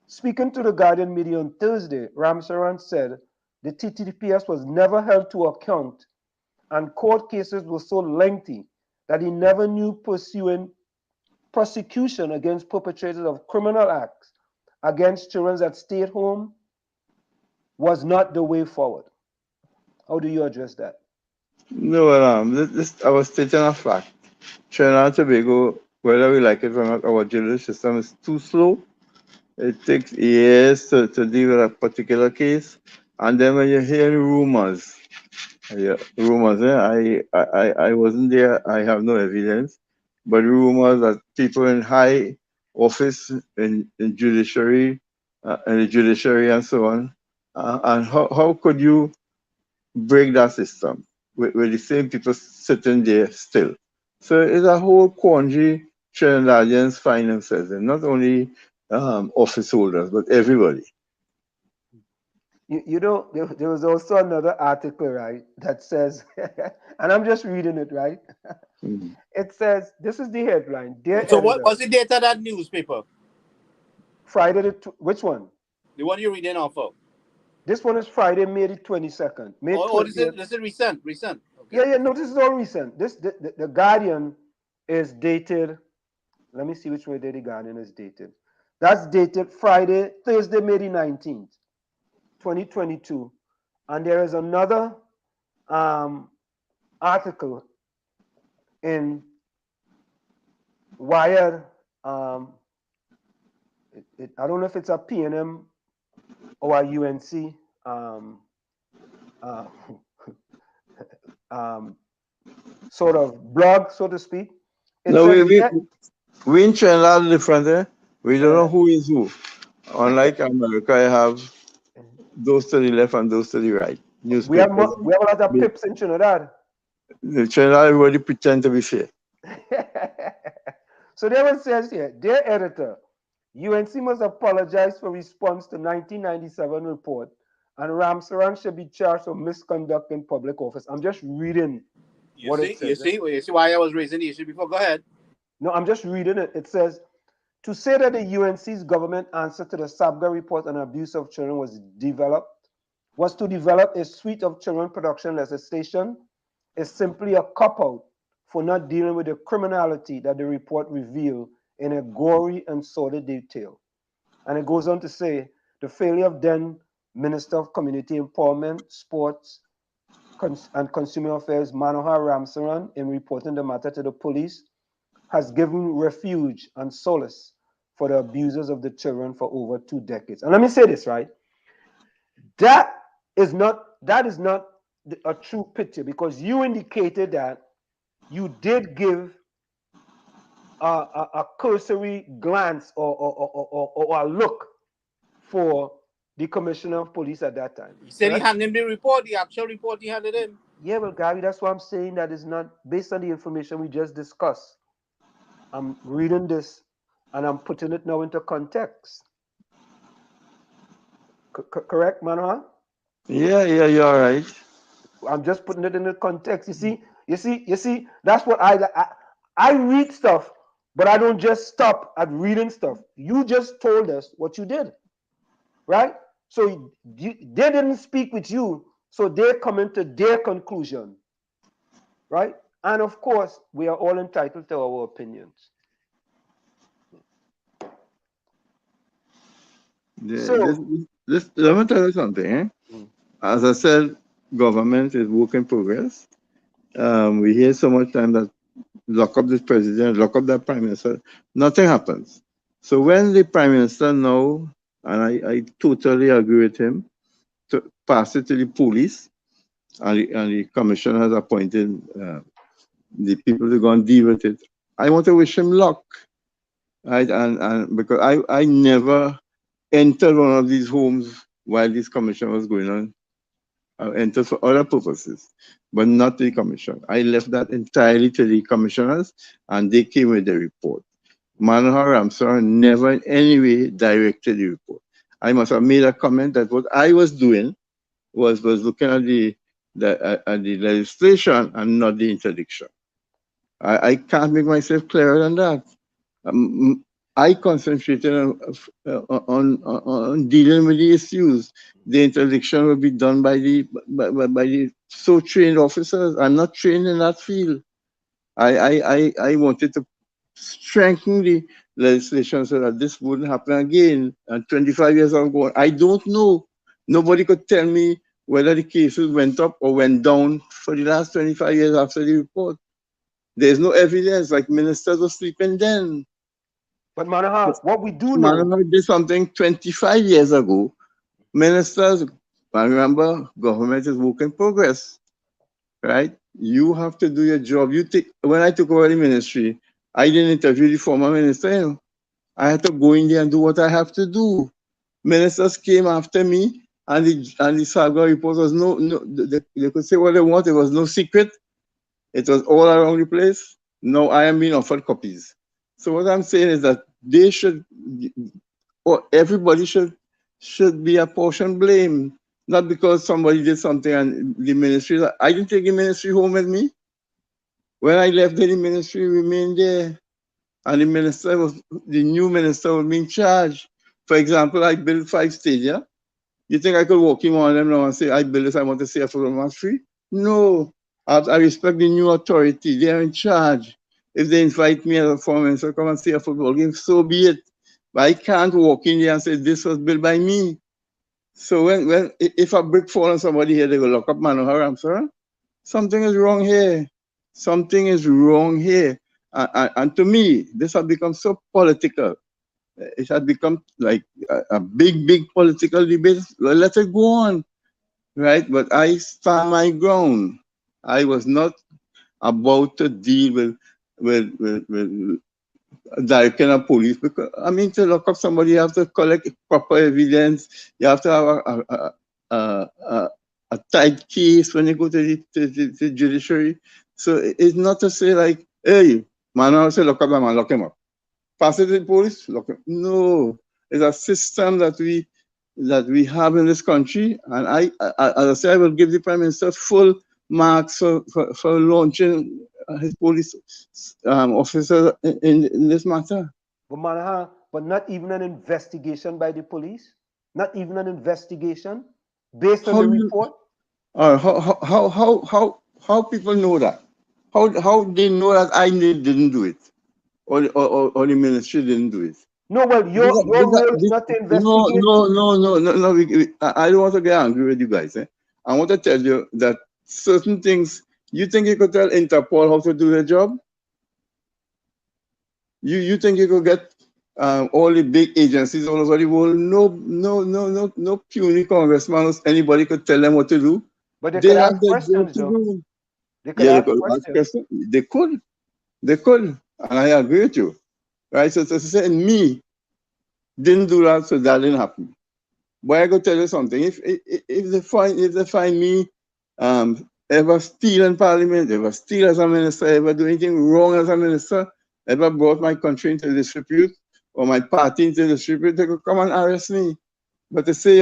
Speaking to the Guardian media on Thursday, Ramsaran said the TTPS was never held to account and court cases were so lengthy that he never knew pursuing prosecution against perpetrators of criminal acts against children that stayed home was not the way forward. How do you address that? No, this I was stating a fact. Trinidad and Tobago, whether we like it or not, our judicial system is too slow. It takes years to deal with a particular case. And then when you hear rumors, I wasn't there, I have no evidence, but rumors that people in high office in judiciary and the judiciary and so on. And how could you break that system with the same people sitting there still? So it's a whole quandary Trinidadians find themselves in, not only office holders, but everybody. You know, there was also another article, right, that says, and I'm just reading it, right? Mhm. It says, this is the headline, dear So what editor, was the date of that newspaper? Friday which one? The one you're reading off of? This one is Friday, May the 22nd, May Oh, this 20th. is recent. Okay. Yeah, no, this is all recent. The Guardian is dated. Let me see which way the Guardian is dated. That's dated Thursday, May the 19th, 2022. And there is another article in Wired. I don't know if it's a PNM or a UNC uh, sort of blog, so to speak. It No, says, we in Trinidad different, eh? We don't know who is who. Unlike America, I have those to the left and those to the right. we have Newspapers. a lot of pips in Trinidad. The Trinidad, everybody pretend to be fair. So there it says here, dear editor, UNC must apologize for response to 1997 report, and Ramsaran should be charged for misconduct in public office. I'm just reading what it says. You see why I was raising the issue before? Go ahead. No, I'm just reading it. It says, to say that the UNC's government answer to the sabga report on abuse of children was to develop a suite of children protection legislation is simply a cop-out for not dealing with the criminality that the report revealed in a gory and sordid detail. And it goes on to say, the failure of then Minister of Community Empowerment, Sports, and Consumer Affairs, Manohar Ramsaran, in reporting the matter to the police, has given refuge and solace for the abusers of the children for over 2 decades. And let me say this, right? That is not a true picture, because you indicated that you did give a cursory glance or a look for the commissioner of police at that time. He said he handed him the report, the actual report he handed him. Yeah, well, Gary, that's why I'm saying that is not based on the information we just discussed. I'm reading this and I'm putting it now into context. Correct, Manohar? Yeah, you're right. I'm just putting it in the context. You see, that's what I read stuff, but I don't just stop at reading stuff. You just told us what you did, right? So they didn't speak with you, so they come into their conclusion, right? And of course, we are all entitled to our opinions. Yeah, So let me tell you something. Eh? As I said, government is work in progress. We hear so much time that lock up this president, lock up that prime minister. Nothing happens. So when the prime minister now, and I totally agree with him, to pass it to the police, and the commission has appointed the people to go and deal with it. I want to wish him luck. Right? And because I never entered one of these homes while this commission was going on. I entered for other purposes, but not the commission. I left that entirely to the commissioners, and they came with the report. Manohar Ramsaran never in any way directed the report. I must have made a comment that what I was doing was looking at the legislation and not the interdiction. I can't make myself clearer than that. I concentrated on dealing with the issues. The interdiction will be done by the so trained officers. I'm not trained in that field. I wanted to strengthen the legislation so that this wouldn't happen again. And 25 years ago, I don't know. Nobody could tell me whether the cases went up or went down for the last 25 years after the report. There's no evidence, like ministers were sleeping then. But Manohar, what we do know... Manohar did something 25 years ago. Ministers, I remember, government is work in progress, right? You have to do your job. When I took over the ministry, I didn't interview the former minister. I had to go in there and do what I have to do. Ministers came after me, and the sabga report was they could say what they want. It was no secret. It was all around the place. Now I am being offered copies. So what I'm saying is that they should, or everybody should be apportioned blame, not because somebody did something and the ministry. I didn't take the ministry home with me. When I left, the ministry remained there, and the new minister was being charged. For example, I built 5 stadia. You think I could walk in one of them now and say, I built this, I want to see a football match free? No. I respect the new authority. They are in charge. If they invite me as a former minister to come and see a football game, so be it. But I can't walk in there and say, this was built by me. So if a brick fall on somebody here, they will lock up Manohar Ramsaran. Something is wrong here. Something is wrong here. And to me, this has become so political. It has become like a big political debate. Well, let it go on, right? But I stand my ground. I was not about to deal with directing a police, because I mean, to lock up somebody, you have to collect proper evidence. You have to have a tight case when you go to the judiciary. So it's not to say like, hey, man, I say lock up that man, lock him up. Pass it to the police, lock him. No, it's a system that we have in this country, and as I say, I will give the Prime Minister full marks for launching his police officer in this matter. But not even an investigation by the police? Not even an investigation based on the report? How people know that? How they know that I didn't do it, or the ministry didn't do it? No, well, your role is not to investigate. No. I don't want to get angry with you guys. I want to tell you that certain things, you think you could tell Interpol how to do their job? You think you could get all the big agencies all over the world? No puny congressman or anybody could tell them what to do. But they could ask questions, though. Do. They could ask questions. They could. And I agree with you. Right? So to say me didn't do that, so that didn't happen. But I go tell you something. If they find me ever steal in parliament, ever steal as a minister, ever do anything wrong as a minister, ever brought my country into disrepute or my party into disrepute, they could come and arrest me. But to say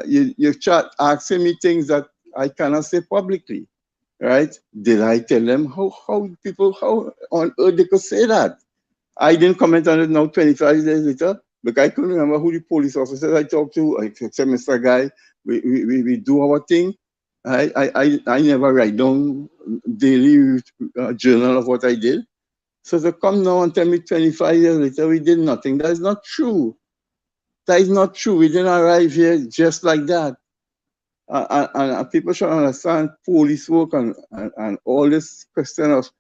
you chat asking me things that I cannot say publicly, right? Did I tell them how on earth they could say that? I didn't comment on it now 25 days later, but I couldn't remember who the police officers I talked to. I said, Mr. Guy, we do our thing. I never write down daily journal of what I did. So to come now and tell me 25 years later we did nothing, that is not true. That is not true. We didn't arrive here just like that. And people should understand police work and all this question of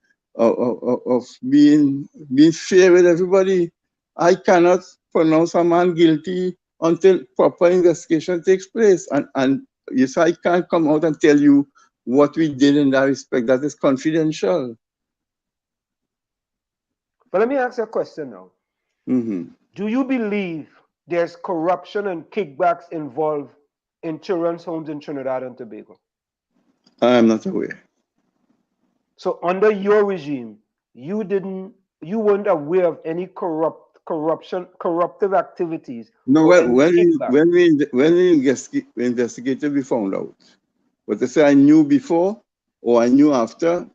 being fair with everybody. I cannot pronounce a man guilty until proper investigation takes place. And yes, I can't come out and tell you what we did in that respect. That is confidential. But let me ask you a question now. Mm-hmm. Do you believe there's corruption and kickbacks involved in children's homes in Trinidad and Tobago? I am not aware. So under your regime, you weren't aware of any corruptive activities? No, when we investigated, we found out. But to say I knew before or I knew after,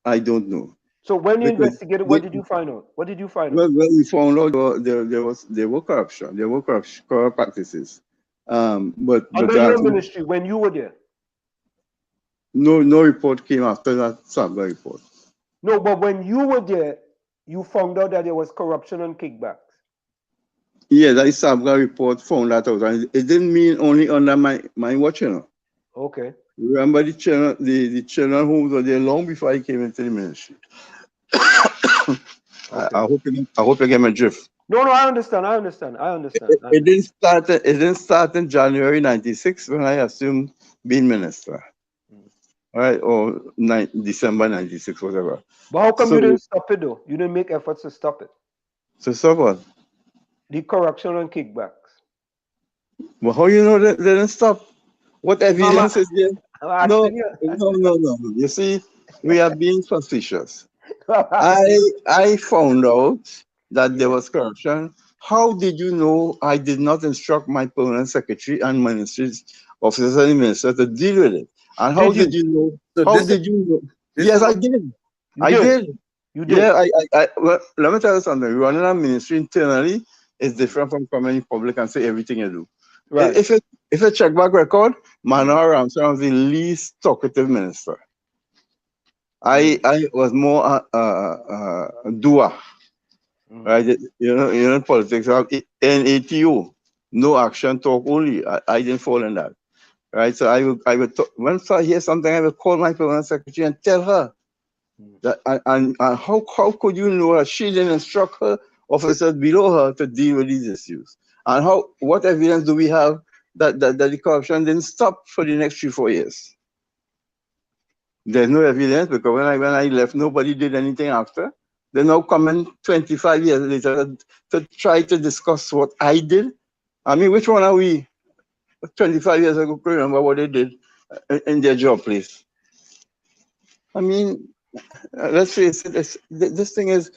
I don't know. So when you investigated, what did you find out? What did you find out? Well, we found out there were corruption, there were corrupt practices. But under your ministry, when you were there? No report came after that sabga report. No, but when you were there, you found out that there was corruption and kickbacks. Yeah, that sabga report found that out, and it didn't mean only under my watch, you know. Okay. Remember the children homes were there long before I came into the ministry. Okay. I hope you get my drift. No, I understand. It didn't start in January '96 when I assumed being minister. Right, or December '96, whatever. But how come you didn't stop it though? You didn't make efforts to stop it. To stop what? The corruption and kickbacks. Well, how you know that they didn't stop? What Mama, evidence is there? I'm No, asking you. no. You see, we are being facetious. I'm I asking you. I found out that there Yeah. was corruption. How did you know I did not instruct my permanent secretary and ministries officers and minister to deal with it? And how Did did you? you know? So How this is did you know? this Yes, is I what did. You I did. did. You Yeah, did. well, let me tell you something. Running a ministry internally is different from coming in public and say everything you do. Right. If you check back record, Manohar Ramsaran was the least talkative minister. I was more a doer, right? You know, politics have NATO, no action, talk only. I didn't fall in that, right? So I would talk, once I hear something, I would call my permanent secretary and tell her that, and how could you know that she didn't instruct her officers below her to deal with these issues? And what evidence do we have that the corruption didn't stop for the next 3-4 years? There's no evidence because when I left, nobody did anything after. They're now coming 25 years later to try to discuss what I did. I mean, which one are we 25 years ago could remember what they did in their job place? I mean, let's face it, this thing is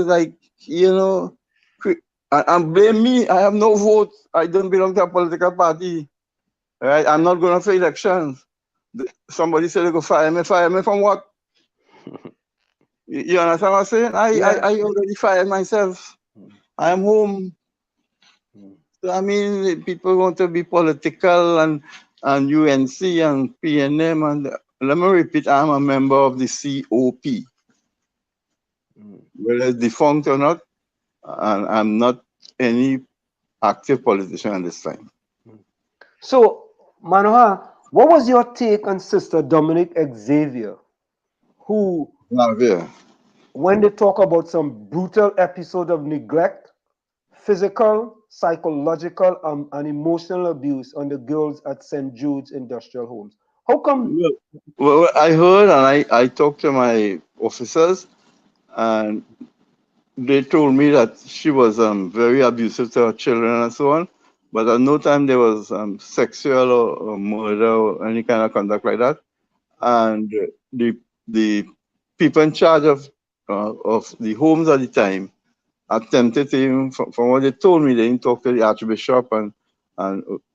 like, you know, and blame me. I have no vote. I don't belong to a political party. Right? I'm not going for elections. Somebody said they go fire me. Fire me from what? You understand what I'm saying? Yeah. I already fired myself. I am home. So, I mean, people want to be political and UNC and PNM. And let me repeat, I'm a member of the COP. Whether it's defunct or not, and I'm not any active politician at this time. So, Manohar, what was your take on Sister Dominic Xavier, who, Now, yeah. when they talk about some brutal episode of neglect, physical, psychological, and emotional abuse on the girls at St. Jude's Industrial Homes, how come? Well, I heard and I talked to my officers, and they told me that she was very abusive to her children and so on, but at no time there was sexual or murder or any kind of conduct like that. And the people in charge of the homes at the time attempted to even, from what they told me, they didn't talk to the Archbishop and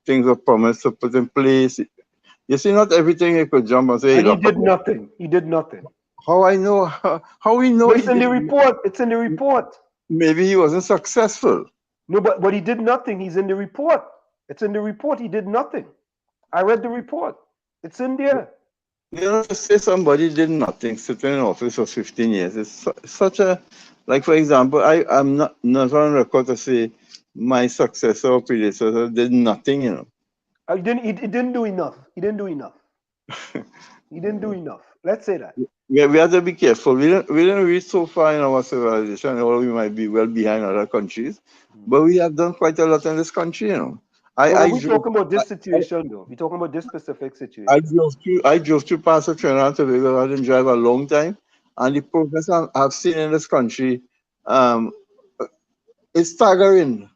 things were promised to put in place. You see, not everything you could jump and say, hey, And he look, did nothing. He did nothing. how I know, how we know But he it's in the did, report. It's in the report. maybe he wasn't successful. No, but he did nothing. He's in the report. It's in the report. He did nothing. I read the report. It's in there. You know, to say somebody did nothing, sitting in office for 15 years, it's such a, like, for example, I'm not on record to say my successor or predecessor did nothing, you know. He didn't do enough. He didn't do enough. He didn't do enough. Let's say that. We have to be careful. We didn't reach so far in our civilization, or we might be well behind other countries, but we have done quite a lot in this country, you know. But when we're talking about this situation, though, we're talking about this specific situation. I drove through parts of Trinidad and Tobago. I didn't drive a long time, and the progress I've seen in this country, it's staggering.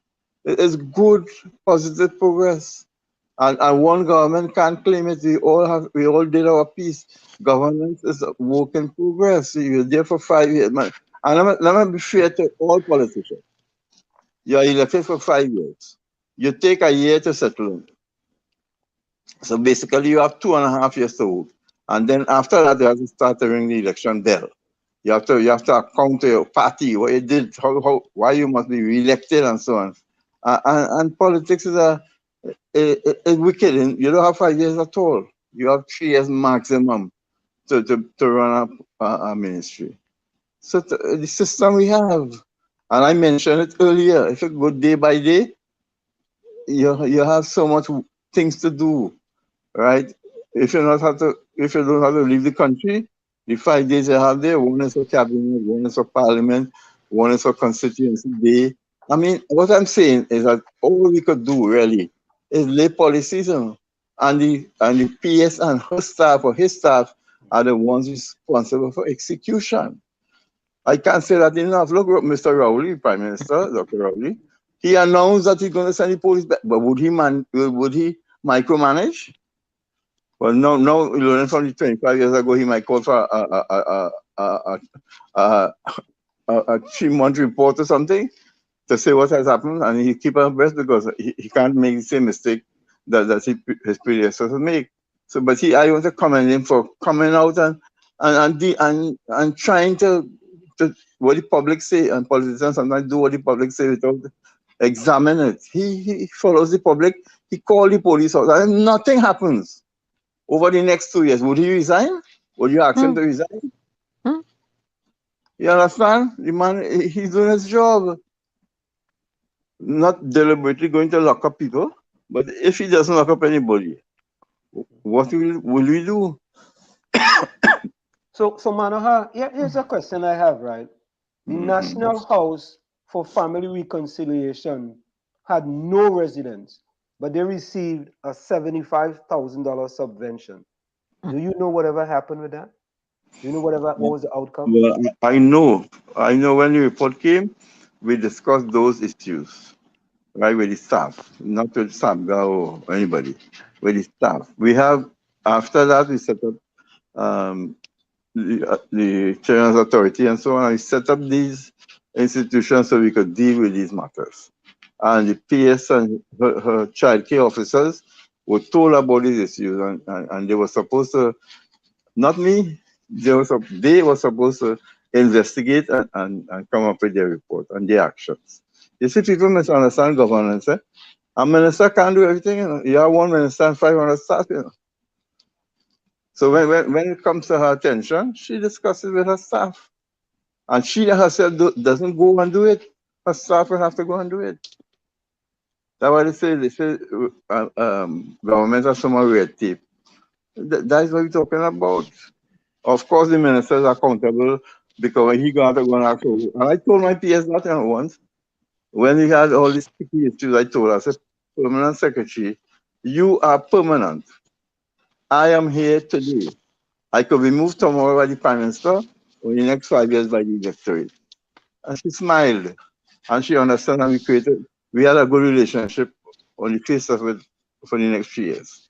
It's good, positive progress, and one government can't claim it. We all did our piece. Governance is a work in progress. You're there for 5 years, man. And let me be fair to all politicians. You're elected for 5 years. You take a year to settle in. So basically, you have 2.5 years to work, and then after that, you have to start to ring the election bell. You have to account to your party, what you did, why you must be re-elected, and so on. And politics is a wicked. You don't have 5 years at all. You have 3 years maximum to run a ministry. So the system we have, and I mentioned it earlier, if you go day by day, you have so much things to do. Right? If you don't have to leave the country, the 5 days you have there, one is for cabinet, one is for parliament, one is for constituency day. I mean, what I'm saying is that all we could do really is lay policies on, and the PS and her staff or his staff are the ones responsible for execution. I can't say that enough. Look, Mr. Rowley, Prime Minister, Dr. Rowley, He announced that he's going to send the police back, but would he micromanage? Well, no, learning from the 25 years ago, he might call for a 3-month report or something to say what has happened, and he keep on best because he can't make the same mistake that his predecessors make. So, but I want to commend him for coming out and trying to what the public say, and politicians sometimes do what the public say without examine it. He follows the public. He called the police out, and nothing happens. Over the next 2 years, would he resign? Would you ask him to resign? You understand? The man, he's doing his job. Not deliberately going to lock up people, but if he doesn't lock up anybody, what will we do? So Manohar, here's a question I have, right? The National House for Family Reconciliation had no residents, but they received a $75,000 subvention. Do you know whatever happened with that? Do you know what was the outcome? Well, I know when the report came, we discussed those issues, right, with the staff, not with sabga or anybody, with the staff. We have, after that, we set up the Children's Authority and so on. And we set up these institutions so we could deal with these matters. And the PS and her child care officers were told about these issues, and they were supposed to, not me, they were supposed to investigate and come up with their report and their actions. You see, people misunderstand governance. A minister can't do everything. You know? You have one minister and 500 staff. You know? So when it comes to her attention, she discusses with her staff. And she herself doesn't go and do it. Her staff will have to go and do it. That's why they say government has so much red tape. That is what we're talking about. Of course, the ministers are accountable because when he got to go and ask, and I told my PS that once, when we had all these sticky issues, I told her, I said, permanent secretary, you are permanent. I am here today. I could be moved tomorrow by the prime minister or in the next 5 years by the electorate. And she smiled and she understood, and we had a good relationship on the face of it for the next 3 years.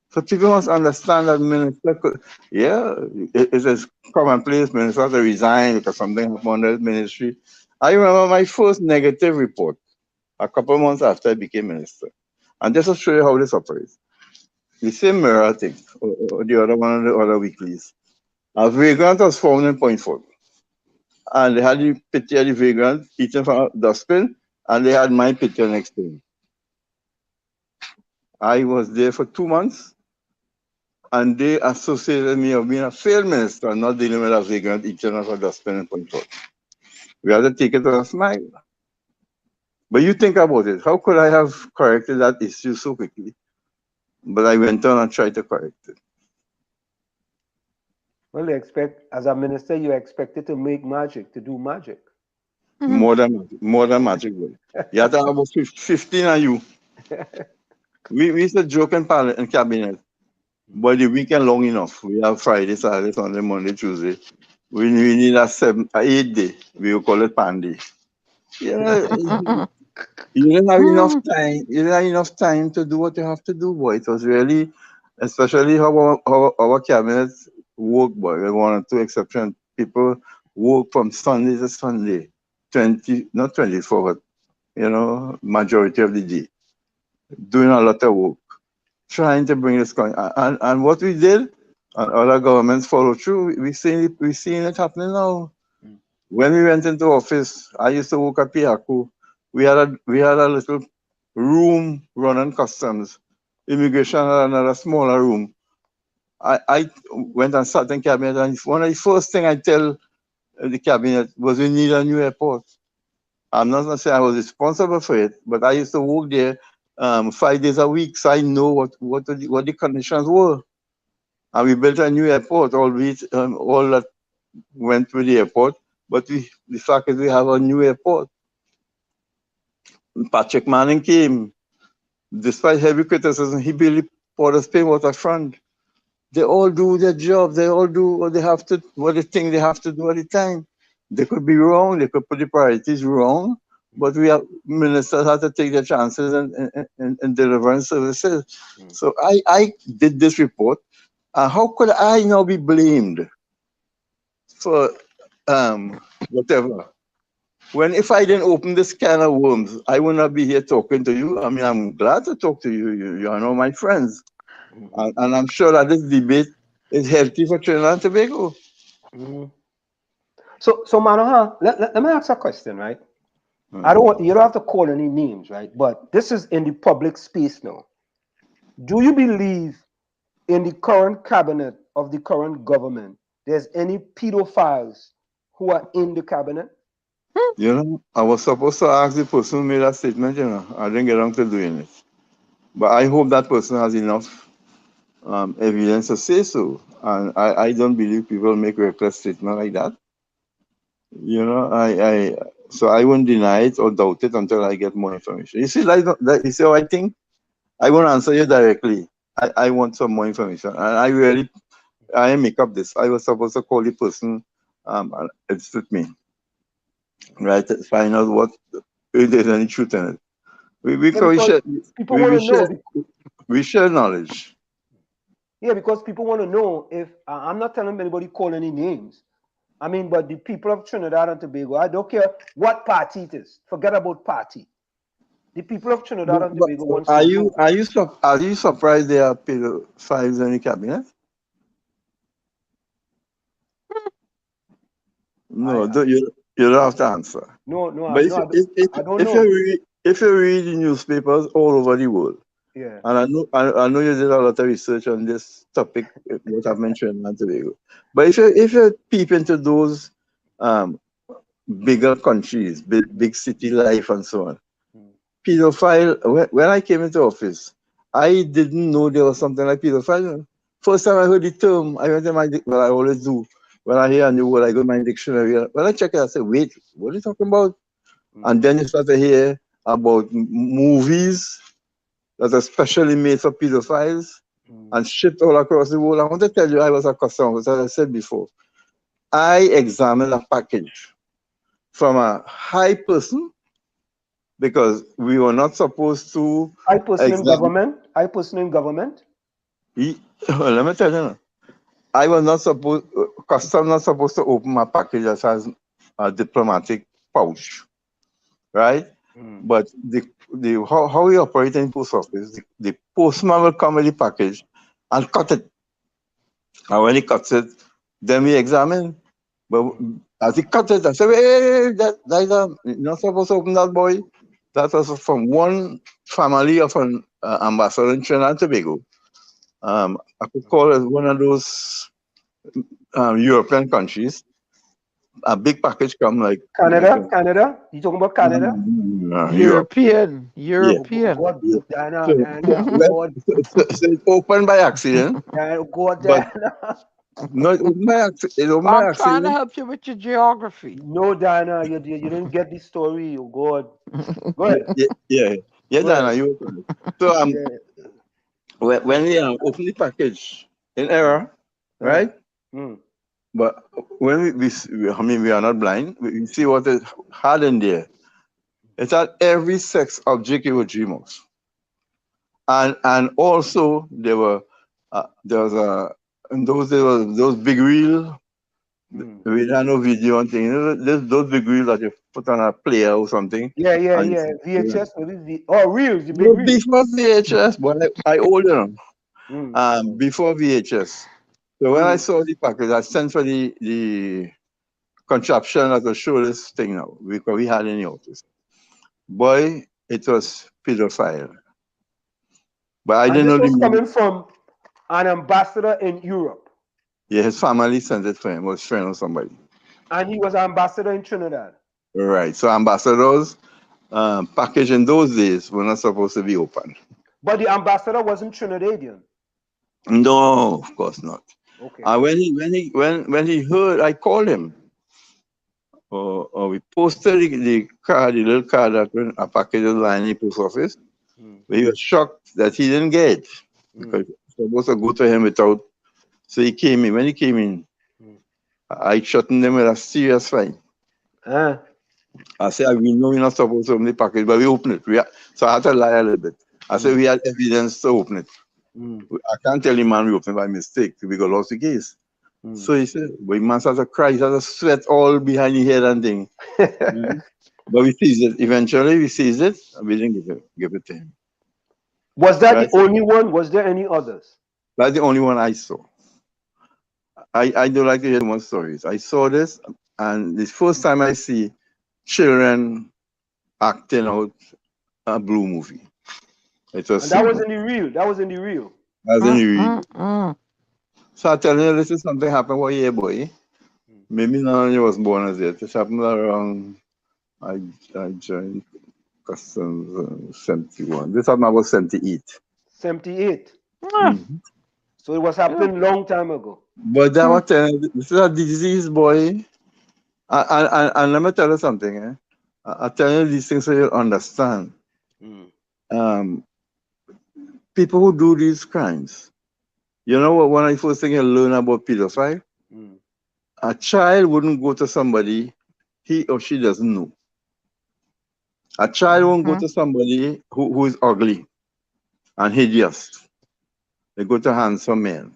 So people must understand that minister could, it is commonplace minister to resign because something happened in the ministry. I remember my first negative report a couple of months after I became minister. And just to show you how this operates. The same mirror thing, or the other one of the other weeklies. A vagrant was found in Point Fort. And they had the picture of the vagrant eating from a dustbin, and they had my picture next to me. I was there for 2 months. And they associated me of being a failed minister, not dealing with a vagrant eating of a dustbin in Point Fort. We had to take it with a smile. But you think about it. How could I have corrected that issue so quickly? But I went on and tried to correct it. Well, as a minister, you're expected to make magic, to do magic. More than magic. You have to have about 15 of you. We used to joke in cabinet. But the weekend long enough. We have Friday, Saturday, Sunday, Monday, Tuesday. We need a 8 day. We will call it Pandy. You didn't have enough time. You didn't have enough time to do what you have to do, boy. It was really, especially how our cabinet work, boy. With 1 or 2 exceptions. People work from Sunday to Sunday. Not 24, but majority of the day. Doing a lot of work. Trying to bring this going, and what we did, and other governments follow through. We seeing it happening now. When we went into office, I used to work at Piaku. We had a little room running customs, immigration had another smaller room. I went and sat in cabinet, and one of the first thing I tell the cabinet was we need a new airport. I'm not gonna say I was responsible for it, but I used to work there 5 days a week, so I know what the conditions were. And we built a new airport, albeit all that went with the airport, but the fact is we have a new airport. Patrick Manning came, despite heavy criticism, he built Port of Spain waterfront. They all do their job, they all do what they think they have to do at the time. They could be wrong, they could put the priorities wrong, But we have ministers have to take their chances in delivering services. So I did this report. How could I now be blamed for whatever? When if I didn't open this can of worms, I would not be here talking to you. I mean, I'm glad to talk to you. You are now my friends. And I'm sure that this debate is healthy for Trinidad and Tobago. So Manohar, let me ask a question, right? I don't want you don't have to call any names, right? But this is in the public space now. Do you believe in the current cabinet of the current government there's any pedophiles who are in the cabinet? You know, I was supposed to ask the person who made that statement, you know. I didn't get around to doing it. But I hope that person has enough evidence to say so. And I don't believe people make reckless statements like that. You know, so I won't deny it or doubt it until I get more information. You see, you see how I think? I won't answer you directly. I want some more information. And I make up this. I was supposed to call the person and it's with me. Right, to find out if there's any truth in it. We share knowledge. Yeah, because people want to know if I'm not telling anybody call any names. I mean, but the people of Trinidad and Tobago, I don't care what party it is. Forget about party. The people of Trinidad and Tobago want to know. Are you surprised there are pedophiles in the cabinet? No, you don't have to answer. No, but I don't know. If you read the newspapers all over the world, yeah, and I know you did a lot of research on this topic, what I've mentioned in Tobago. But if you peep into those bigger countries, big city life and so on, pedophile. When I came into office, I didn't know there was something like pedophile. First time I heard the term, I went to I always do. When I hear a new word, I go to my dictionary. When I check it, I say, wait, what are you talking about? And then you start to hear about movies that are specially made for pedophiles and shipped all across the world. I want to tell you, I was a customer, as I said before. I examined a package from a high person because we were not supposed to. High person in government? High person in government? Let me tell you. I was not supposed, custom not supposed to open my package that has a diplomatic pouch, right? But how we operate in post office, the postman will come with the package and cut it. And when he cuts it, then we examine. But as he cut it, I say, hey, you're not supposed to open that, boy. That was from one family of an ambassador in Trinidad and Tobago. I could call it one of those European countries. A big package come like Canada. You talking about Canada? European. God, Diana, so it's opened by accident. No, it opened by accident. I'm trying to help you with your geography. No, Diana, you didn't get the story. Oh God. Go ahead. Yeah, Diana, you open it. So when we open the package in error, right? But when we are not blind, we see what is hard in there. It's that every sex object you would dream of. And also there was in those days those big reel. We had no video and things. Those big reels that you put on a player or something. Yeah. VHS, maybe reels. The big reels. Before VHS, but I older. Before VHS. So when I saw the package, I sent for the contraption that will show this thing now, because we had in the office. Boy, it was pedophile. But I didn't know this was coming from an ambassador in Europe. Yeah, his family sent it for him, was friend or somebody. And he was ambassador in Trinidad. Right. So ambassadors package in those days were not supposed to be open. But the ambassador wasn't Trinidadian. No, of course not. Okay. When he heard, I called him. Or we posted the little card that when a package was lying in the post office. But he was shocked that he didn't get it. Because it was supposed to go to him without. So he came in. When he came in, I threatened him with a serious fine. I said, we know we're not supposed to open the package, but we opened it. So I had to lie a little bit. I said, we had evidence to open it. I can't tell the man we opened by mistake. We got lost the case. So he said, but the man started to cry, he started to sweat all behind his head and thing. But we seized it. Eventually, we seized it, and we didn't give it to him. Was that the only one? Was there any others? That's the only one I saw. I don't like to hear more stories. I saw this, and the first time I see children acting out a blue movie. It was. And that was in the real. That was in the real. That was in the real. So I tell you, this is something happened 1 year, boy. Maybe none of you was born as yet. This happened around. I joined customs 71. This happened about 78. 78. So it was happening long time ago. But that was this is a disease, boy. And let me tell you something. I tell you these things so you'll understand. People who do these crimes, you know what? One of the first things you learn about pedophile, a child wouldn't go to somebody he or she doesn't know. A child won't go to somebody who is ugly and hideous. They go to handsome men,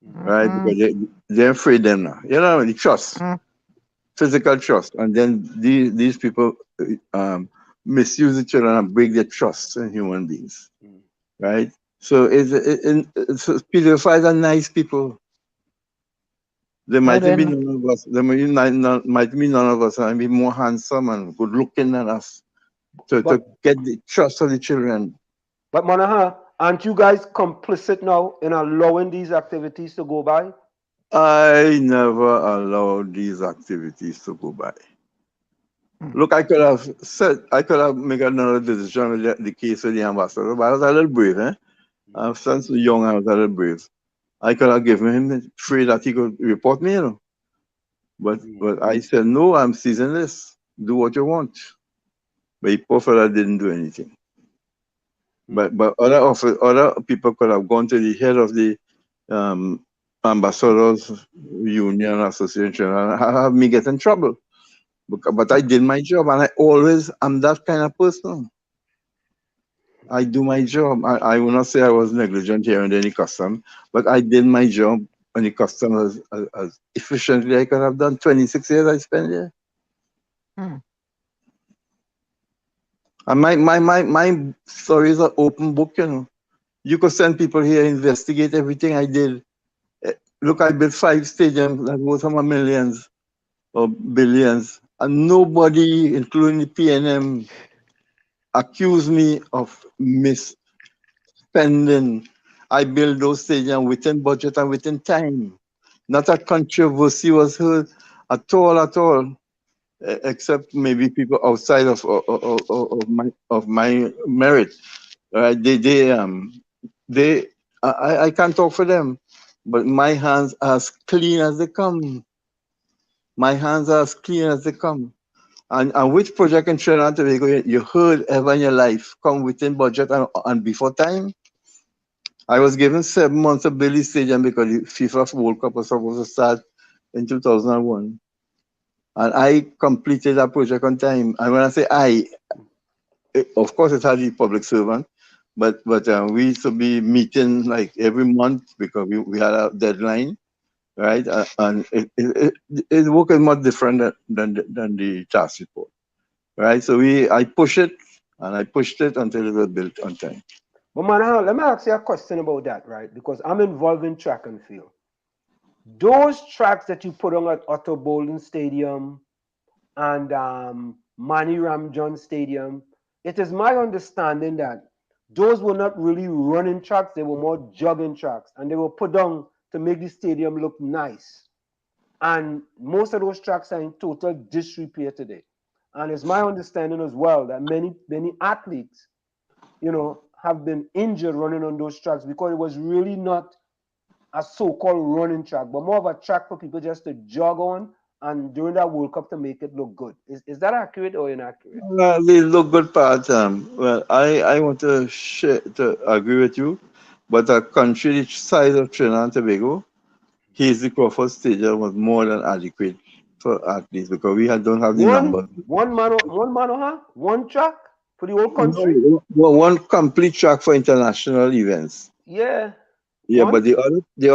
right? Because they're afraid them now. You know, the trust, physical trust. And then these people misuse the children and break their trust in human beings, right? So pedophiles are nice people. There might be none of us. There might be none of us and be more handsome and good looking than us to get the trust of the children. But Manohar, aren't you guys complicit now in allowing these activities to go by? I never allowed these activities to go by. Look, I could have made another decision with the case of the ambassador, but I was a little brave, Since young, I was a little brave. I could have given him the free that he could report me, you know. But I said, no, I'm seizing this. Do what you want. But the poor fella didn't do anything. But other people could have gone to the head of the ambassadors union association and have me get in trouble. But I did my job, and I'm that kind of person. I do my job. I will not say I was negligent here in any custom, but I did my job in the custom as efficiently I could have done. 26 years I spent here. And my story is an open book, you know. You could send people here, investigate everything I did. Look, I built 5 stadiums that worth some millions or billions, and nobody, including the PNM, accused me of misspending. I built those stadiums within budget and within time. Not a controversy was heard at all. Except maybe people outside of my merit. I can't talk for them, but my hands are as clean as they come. My hands are as clean as they come. And which project in Trinidad and Tobago you heard ever in your life come within budget and before time? I was given 7 months of Billy Stadium because the FIFA World Cup was supposed to start in 2001. And I completed that project on time. And when I say of course it had the public servant, but we used to be meeting like every month because we had a deadline, right? And it work is much different than the task report, right? So I push it, and I pushed it until it was built on time. But Manohar, let me ask you a question about that, right? Because I'm involved in track and field. Those tracks that you put on at Otto Bolden Stadium and Mani Ramjan Stadium, it is my understanding that those were not really running tracks, they were more jogging tracks, and they were put on to make the stadium look nice. And most of those tracks are in total disrepair today. And it's my understanding as well that many athletes, you know, have been injured running on those tracks because it was really not a so-called running track, but more of a track for people just to jog on and during that World Cup to make it look good. Is that accurate or inaccurate? They look good part. Well, I want to agree with you, but a country the size of Trinidad and Tobago, Hazy Crawford Stadium was more than adequate for athletes because we don't have the numbers. One Manohar, one track for the whole country. No, one complete track for international events. Yeah. Yeah, but the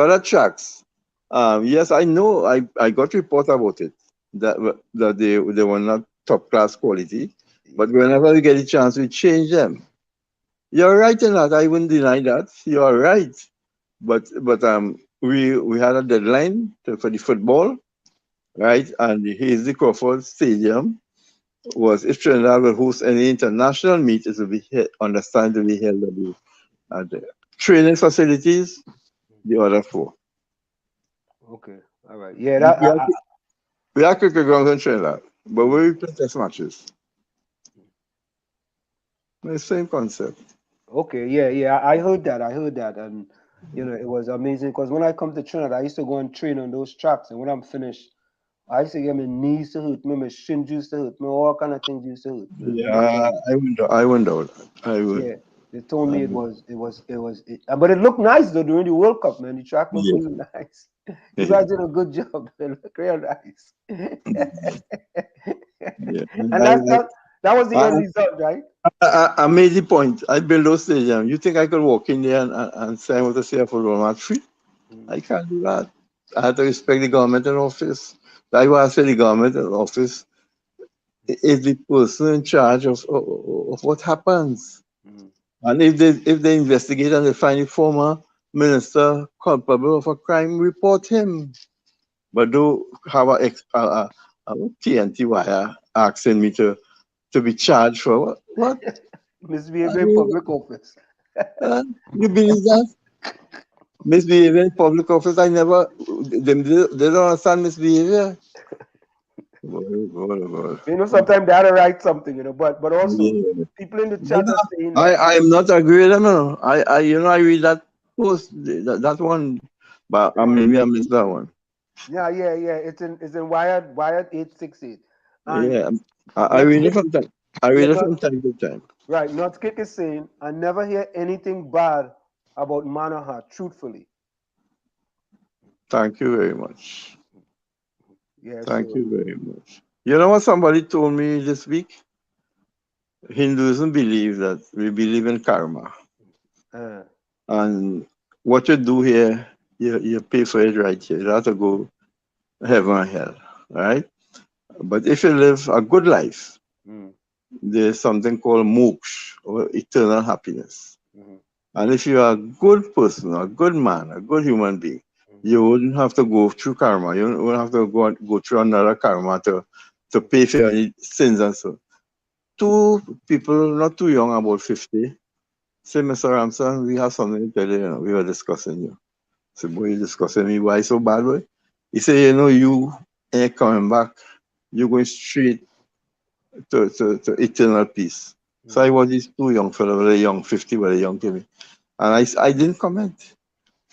other tracks, yes, I know. I got report about it that they were not top class quality. But whenever we get a chance, we change them. You're right in that. I wouldn't deny that. You're right. But we had a deadline for the football, right? And the Hasty Crawford Stadium was, if Trinidad will host any international meet, it will be understand to be held at the training facilities, the other four. Okay, all right. Yeah, we are cricket grounds in Trinidad, but we play test matches. The same concept. Okay, yeah. I heard that, and it was amazing because when I come to Trinidad, I used to go and train on those tracks, and when I'm finished, I used to get my knees to hurt me, my shins used to hurt me, all kind of things used to hurt. Yeah, I wonder. Yeah, they told me it was, but it looked nice though during the World Cup, man. The track looked really nice. You guys did a good job. It looked real nice. And that was the end result, right? I made the point. I built those stadiums. You think I could walk in there and say I want to see a football match free? I can't do that. I have to respect the government in office. That's why I say the government in office is the person in charge of what happens. And if they investigate and they find the former minister culpable of a crime, report him. But do have a TNT wire asking me to be charged for what? Misbehavior in public office. You believe that? Misbehavior in public office? They don't understand misbehavior. Sometimes they had to write something, but also people in the chat are saying I am not agreeing with them. I read that post, that one, but maybe I missed that one. Yeah. It's in Wired 868. Yeah, I read it from time. I read it from time to time. Right. Notskick is saying, I never hear anything bad about Manohar, truthfully. Thank you very much. Yes. Thank you very much. You know what somebody told me this week? Hinduism believe that we believe in karma. And what you do here, you pay for it right here. You have to go heaven or hell, right? But if you live a good life, there's something called moksha, or eternal happiness. And if you are a good person, a good man, a good human being, you wouldn't have to go through karma. You wouldn't have to go through another karma to pay for your sins and so. Two people, not too young, about 50, say, Mr. Ramsaran, we have something to tell you. We were discussing you. I said, boy, you discussing me? Why so bad, boy? He said, you ain't coming back. You're going straight to eternal peace. So I was these two young fellows, very young, 50, very young to me. And I didn't comment.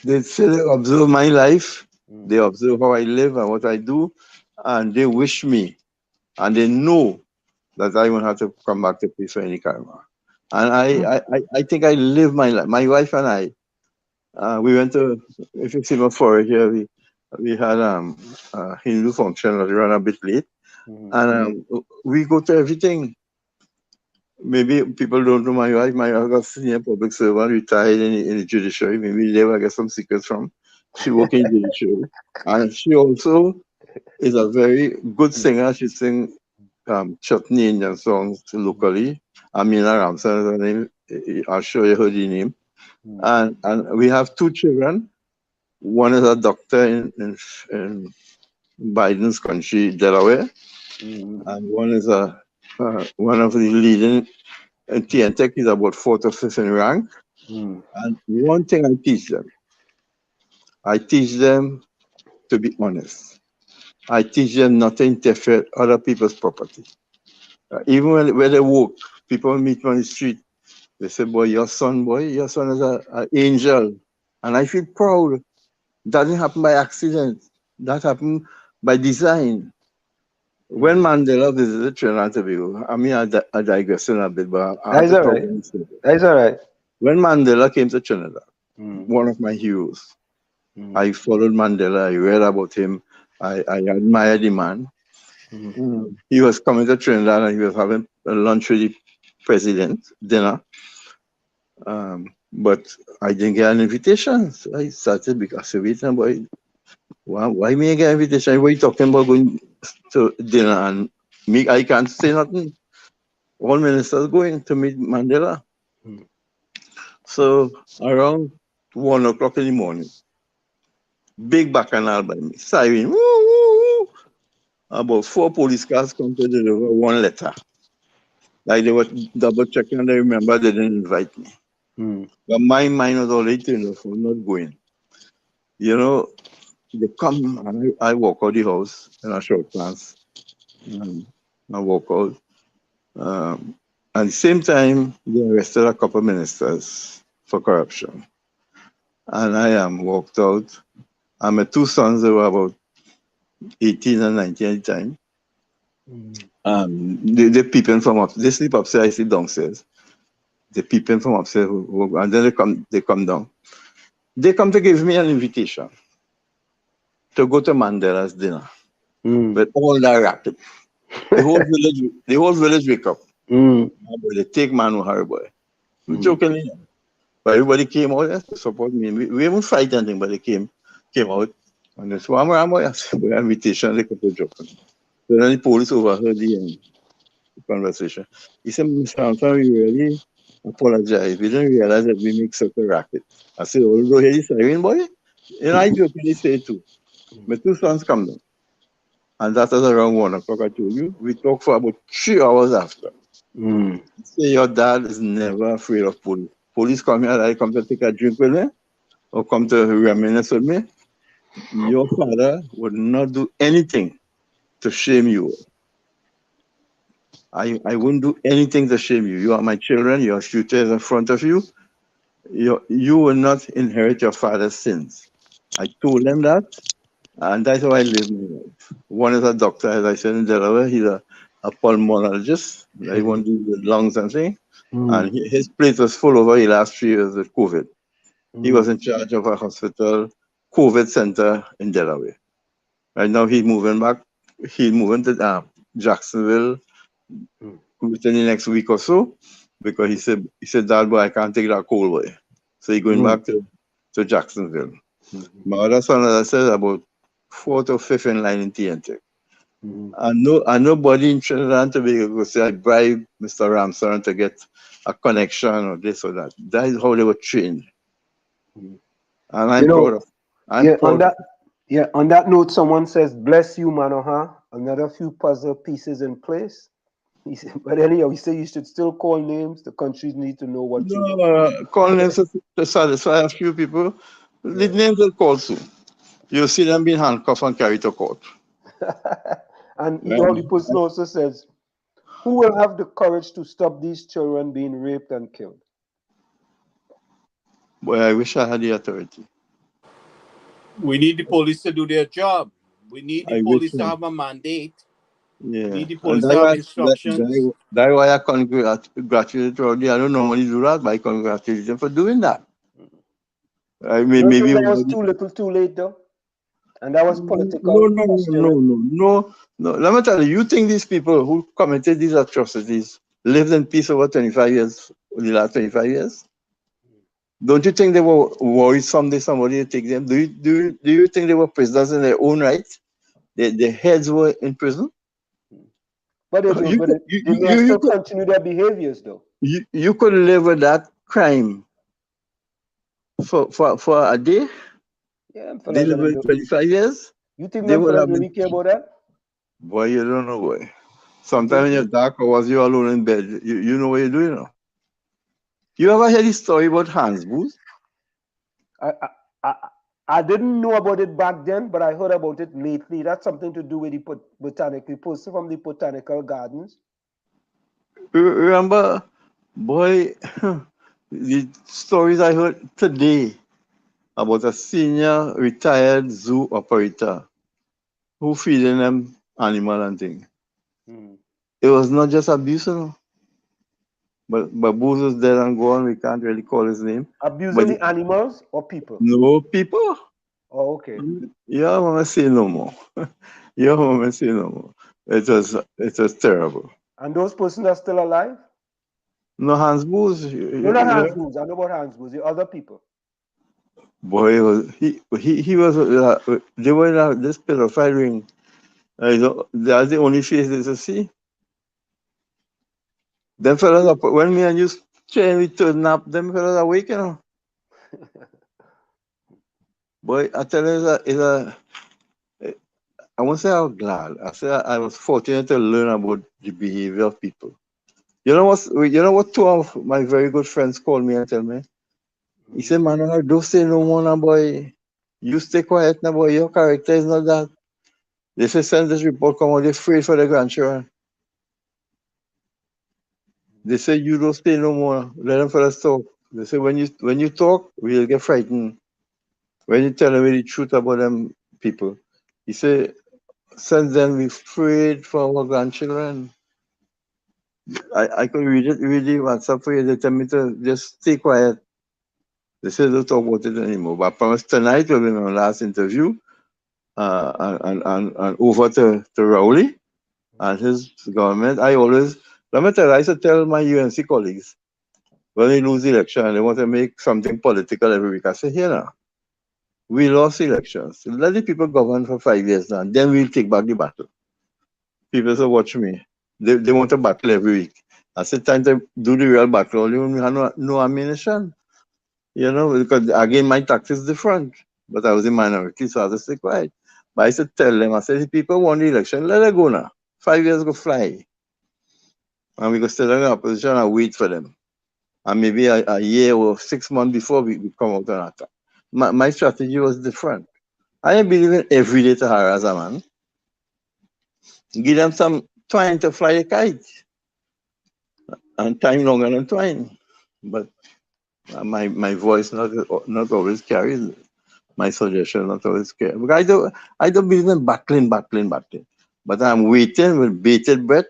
They say they observe my life, they observe how I live and what I do, and they wish me, and they know that I won't have to come back to pay for any karma. And I think I live my life. My wife and I, we went to, if you see my forest here, we had a Hindu function that ran a bit late, and we go to everything. Maybe people don't know my wife. My wife was senior public servant, retired in the judiciary. Maybe they will get some secrets from. She works in judiciary. And she also is a very good singer. She sings chutney Indian songs locally. Manohar Ramsaran is her name. I'll show you her name. And we have two children. One is a doctor in Biden's country, Delaware. And one is one of the leading TNTech is about 4th or 5th in rank. And one thing I teach them to be honest. I teach them not to interfere with other people's property. Even when they walk, people meet me on the street. They say, boy, your son is an angel. And I feel proud. That didn't happen by accident. That happened by design. When Mandela visited Trinidad and Tobago, I digress a bit, but that's all right. That's all right. When Mandela came to Trinidad, one of my heroes, I followed Mandela, I read about him, I admired the man. He was coming to Trinidad and he was having a lunch with the president, dinner. But I didn't get an invitation. So I started because I said, wait, boy, why me get an invitation? What are you talking about going to dinner? And me, I can't say nothing. All ministers going to meet Mandela. So around 1 o'clock in the morning, big bacchanal by me, siren, woo, woo, woo. About 4 police cars come to deliver 1 letter. Like they were double checking and they remember they didn't invite me. But my mind was already turned off, I'm not going. You know, they come and I walk out the house in a short pants. I walk out. At the same time, they arrested a couple of ministers for corruption. And I am walked out. And my 2 sons, they were about 18 and 19 at the time. They peeping from up. They sleep upstairs, I sleep downstairs. They peeping from upstairs, and then they come down. They come to give me an invitation to go to Mandela's dinner. With all that racket. The whole village wake up. They take Manohar, boy. I'm joking. But everybody came out to support me. We haven't fight anything, but they came out. And they swam around, boy. I said, boy, invitation, they could joking. So then the police overheard the conversation. He said, Mr. Ramsaran, we really apologize. We didn't realize that we make such a racket. I said, oh, go hear this siren, boy. And I jokingly say too. My 2 sons come down. And that was around 1 o'clock, I told you. We talked for about 3 hours after. Say your dad is never afraid of police. Police come here, I come to take a drink with me, or come to reminisce with me. Your father would not do anything to shame you. I wouldn't do anything to shame you. You are my children, your future is in front of you. You will not inherit your father's sins. I told them that, and that's how I live my life. One is a doctor, as I said in Delaware, he's a pulmonologist. He won't do the lungs and things. And his plate was full over the last 3 years with COVID. He was in charge of a hospital COVID center in Delaware. Right now he's moving back. He's moving to Jacksonville within the next week or so, because he said, Dad, boy, I can't take that cold way. So he's going back to Jacksonville. My other son, as I said, about 4th or 5th in line in TNT. And nobody in Trinidad and Tobago could say, I bribed Mr. Ramsaran to get a connection or this or that. That is how they were trained. And I'm proud of it. On that note, someone says, bless you, Manohar. Another few puzzle pieces in place. He said, but anyhow, he said you should still call names. The countries need to know what you call names to satisfy a few people. The names will call soon. You'll see them being handcuffed and carried to court. And the person also says, who will have the courage to stop these children being raped and killed? Boy, I wish I had the authority. We need the police to do their job. We need the police to have a mandate. Yeah. We need the police to have instructions. That's why I congratulate Rodney. I don't normally do that, but I congratulate them for doing that. I mean, maybe that was too little, too late, though. And that was political. No. Let me tell you, you think these people who committed these atrocities lived in peace over 25 years, the last 25 years? Don't you think they were worried someday somebody would take them? Do you think they were prisoners in their own right? Their heads were in prison? But they still continue their behaviors, though. You could live with that crime for a day? Yeah, they live with 25 years? You think they would really care about that? Boy, you don't know, boy. Sometimes in your dark hours, you're alone in bed. You know what you're doing now. You ever heard the story about Hans Booth? I didn't know about it back then, but I heard about it lately. That's something to do with the botanical person from the botanical gardens. Remember, boy, the stories I heard today about a senior retired zoo operator who feeding them animal and things. It was not just abuse, you know. But Booth is dead and gone. We can't really call his name. Abusing the animals or people? No, people. Oh, okay. Yeah, I'm say no more. Yeah, I'm say no more. It was terrible. And those persons are still alive? No, Hans Booz, No, not Hans Booz. I know about Hans Booz. The other people. boy, he was, they were in this pedophile ring. That's the only face they see. Them fellas, when me and you train, we turn up, them fellas awake, you know. Boy, I tell you, I won't say I was glad. I say I was fortunate to learn about the behavior of people. You know what two of my very good friends called me and tell me? He said, Manohar, don't say no more now, boy. You stay quiet now, boy. Your character is not that. They say send this report, come on, they're afraid for the grandchildren. They say you don't stay no more. Let them fellas talk. They say when you talk, we'll get frightened. When you tell them the truth about them people. He said, send them we afraid for our grandchildren. I could read the WhatsApp for you. They tell me to just stay quiet. They say don't talk about it anymore. But I promise tonight will be my last interview. And over to Rowley and his government. Let me tell you, I used to tell my UNC colleagues when they lose the election and they want to make something political every week. I say, here now, we lost elections. Let the people govern for 5 years now, then we'll take back the battle. People say, watch me. They want to battle every week. I said, time to do the real battle. You have no ammunition. You know, because again, my tactics is different. But I was in minority, so I had to stay quiet. But I said, tell them, I said, if people won the election, let them go now. 5 years go fly. And we go stay in the opposition and wait for them. And maybe a year or 6 months before we come out and attack. My strategy was different. I ain't believing every day to harass a man. Give them some twine to fly a kite. And time longer than twine. But my voice not always carries. My suggestion not always carries. But I don't believe in battling. But I'm waiting with bated breath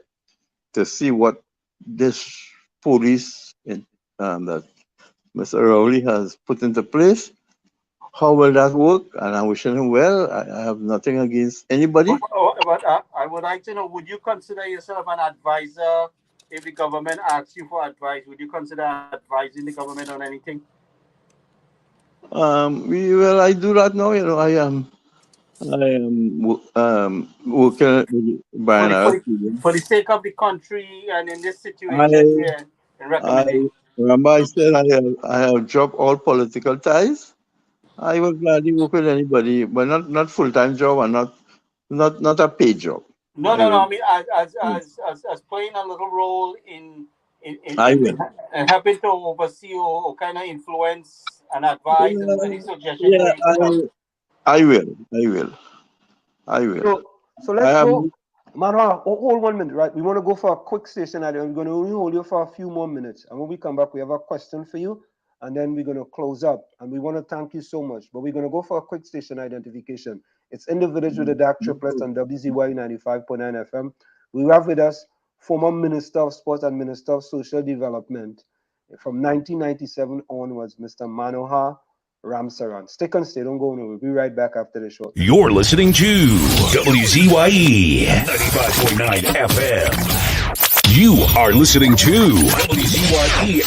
to see what this police that Mr. Rowley has put into place. How will that work? And I'm wishing him well. I have nothing against anybody. But I would like to know, would you consider yourself an advisor if the government asks you for advice? Would you consider advising the government on anything? I do that now. You know, I am working with Brian for the sake of the country and in this situation here, and recommending. Remember I said I have dropped all political ties. I would gladly work with anybody, but not full-time job and not a paid job. No. I mean, as playing a little role in helping to oversee or kind of influence and advise and any suggestions. I will. So let's go. Manohar, hold 1 minute, right? We want to go for a quick station ad. We're going to only hold you for a few more minutes. And when we come back, we have a question for you. And then we're going to close up. And we want to thank you so much. But we're going to go for a quick station identification. It's In the Village with the Dark Triplets on WZYE 95.9 FM. We have with us former Minister of Sports and Minister of Social Development. From 1997 onwards, Mr. Manohar Ramsaran. Stick and stay. Don't go nowhere. We'll be right back after the show. You're listening to WZYE 95.9 FM. You are listening to WZYE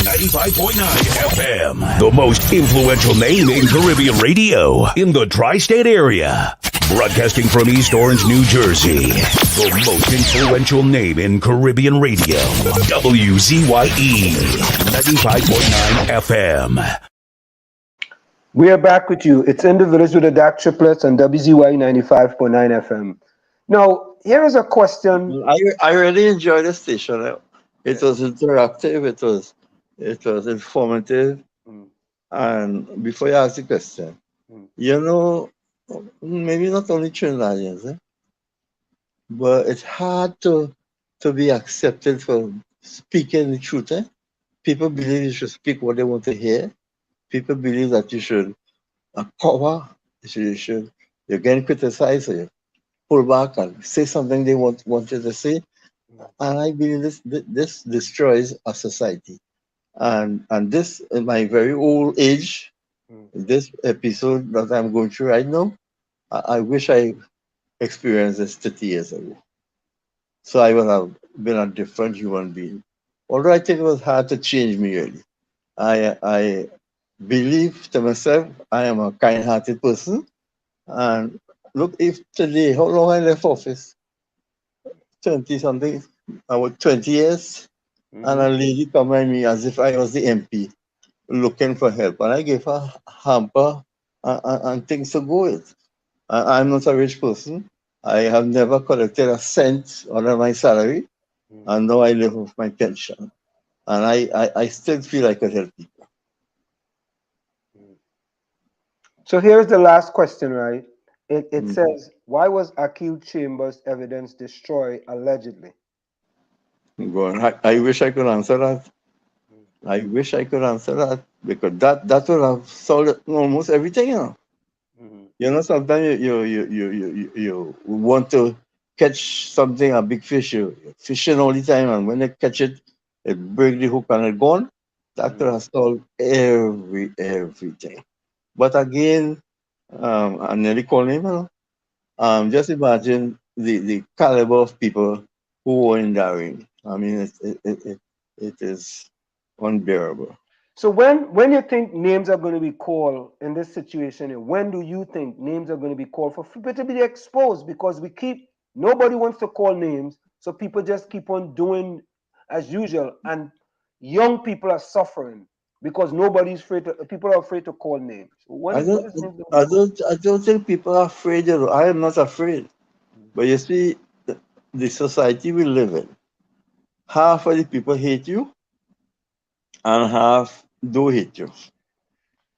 95.9 FM, the most influential name in Caribbean radio in the tri-state area. Broadcasting from East Orange, New Jersey, the most influential name in Caribbean radio, WZYE 95.9 FM. We are back with you. It's In the Village with the Dark Triplets on WZYE 95.9 FM. Now, here is a question. I really enjoyed the station. It was interactive. It was informative. And before you ask the question, you know, maybe not only Trinidadians, but it's hard to be accepted for speaking the truth. People believe you should speak what they want to hear. People believe that you should cover. You're getting criticized, so you pull back and say something they want you to say. And I believe this destroys a society. And this, in my very old age, this episode that I'm going through right now, I wish I experienced this 30 years ago. So I would have been a different human being. Although I think it was hard to change me really. I believe to myself I am a kind-hearted person. And look, if today, how long I left office? 20 something, about 20 years. And a lady come at me as if I was the MP looking for help. And I gave her a hamper and things to go with. I'm not a rich person. I have never collected a cent out of my salary. And now I live off my pension. And I still feel I could help people. So here's the last question, right? It says, why was Akil Chambers' evidence destroyed allegedly? Go on. I wish I could answer that. I wish I could answer that because that would have solved almost everything, you know. You know, sometimes you want to catch something, a big fish, you're fishing all the time, and when they catch it, it break the hook and it gone. That could have solved everything. But again, I nearly called him, you know. Just imagine the caliber of people who were in that ring. I mean, it is unbearable. So when you think names are going to be called in this situation, and when do you think names are going to be called for people to be exposed? Because nobody wants to call names, so people just keep on doing as usual, and young people are suffering because people are afraid to call names. I What don't, is names going to be called? I don't think people are afraid. You know. I am not afraid. But you see, the society we live in, half of the people hate you, and half do hate you.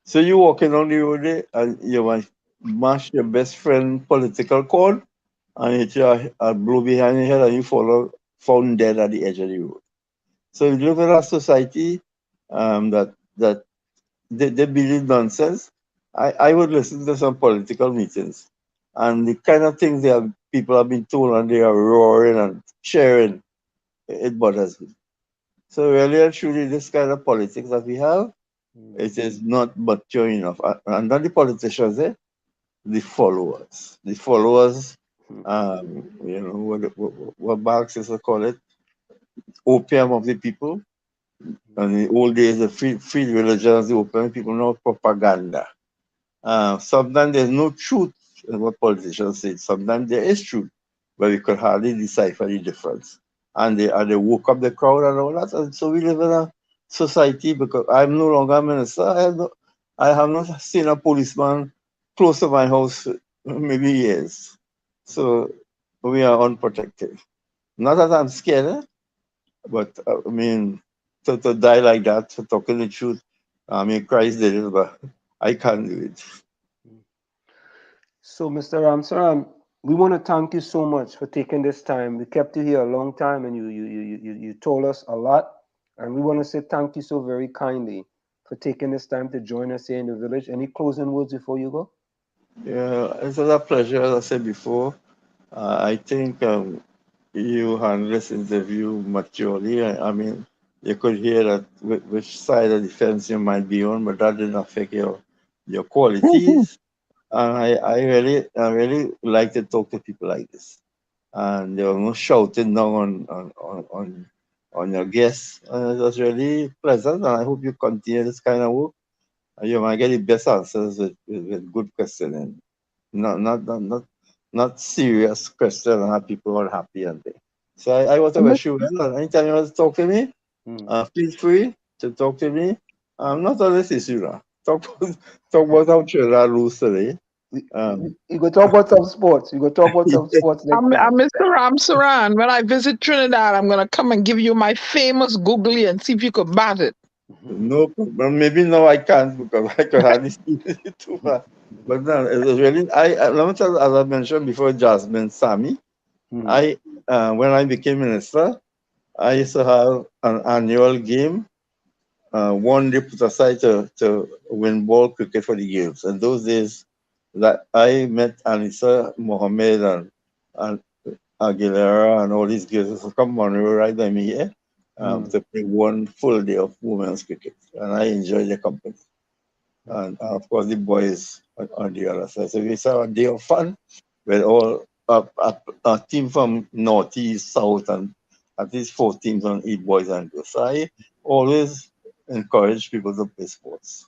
So you walking on the road there, and you might mash your best friend political cord, and hit you a blow behind your head, and you found dead at the edge of the road. So we live in a society that they believe nonsense. I would listen to some political meetings, and the kind of things people have been told, and they are roaring and cheering. It bothers me. So really and truly, this kind of politics that we have, it is not mature enough. And not the politicians, the followers. The followers, you know, what Marxists call it, opium of the people. And in the old days, the free religions, the opium of people, now propaganda. Sometimes there's no truth in what politicians say. Sometimes there is truth, but we could hardly decipher the difference. And they woke up the crowd and all that. And so we live in a society because I'm no longer a minister. I have not seen a policeman close to my house maybe years. So we are unprotected. Not that I'm scared, but I mean, to die like that for talking the truth. I mean, Christ did it, but I can't do it. So, Mr. Ramsaran, we want to thank you so much for taking this time. We kept you here a long time, and you told us a lot. And we want to say thank you so very kindly for taking this time to join us here in the village. Any closing words before you go? Yeah, it was a pleasure, as I said before. I think you handled this interview maturely. I mean, you could hear that which side of the fence you might be on, but that didn't affect your qualities. And I really like to talk to people like this. And there was no shouting down on your guests. And it was really pleasant. And I hope you continue this kind of work. You might get the best answers with good questioning. Not serious question and have people all happy and things. So I want to wish you well. Anytime you want to talk to me, feel free to talk to me. I'm not on this issue now. Talk about how children lose today. You go talk about some sports. You go talk about some sports next time. Mr. Ramsaran, when I visit Trinidad, I'm going to come and give you my famous googly and see if you could bat it. No problem. Maybe now I can't because I could hardly see it too far. But no, it was really, let me tell you, as I mentioned before, Jasmine Sami, when I became minister, I used to have an annual game. One day put aside to win ball cricket for the girls. And those days that I met Anissa Mohammed and Aguilera and all these girls who come on right by me here to play one full day of women's cricket. And I enjoyed the company. And of course the boys on the other side. So we saw a day of fun with all a team from Northeast, South, and at least 4 teams on 8 boys and girls. So I always encourage people to play sports.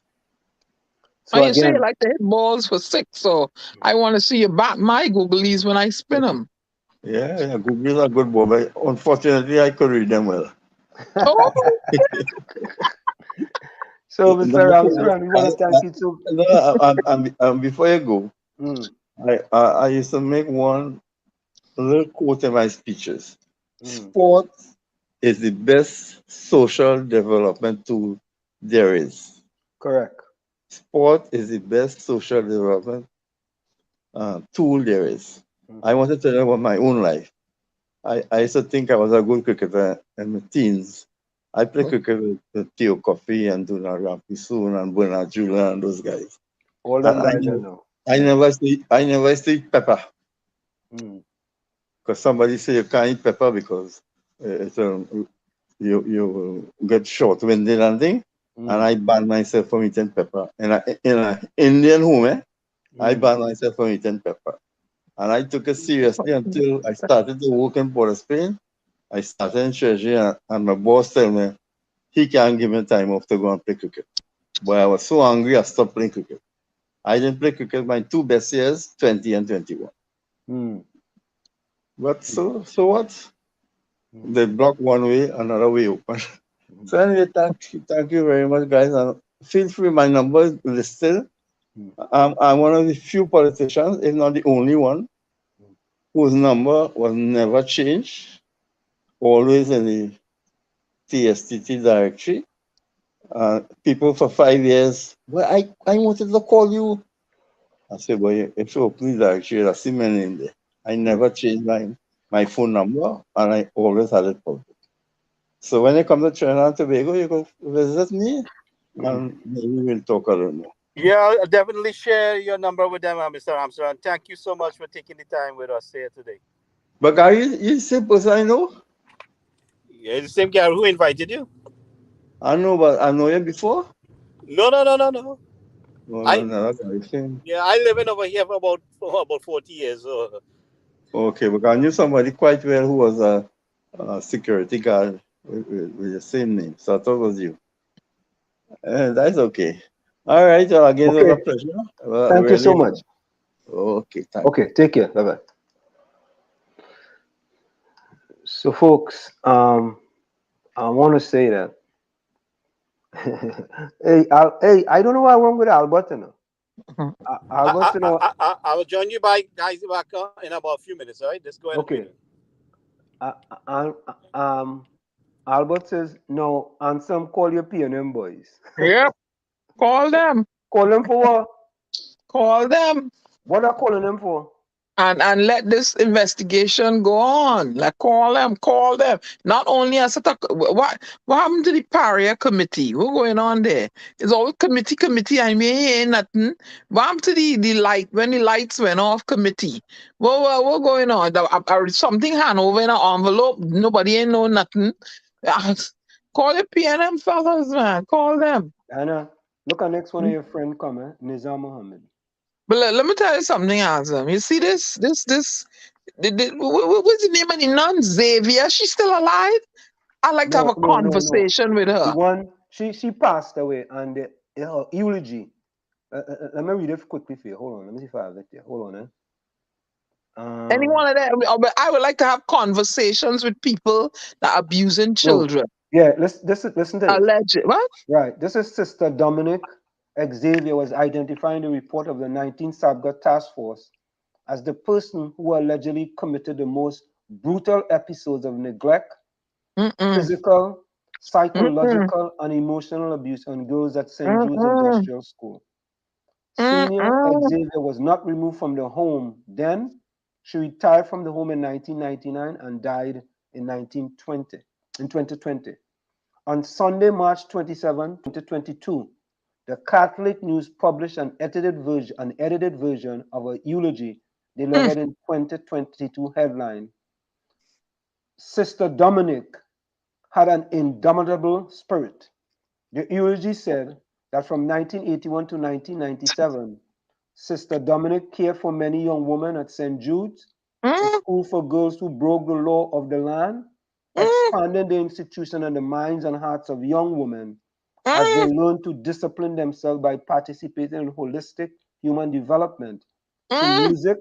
Oh, So you say you again, like to hit balls for 6, so I want to see you bat my googlies when I spin them. Yeah, Google is a good boy, but unfortunately I could read them well. Oh, so No, Mr. Ramsaran, we want to thank you too. before you go, Mm, I used to make one little quote in my speeches. mm, Sport is the best social development tool there is. correct. Sport is the best social development tool there is. I want to tell you about my own life. I used to think I was a good cricketer in my teens. I played cricket with Theo Coffey and Donald Rampisoon and Bernard Julian and those guys. All them And guys I know. I never used to eat pepper. Mm, Because somebody say you can't eat pepper because you get short-winded and thing. And I banned myself from eating pepper. In an Indian home, I banned myself from eating pepper. And I took it seriously until I started to work in Port of Spain. I started in Treasury, and my boss told me he can't give me time off to go and play cricket. But I was so angry, I stopped playing cricket. I didn't play cricket my 2 best years, 20 and 21. But so what? They block one way, another way open. So anyway, thank you very much, guys. And feel free, my number is listed. I'm one of the few politicians, if not the only one, whose number was never changed, always in the TSTT directory. People for 5 years, well, I wanted to call you. I said, well, if you open the directory, I see my name there. I never changed my phone number, and I always had it public. So when you come to Trinidad and Tobago, you go visit me, and maybe we'll talk a little more. Yeah, I'll definitely share your number with them, Mr. Ramsaran. Thank you so much for taking the time with us here today. But are you the same person I know? Yeah, the same guy who invited you. I know, but I know you before. No. Oh, I no, that's not the same. I live in over here for about 40 years. So. Okay, but I knew somebody quite well who was a security guard with the same name, so I thought it was you. That's okay. All right, well, again, it was a pleasure. Thank you so much. Okay, Okay, take care. Bye bye. So, folks, I want to say that. Hey, I don't know why I wrong with Albert. You know. Albert, you know. I will join you guys back in about a few minutes. All right, let's go ahead. Okay. Albert says no. Ansem, call your PNM boys. Yep. Call them. Call them for what? Call them. What are calling them for? And let this investigation go on. Like call them. Not only as a what happened to the Paria committee? What's going on there? It's always committee. I mean, ain't nothing. What happened to the light when the lights went off? Committee. What going on? Something hand over in an envelope. Nobody ain't know nothing. Call the PNM fellas, man. Call them. Anna, look at next one of your friend come, Nizam Mohammed. But let me tell you something, Azam. You see this, what's the name of the nun? Xavier? She's still alive? I'd like to have a conversation with her. The one, she passed away, and her eulogy. Let me read it quickly for you. Hold on. Let me see if I have it here. Hold on. Any one of them. I would like to have conversations with people that are abusing children. Yeah, listen to this. Alleged. What? Right. This is Sister Dominic. Xavier was identifying the report of the 19th Sabga task force as the person who allegedly committed the most brutal episodes of neglect, physical, psychological, and emotional abuse on girls at St. Jude's Industrial School. Senior Xavier was not removed from the home then. She retired from the home in 1999 and died in 2020. On Sunday, March 27, 2022, the Catholic News published an edited version of a eulogy delivered in 2022 headline. Sister Dominic had an indomitable spirit. The eulogy said that from 1981 to 1997, Sister Dominic cared for many young women at St. Jude's a school for girls who broke the law of the land, expanding the institution and the minds and hearts of young women as they learn to discipline themselves by participating in holistic human development through music,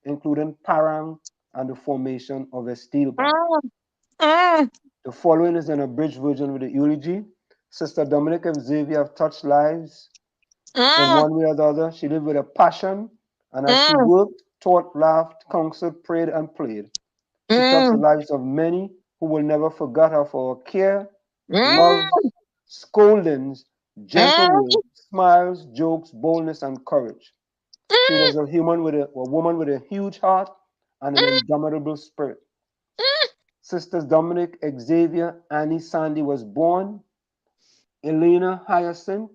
including parang and the formation of a steel band. The following is an abridged version with the eulogy. Sister Dominic and Xavier have touched lives in one way or the other. She lived with a passion, and as she worked, taught, laughed, counseled, prayed, and played, she touched the lives of many who will never forget her for her care, love, scoldings, gentle words, smiles, jokes, boldness, and courage. She was a woman with a huge heart and an indomitable spirit. Sisters Dominic, Xavier, Annie, Sandy was born. Elena Hyacinth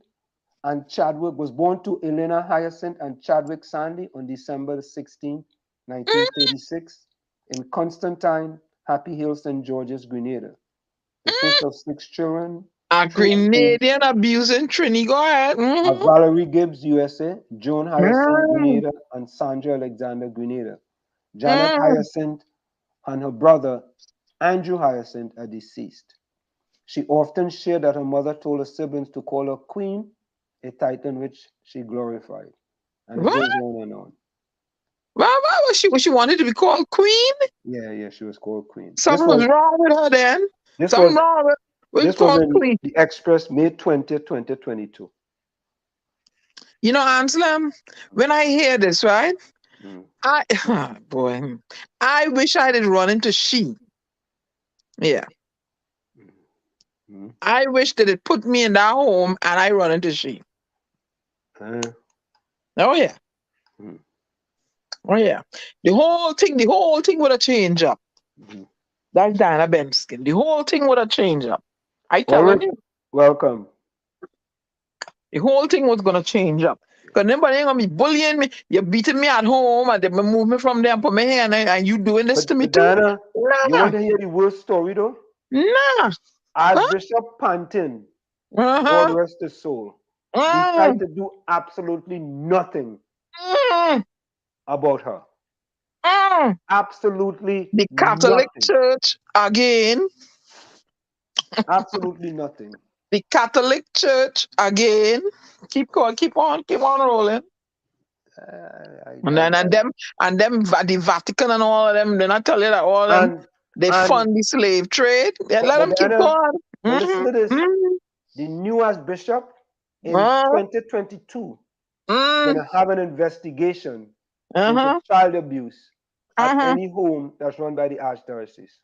and Chadwick was born to Elena Hyacinth and Chadwick Sandy on December 16, 1936, in Constantine, Happy Hill, St. George's, Grenada. The first of 6 children. A Grenadian abusing Trini. Go ahead. Valerie Gibbs, USA, Joan Hyacinth, Grenada, and Sandra Alexander, Grenada. Janet Hyacinth and her brother, Andrew Hyacinth, are deceased. She often shared that her mother told her siblings to call her Queen, a title which she glorified. And it goes on and on. Why was she wanted to be called Queen? Yeah, she was called Queen. Something was wrong with her then. Something wrong with this was in Queen. the Express, May 20, 2022. You know, Anselm, when I hear this, right? I wish I did run into she. Yeah. I wish that it put me in that home and I run into she. Oh yeah. Oh yeah. The whole thing would have changed up. That's Diana Benskin. The whole thing would have changed up. I tell you. Welcome. The whole thing was gonna change up. Because nobody ain't gonna be bullying me. You're beating me at home and they move me from there and put me here and you doing this to me too. Diana, you want to hear the worst story though? Nah. Archbishop Pantin, God rest his soul, decided to do absolutely nothing about her. Absolutely the Catholic Church again. Absolutely nothing. The Catholic Church again. Keep on rolling. And them the Vatican and all of them, then I tell you that all of them they fund the slave trade. Let them keep on. Listen to this. The new Archbishop in 2022 gonna have an investigation into child abuse at any home that's run by the Archdiocese.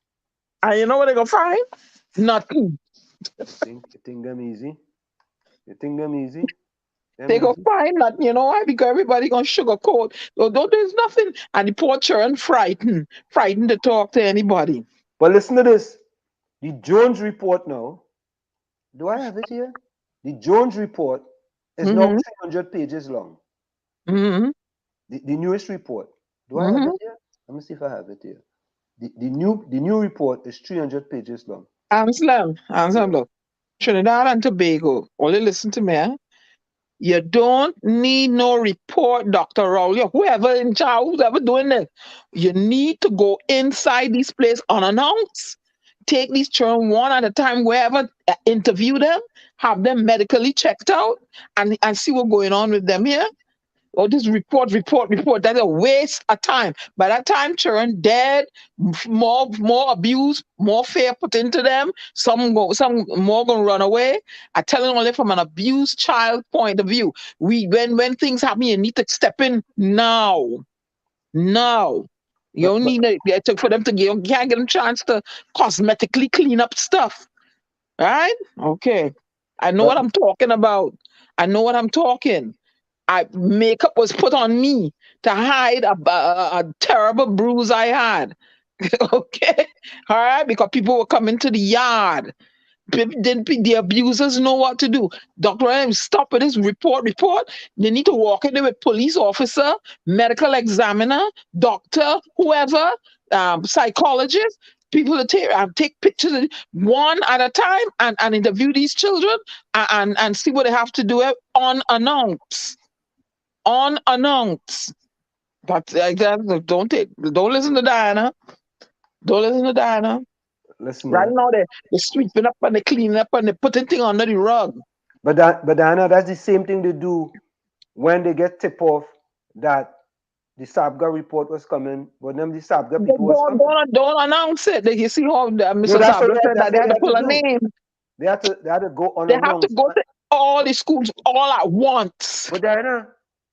And you know what they're gonna find? Nothing. You think them easy? You think them easy? They go find nothing, you know why? Because everybody gonna sugarcoat. There's nothing. And the poor children frightened to talk to anybody. But listen to this. The Jones report now. Do I have it here? The Jones report is now 300 pages long. The newest report. Do I have it here? Let me see if I have it here. The new report is 300 pages long. Anselm, look. Trinidad and Tobago, only listen to me. Eh? You don't need no report, Dr. Rowley, whoever in charge, whoever doing this. You need to go inside this place unannounced. Take these children one at a time, wherever, interview them, have them medically checked out, and see what's going on with them here. Oh, this report. That's a waste of time. By that time, children dead, more abuse, more fear put into them. Some more gonna run away. I tell them only from an abused child point of view. When things happen, you need to step in now. You don't need for them to you can't get them a chance to cosmetically clean up stuff. Right? Okay. I know what I'm talking about. Makeup was put on me to hide a terrible bruise I had. Okay? All right? Because people were coming to the yard. The abusers know what to do. Dr. Williams, stop with this report. They need to walk in there with police officer, medical examiner, doctor, whoever, psychologist, people to take pictures one at a time and interview these children and see what they have to do unannounced. That's exactly. Don't listen to Diana. Don't listen to Diana. Listen, Right man. now they're sweeping up and they're cleaning up and they're putting things under the rug. But Diana, that's the same thing they do when they get tip off that the Sabga report was coming. But them the Sabga people was coming. Don't announce it. You see how No, Mr. Sabler said that that's they what had they to had to pull a do. name. They had to go They have to unannounced. go to all the schools all at once. But Diana,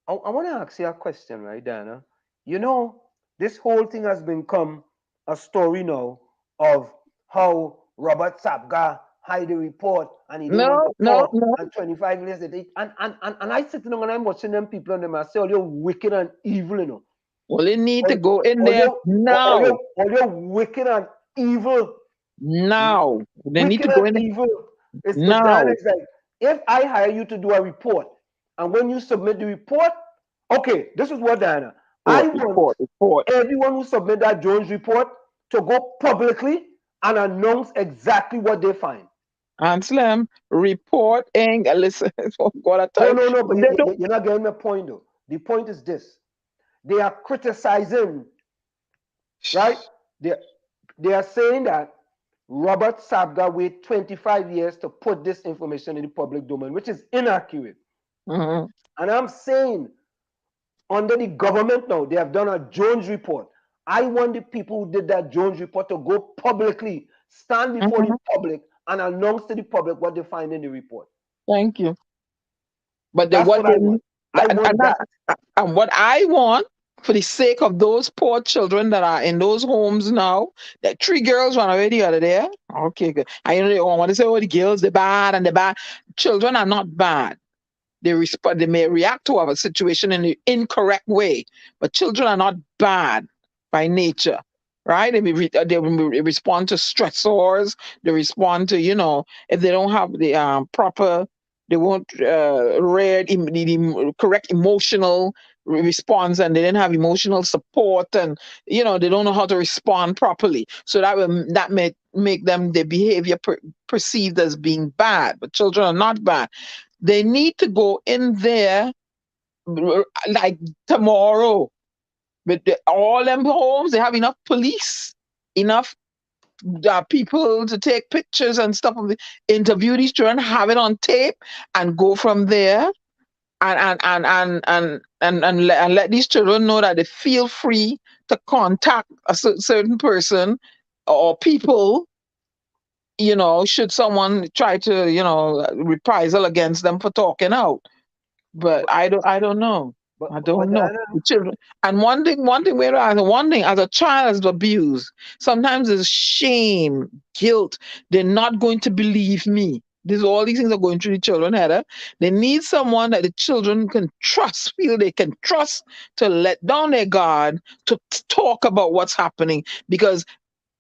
I want to ask you a question, right, Diana? You know, this whole thing has become a story now of how Robert Sabga hide the report and he didn't want to No. talk. And 25 years later, and I sitting down and I'm watching them people and them I say, oh, you're wicked and evil, you know. Well, they need to go in Or there now. you're wicked and evil. Now. They need Wicked to go and in there evil. But Diana now. is like, if I hire you to do a report, and when you submit the report, okay, this is what Diana. I want Report. everyone who submit that Jones report to go publicly and announce exactly what they find. And Slim, reporting. Listen, oh God, I tell No, but you, they don't. you're not getting the point though. The point is this: they are criticizing, right? They they are saying that Robert Sabga waited 25 years to put this information in the public domain, which is inaccurate. Mhm. And I'm saying, under the government now, they have done a Jones report. I want the people who did that Jones report to go publicly, stand before the public, and announce to the public what they find in the report. Thank you. But That's what what I want. I want that. and what I want, for the sake of those poor children that are in those homes now, that 3 girls run away the other day. Okay, good. I don't want to say, oh, the girls, they're bad and they're bad. Children are not bad. They may react to a situation in the incorrect way, but children are not bad by nature, right? They respond to stressors. They respond to, if they don't have the proper, they won't read the correct emotional response, and they didn't have emotional support, and they don't know how to respond properly. So that may make them their behavior perceived as being bad, but children are not bad. They need to go in there like tomorrow. But all them homes, they have enough police, enough people to take pictures and stuff of it, interview these children, have it on tape, and go from there and let these children know that they feel free to contact a certain person or people, should someone try to, reprisal against them for talking out. But I don't know. I But don't know. Diana, The children. And one thing as a child is abused, sometimes there's shame, guilt. They're not going to believe me. All these things are going through the children head. They need someone that the children can trust, feel they can trust, to let down their guard, to talk about what's happening. Because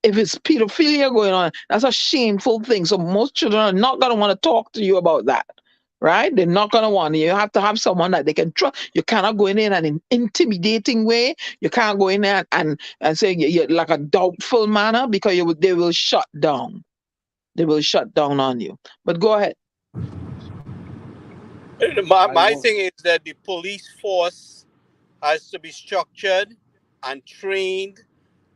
if it's pedophilia going on, that's a shameful thing. So most children are not going to want to talk to you about that, right? They're not going to want to. You have to have someone that they can trust. You cannot go in there in an intimidating way. You can't go in there and say you're like a doubtful manner, because they will shut down. They will shut down on you. But go ahead. My thing is that the police force has to be structured and trained,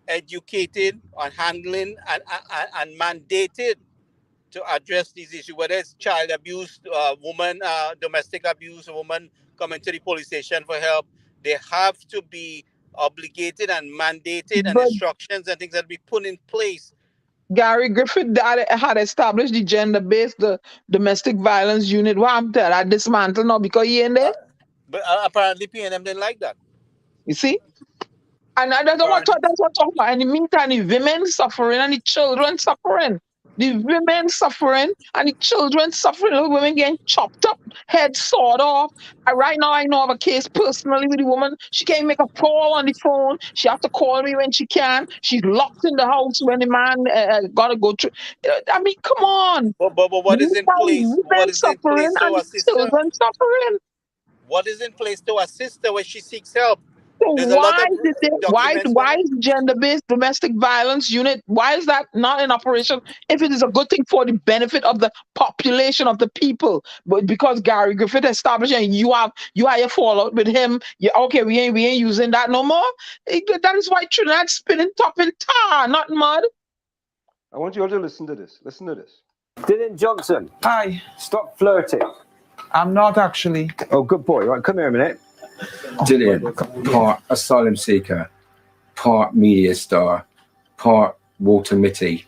educated on handling and mandated to address these issues, whether it's child abuse, domestic abuse, a woman coming to the police station for help. They have to be obligated and mandated, and But instructions and things that be put in place. Gary Griffith had established the gender-based domestic violence unit. What happened to that? I dismantled now because he in there. But apparently PNM didn't like that. You see? And that's what Apparently. I'm talking about. In the meantime, the women suffering and the children suffering. The women suffering and the children suffering. The women getting chopped up, head sawed off. Right now, I know of a case personally with a woman. She can't make a call on the phone. She has to call me when she can. She's locked in the house when the man got to go through. I mean, come on. But what is in place? What Women is in suffering place to and the assist her? children suffering. What is in place to assist her when she seeks help? So There's a lot why of did they, documents why now. is gender-based domestic violence unit, why is that not in operation if it is a good thing for the benefit of the population of the people? But because Gary Griffith established and you have your fallout with him, okay, we ain't using that no more. That is why Trinidad's spinning top in tar, not mud. I want you all to listen to this. Listen to this. Dillian Johnson. Hi. Stop flirting. I'm not actually. Oh, good boy. Right, come here a minute. Dillian, part asylum seeker, part media star, part Walter Mitty.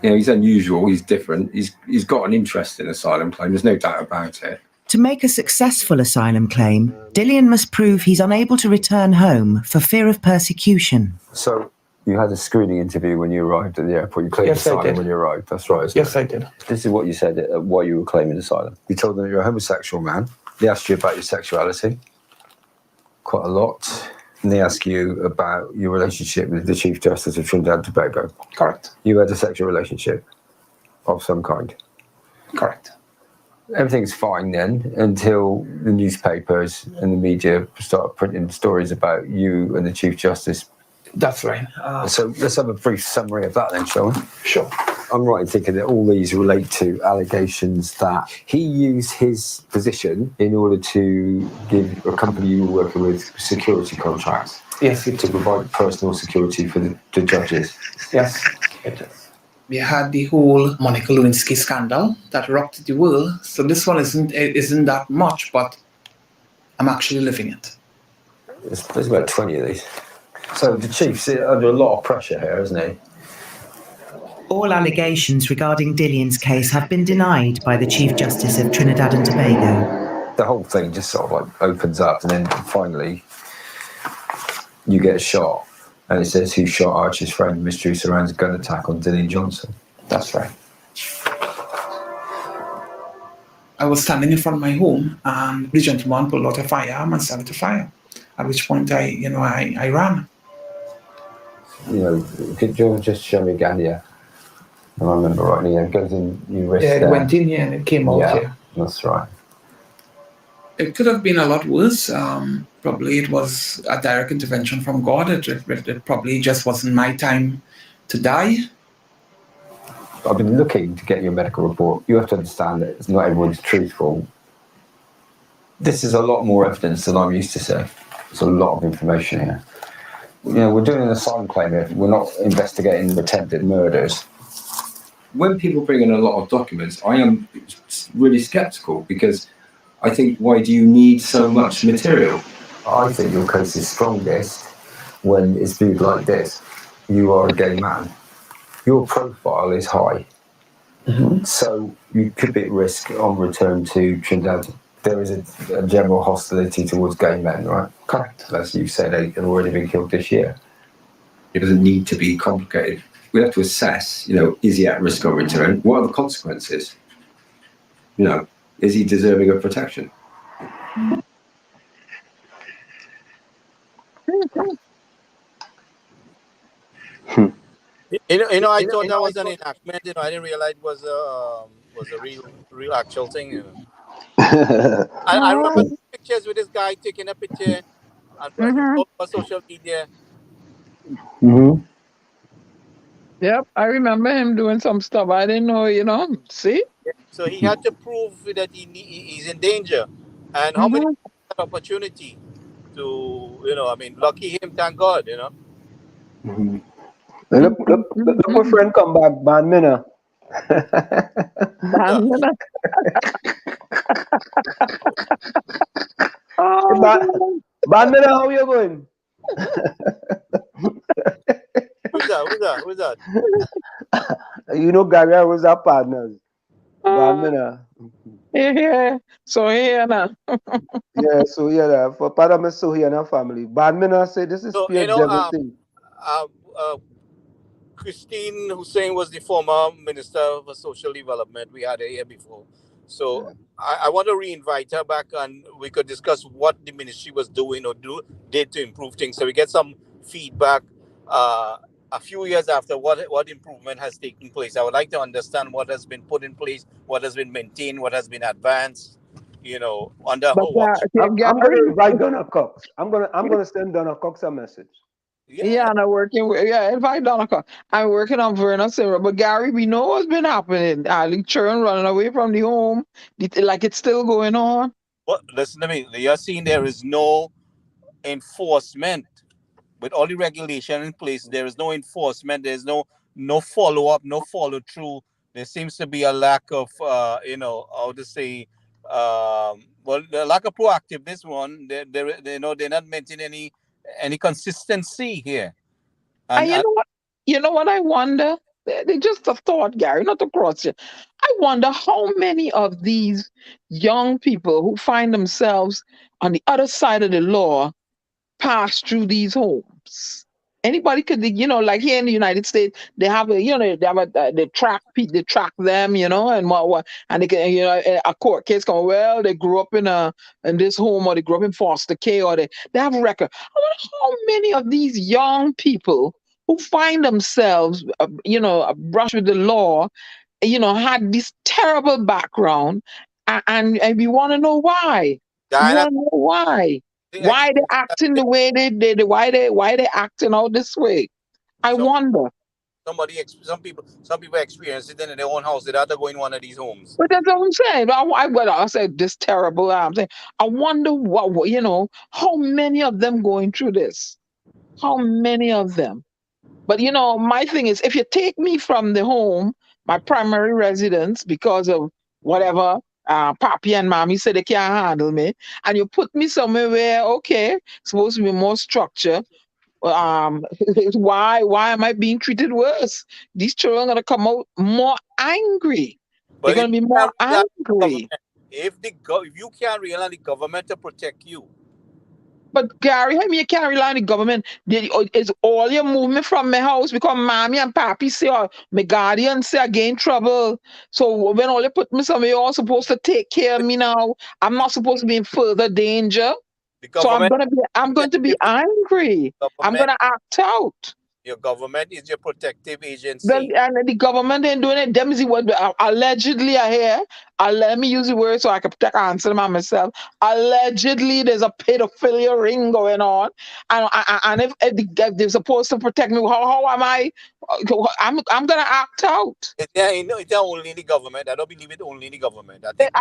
You know, he's unusual, he's different, he's got an interest in asylum claim, there's no doubt about it. To make a successful asylum claim, Dillian must prove he's unable to return home for fear of persecution. So, you had a screening interview when you arrived at the airport. You claimed Yes, I asylum did. when you arrived. That's right. Isn't Yes, it? I did. This is what you said why you were claiming asylum. You told them you're a homosexual man. They asked you about your sexuality quite a lot. And they asked you about your relationship with the Chief Justice of Trinidad and Tobago. Correct. You had a sexual relationship of some kind. Correct. Everything's fine then until the newspapers and the media start printing stories about you and the Chief Justice. That's right. So let's have a brief summary of that then, shall we? Sure. I'm right in thinking that all these relate to allegations that he used his position in order to give a company you were working with security contracts. Yes, to provide personal security for the judges. Yes, it is. We had the whole Monica Lewinsky scandal that rocked the world. So this one isn't that much, but I'm actually living it. There's about 20 of these. So the chief's under a lot of pressure here, isn't he? All allegations regarding Dillian's case have been denied by the Chief Justice of Trinidad and Tobago. The whole thing just sort of like opens up, and then finally you get shot, and it says who shot Archie's friend. Mystery surrounds a gun attack on Dillian Johnson. That's right. I was standing in front of my home, and the gentleman pulled out a firearm and started to fire. At which point I ran. You know, could you just show me a gun here? I remember rightly, it goes in your wrist. Yeah, it went in here and it came out here. That's right. It could have been a lot worse. Probably it was a direct intervention from God. It probably just wasn't my time to die. I've been looking to get your medical report. You have to understand that not everyone's truthful. This is a lot more evidence than I'm used to seeing. There's a lot of information here. You know, we're doing an asylum claim here. We're not investigating attempted murders. When people bring in a lot of documents, I am really sceptical because I think, why do you need so much material? I think your case is strongest when it's viewed like this. You are a gay man. Your profile is high. Mm-hmm. So you could be at risk on return to Trinidad. There is a general hostility towards gay men, right? Correct. As you said, they have already been killed this year. It doesn't need to be complicated. We have to assess, you know, is he at risk on return? What are the consequences? You know, is he deserving of protection? You know, I thought that was an enactment. You know, I didn't realize it was a real actual thing. You know. I remember pictures with this guy taking a picture and putting it up on social media. Mm-hmm. Yep, I remember him doing some stuff. I didn't know, you know, see? So he had to prove that he's in danger. And how many people had that opportunity to, you know, I mean, lucky him, thank God, you know. Mm-hmm. Look, my friend come back, Ban Minna. Ban Minna. Ban Minna, how you going? Who's that? You know, Gary was our partners. Ban Minna. Yeah, so here now. Yeah, so yeah, for part of my so here in our family. Ban Minna said this is so, you know, thing. Christine Hussein was the former Minister for Social Development. We had her here before. So yeah. I want to re-invite her back and we could discuss what the ministry was doing or did to improve things. So we get some feedback a few years after what improvement has taken place. I would like to understand what has been put in place, what has been maintained, what has been advanced. under But her watch. I'm gonna Gary, invite Donna Cox. I'm gonna send Donna Cox a message. yeah, and I'm working with, invite Donica. I'm working on Verna Sarah. But Gary, we know what's been happening. Ali children running away from the home. Like it's still going on. But listen to me. You're seeing there is no enforcement with all the regulation in place. There is no enforcement. There's no follow up, no follow through. There seems to be a lack of how to say well, the lack of proactiveness. One, they're not maintaining any consistency here. And And you know what I wonder? They just a thought, Gary, not to cross you. I wonder how many of these young people who find themselves on the other side of the law pass through these homes. Anybody could, like here in the United States, they have they track them, and what, and they can, a court case come. Well, they grew up in this home, or they grew up in foster care, or they have a record. I wonder how many of these young people who find themselves, brush with the law, had this terrible background, and we want to know why. We Diana, want to know why. the Why they experience that acting the way why they acting out this way? I some wonder. some people experience it in their own house. They have to go in one of these homes. But that's what I'm saying. I said this terrible. I'm saying I wonder how many of them going through this. How many of them? But my thing is, if you take me from the home, my primary residence, because of whatever, papi and mommy said they can't handle me, and you put me somewhere where, okay, supposed to be more structure. um why am I being treated worse? These children are gonna come out more angry. They're But if gonna be you more can't rely on the angry. government, if you can't rely on the government to protect you, But Gary, how me you can't rely on the government? Is all your movement from my house because mommy and papi say, or my guardian say I get in trouble. So when all they put me somewhere, you're all supposed to take care of me now. I'm not supposed to be in further danger. the So government I'm going to be protective angry. I'm government, gonna act out. your government is your protective Then agency. and the government ain't doing it. Them is what allegedly I hear. Let me use the word so I can protect answer my myself. Allegedly, there's a pedophilia ring going on, and if they're supposed to protect me, how am I? I'm gonna act out. It's not only in the government. I don't believe it only in the government. I think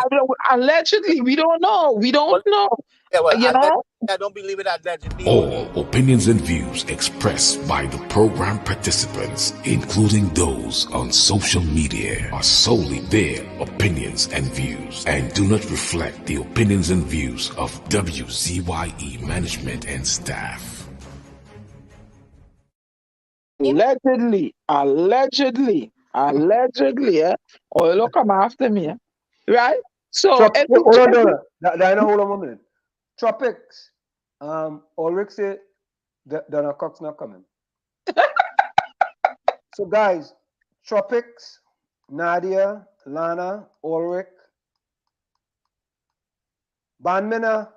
Allegedly, we don't know. We don't well, know. yeah, well, You know. I don't believe it allegedly All only. opinions and views expressed by the program participants, including those on social media, are solely their opinions and views and do not reflect the opinions and views of WZYE management and staff. Allegedly, yeah. Or look come after me, yeah. Right? So Hold on, Donna. Diana, hold on 1 minute. Tropics. Ulrich said Donna Cox not coming. So guys, Tropics, Nadia, Lana, Ulrich, Banmina,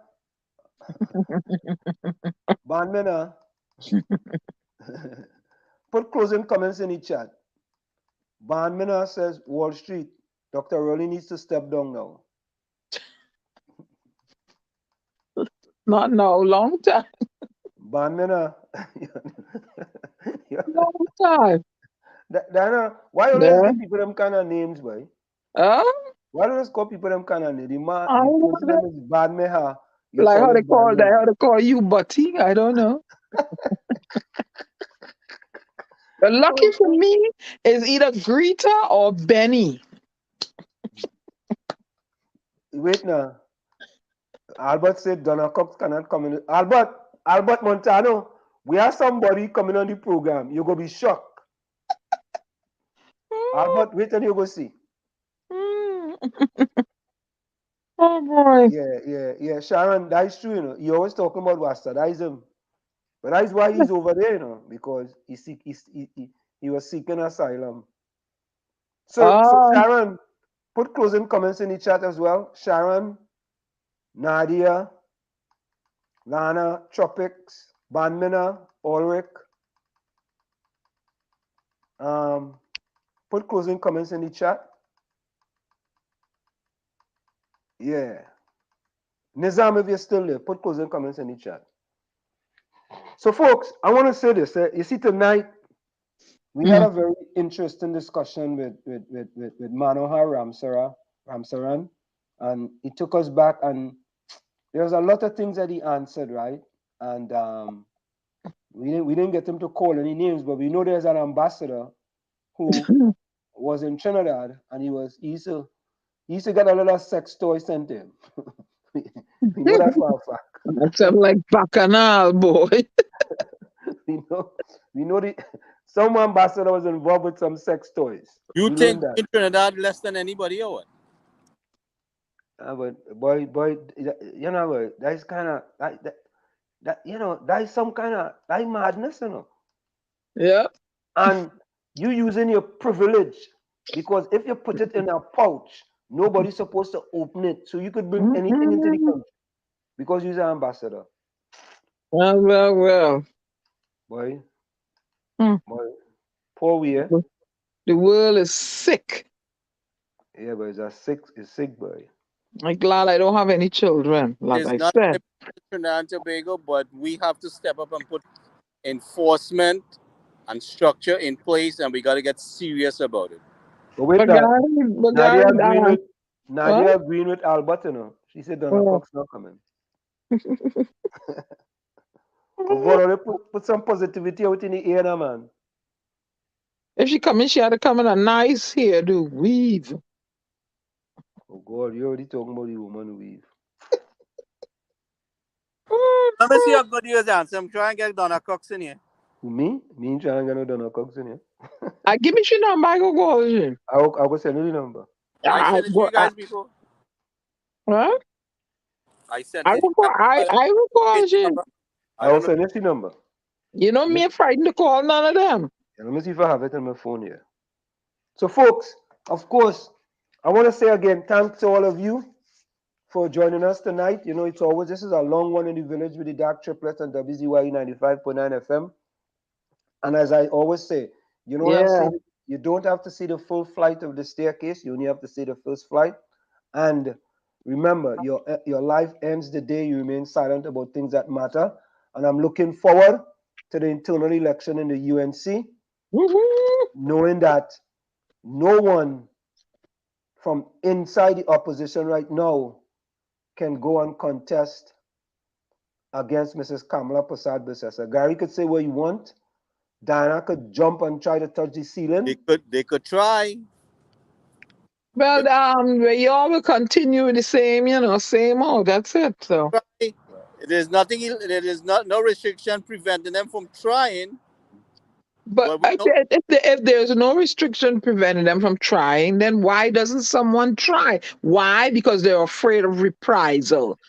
put closing comments in the chat. Banmina says Wall Street, Dr. Rowley needs to step down now. Not no, long time. Banmina. Long time. Diana, why always give people them kind of names, boy? Huh? Why do you call people them kind of names? The I don't person know. name is Banmeha. Like how they call you Butty. I don't know. But lucky for me is either Greta or Benny. Wait now. Albert said Donna Cox cannot come in. Albert Montano, we have somebody coming on the program. You're going to be shocked. Albert, wait till you go see. Oh boy. Yeah. Sharon, that's true, you know. He always talking about Wasta. That is him. But that's why he's over there, you know, because he was seeking asylum. So Sharon, put closing comments in the chat as well. Sharon, Nadia, Lana, Tropics, Banmina, Ulrich. Put closing comments in the chat. Yeah. Nizam, if you're still there, put closing comments in the chat. So, folks, I want to say this. You see, tonight we had a very interesting discussion with Manohar Ramsaran, and he took us back, and there's a lot of things that he answered, right? And we didn't get him to call any names, but we know there's an ambassador who was in Trinidad, and he used to get a lot of sex toys sent to him. We know that for a fact. That sounds like bacchanal, boy. we know some ambassador was involved with some sex toys. You think in Trinidad less than anybody or what? But boy, you know, that's kind of that you know, that is some kind of that madness, you know. Yeah. And you using your privilege, because if you put it in a pouch, nobody's supposed to open it, so you could bring anything into the country because you're an ambassador. Well. Boy, poor we. The world is sick. Yeah, but it's sick, boy. I'm glad I don't have any children, like I said. Trinidad and Tobago, but we have to step up and put enforcement and structure in place, and we got to get serious about it. But wait, Nadia agreeing with Albert, you know. She said Donna Cox not coming. Put some positivity out in the air now, man. If she come in, she had to come in a nice hairdo, weave. Oh God, you already talking about the woman weave. Let me see how good you answer. I'm trying to get Donna Cox in here. Who, me? Me trying to get Donna Cox in here. Give me your number, I go call you. I will send you the number. I sent it to you guys before. What? I sent I it. will call you. I will send you the number. You know me frightened to call none of them. Yeah, let me see if I have it on my phone here. So, folks, of course, I want to say again, thanks to all of you for joining us tonight. You know, this is a long one in the village with the Dark Triplets on WZYE 95.9 FM. And as I always say, you know, you don't have to see the full flight of the staircase. You only have to see the first flight. And remember, your life ends the day you remain silent about things that matter. And I'm looking forward to the internal election in the UNC, knowing that no one from inside the opposition right now can go and contest against Mrs. Kamala Prasad-Bissessar. Gary could say what you want. Diana could jump and try to touch the ceiling. They could try. Well, we all will continue the same, same old. That's it. So there's nothing. There is no restriction preventing them from trying. But if there's no restriction preventing them from trying, then why doesn't someone try? Why? Because they're afraid of reprisal.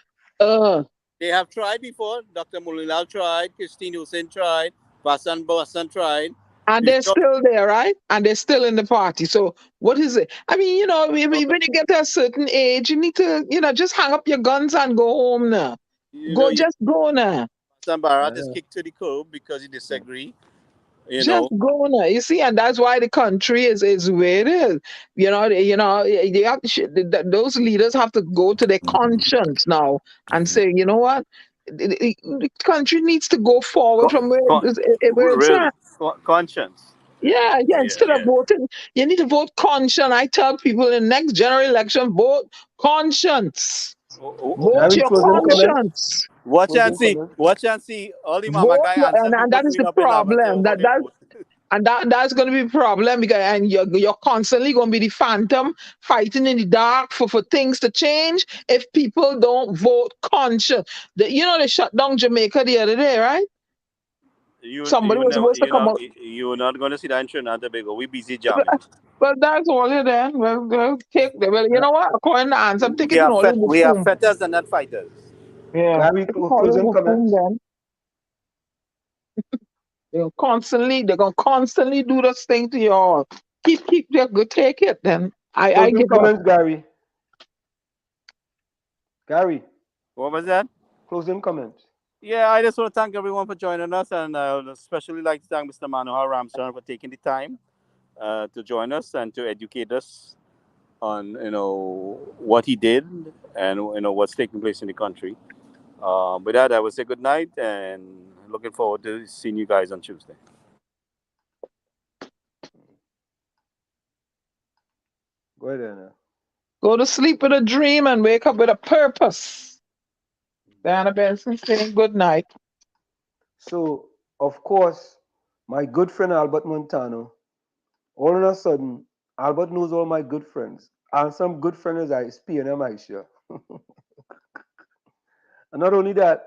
They have tried before. Dr. Mulilal tried. Christine Hussein tried. Basan tried. And they're still there, right? And they're still in the party. So what is it? I mean, when you get to a certain age, you need to, just hang up your guns and go home now. Just go now. Basan Bharat is kicked to the curb because he disagree. Just go now. You see, and that's why the country is where it is. They have those leaders have to go to their conscience now and say, you know what? The country needs to go forward from where it's at. Conscience. Yeah. Instead of voting, you need to vote conscience. I tell people in the next general election, vote conscience. Vote your conscience. Watch and see. All the mama guy and that is the problem. That's going to be a problem because you're constantly going to be the phantom fighting in the dark for things to change if people don't vote conscious. They shut down Jamaica the other day, right? Somebody was supposed to come out. You're not going to see that in Trinidad and Tobago. We busy jamming. But that's all it is. Well, you know what? According to answer, I'm taking all of we are fighters and not fighters. Yeah. They're gonna constantly do this thing to you all. Keep take it then. I give comments, Gary. Gary. What was that? Closing comments. Yeah, I just want to thank everyone for joining us, and I would especially like to thank Mr. Manohar Ramsaran for taking the time to join us and to educate us on what he did and what's taking place in the country. With that, I will say good night and looking forward to seeing you guys on Tuesday. Go ahead, Anna. Go to sleep with a dream and wake up with a purpose. Diana Benson saying good night. So, of course, my good friend Albert Montano, all of a sudden, Albert knows all my good friends. And some good friends I speak and I share. And not only that,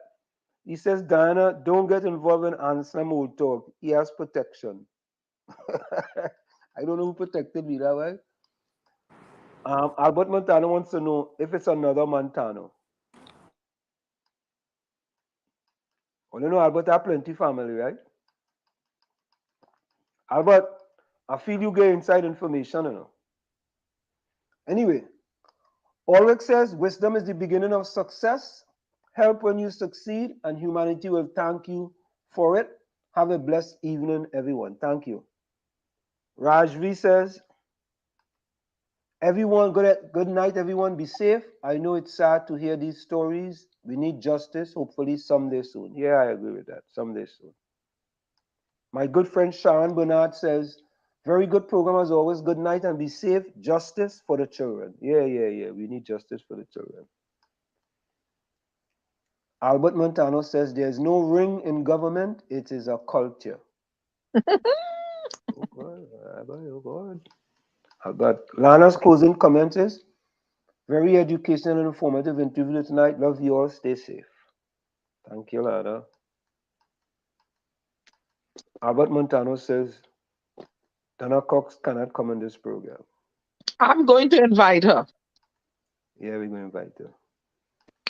he says, Diana, don't get involved in Anselm old talk. He has protection. I don't know who protected me that way. Albert Montano wants to know if it's another Montano. Well, you know, Albert have plenty family, right? Albert, I feel you get inside information, you know. Anyway, Ulrich says, wisdom is the beginning of success. Help when you succeed, and humanity will thank you for it. Have a blessed evening, everyone. Thank you. Rajvi says, everyone, good night, everyone. Be safe. I know it's sad to hear these stories. We need justice, hopefully someday soon. Yeah, I agree with that. Someday soon. My good friend Sharon Bernard says, very good program as always. Good night and be safe. Justice for the children. Yeah. We need justice for the children. Albert Montano says, there's no ring in government. It is a culture. Oh God. Lana's closing comment is, very educational and informative interview tonight. Love you all. Stay safe. Thank you, Lana. Albert Montano says, Donna Cox cannot come on this program. I'm going to invite her. Yeah, we're going to invite her.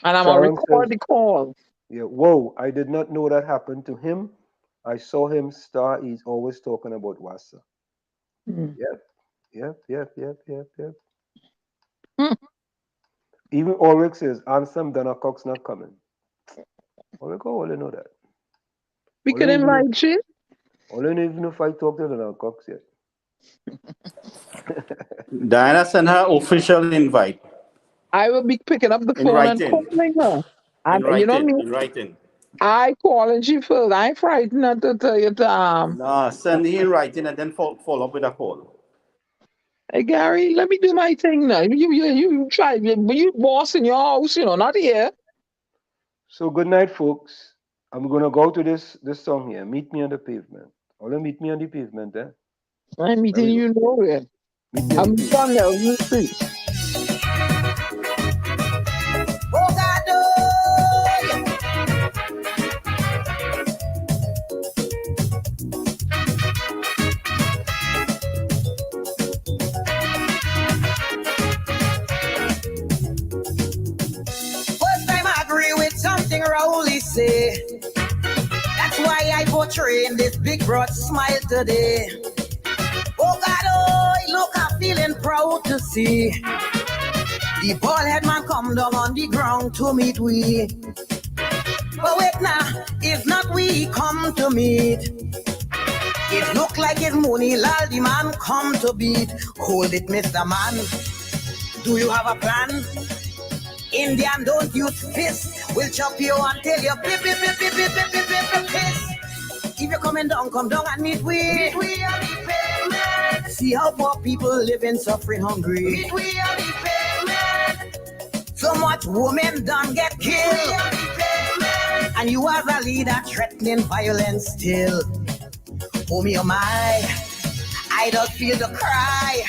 And I'm going to record the call. Yeah, whoa, I did not know that happened to him. I saw him star. He's always talking about Wassa. Yep. Even Ulrich says, Ansem Donna Cox not coming. Ulrich, how will you know that? We can invite you. I don't even know if I talk to Donna Cox yet. Diana sent her official invite. I will be picking up the phone and calling her. And you know me? In writing. I call and she first. I'm frightened not to tell you to No, send it in writing and then follow up with a call. Hey Gary, let me do my thing now. You try, you boss in your house, not here. So good night, folks. I'm gonna go to this song here. Meet me on the pavement. All meet me on the pavement, eh? I'm meeting you nowhere. I'm done now. You see. Oh God, first time I agree with something Rowley say. That's why I portray in this big broad smile today. Oh God, oh, look, I'm feeling proud to see the bald head man come down on the ground to meet we. But wait now, it's not we come to meet. It look like it's Mooney Lal, the man come to beat. Hold it, Mr. Man. Do you have a plan? Indian, don't use fist. We'll chop you until you piss. If you're coming down, come down and meet we. Meet we on the pavement. See how poor people living, suffering, hungry. Meet we on the pavement. So much women done get killed. Meet we on the pavement. And you as a leader threatening violence still. Oh me, oh my, I don't feel the cry.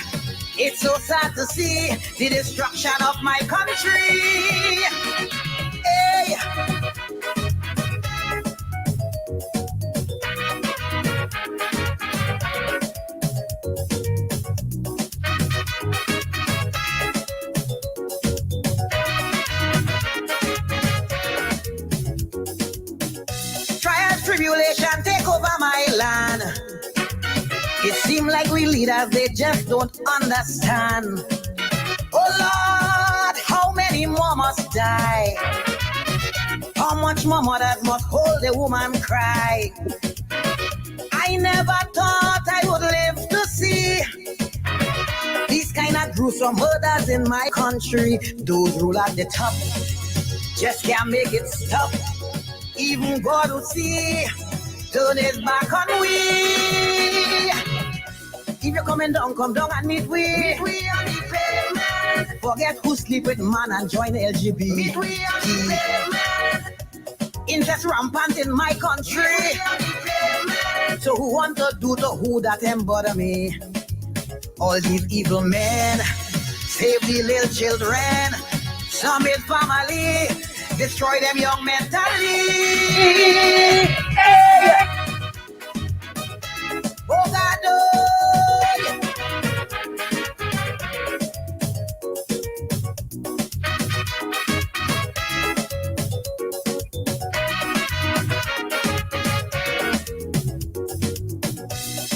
It's so sad to see the destruction of my country. Hey. Trials, tribulation, take over my land. It seems like we leaders, they just don't understand. Oh Lord, how many more must die? How much more mothers must hold a woman cry? I never thought I would live to see these kind of gruesome murders in my country. Those rule at the top just can't make it stop. Even God will see, turn his back on we. If you're coming down, come down and meet we. Meet we on the pavement. Forget who sleep with man and join the LGBT. Meet we on the pavement. Incest rampant in my country. Meet we on the pavement. So who want to do the who that them bother me? All these evil men save the little children. Some is family, destroy them young mentally. Hey! Oh God, oh.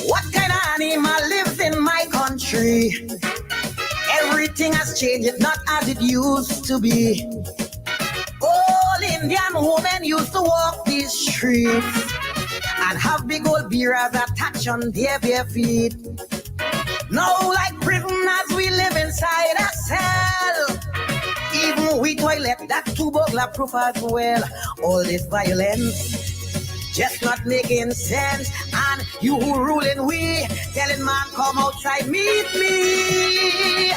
What kind of animal lives in my country? Everything has changed, it's not as it used to be. All Indian women used to walk these streets and have big old beers attached on their bare feet. Now, like prisoners, we live inside a cell. Even we toilet that two burglar proof as well. All this violence just not making sense. And you who ruling we, telling man come outside, meet me.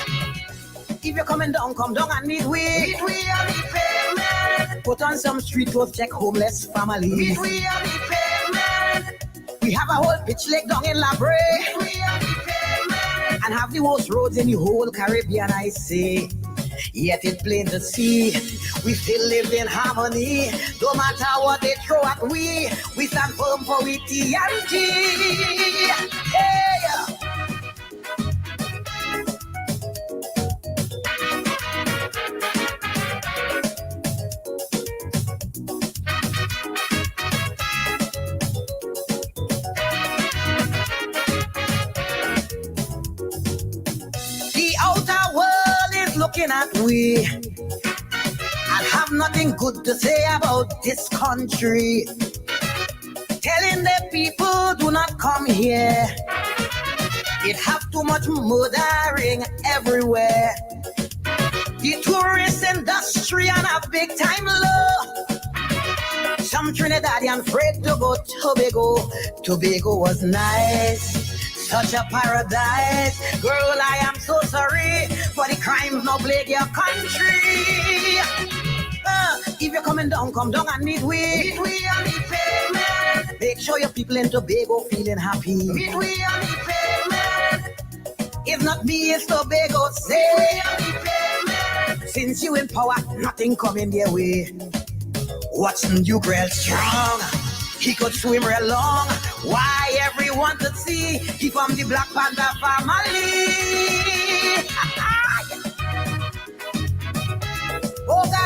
If you're coming down, come down and meet we. Meet we on the pavement. Put on some street clothes, check homeless families. Meet we on the pavement. We have a whole pitch lake down in La Brea. Meet we on the pavement. And have the worst roads in the whole Caribbean, I say. Yet it's plain to see, we still live in harmony. No matter what they throw at we stand firm for we TNT. Hey! The outer world is looking at we and have nothing good to say about this country. Telling the people do not come here. It have too much murdering everywhere. The tourist industry on a big time low. Some Trinidadian afraid to go Tobago. Tobago was nice. Such a paradise. Girl, I am so sorry for the crimes no plague your country. If you're coming down, come down and meet we. Meet we on the pavement. Make sure your people in Tobago feeling happy. Meet we on the pavement. If not me, it's Tobago. Say meet we on the pavement. Since you in power, nothing coming their way. Watching you real strong. He could swim real long. Why everyone could see he from the Black Panther family. Oh God.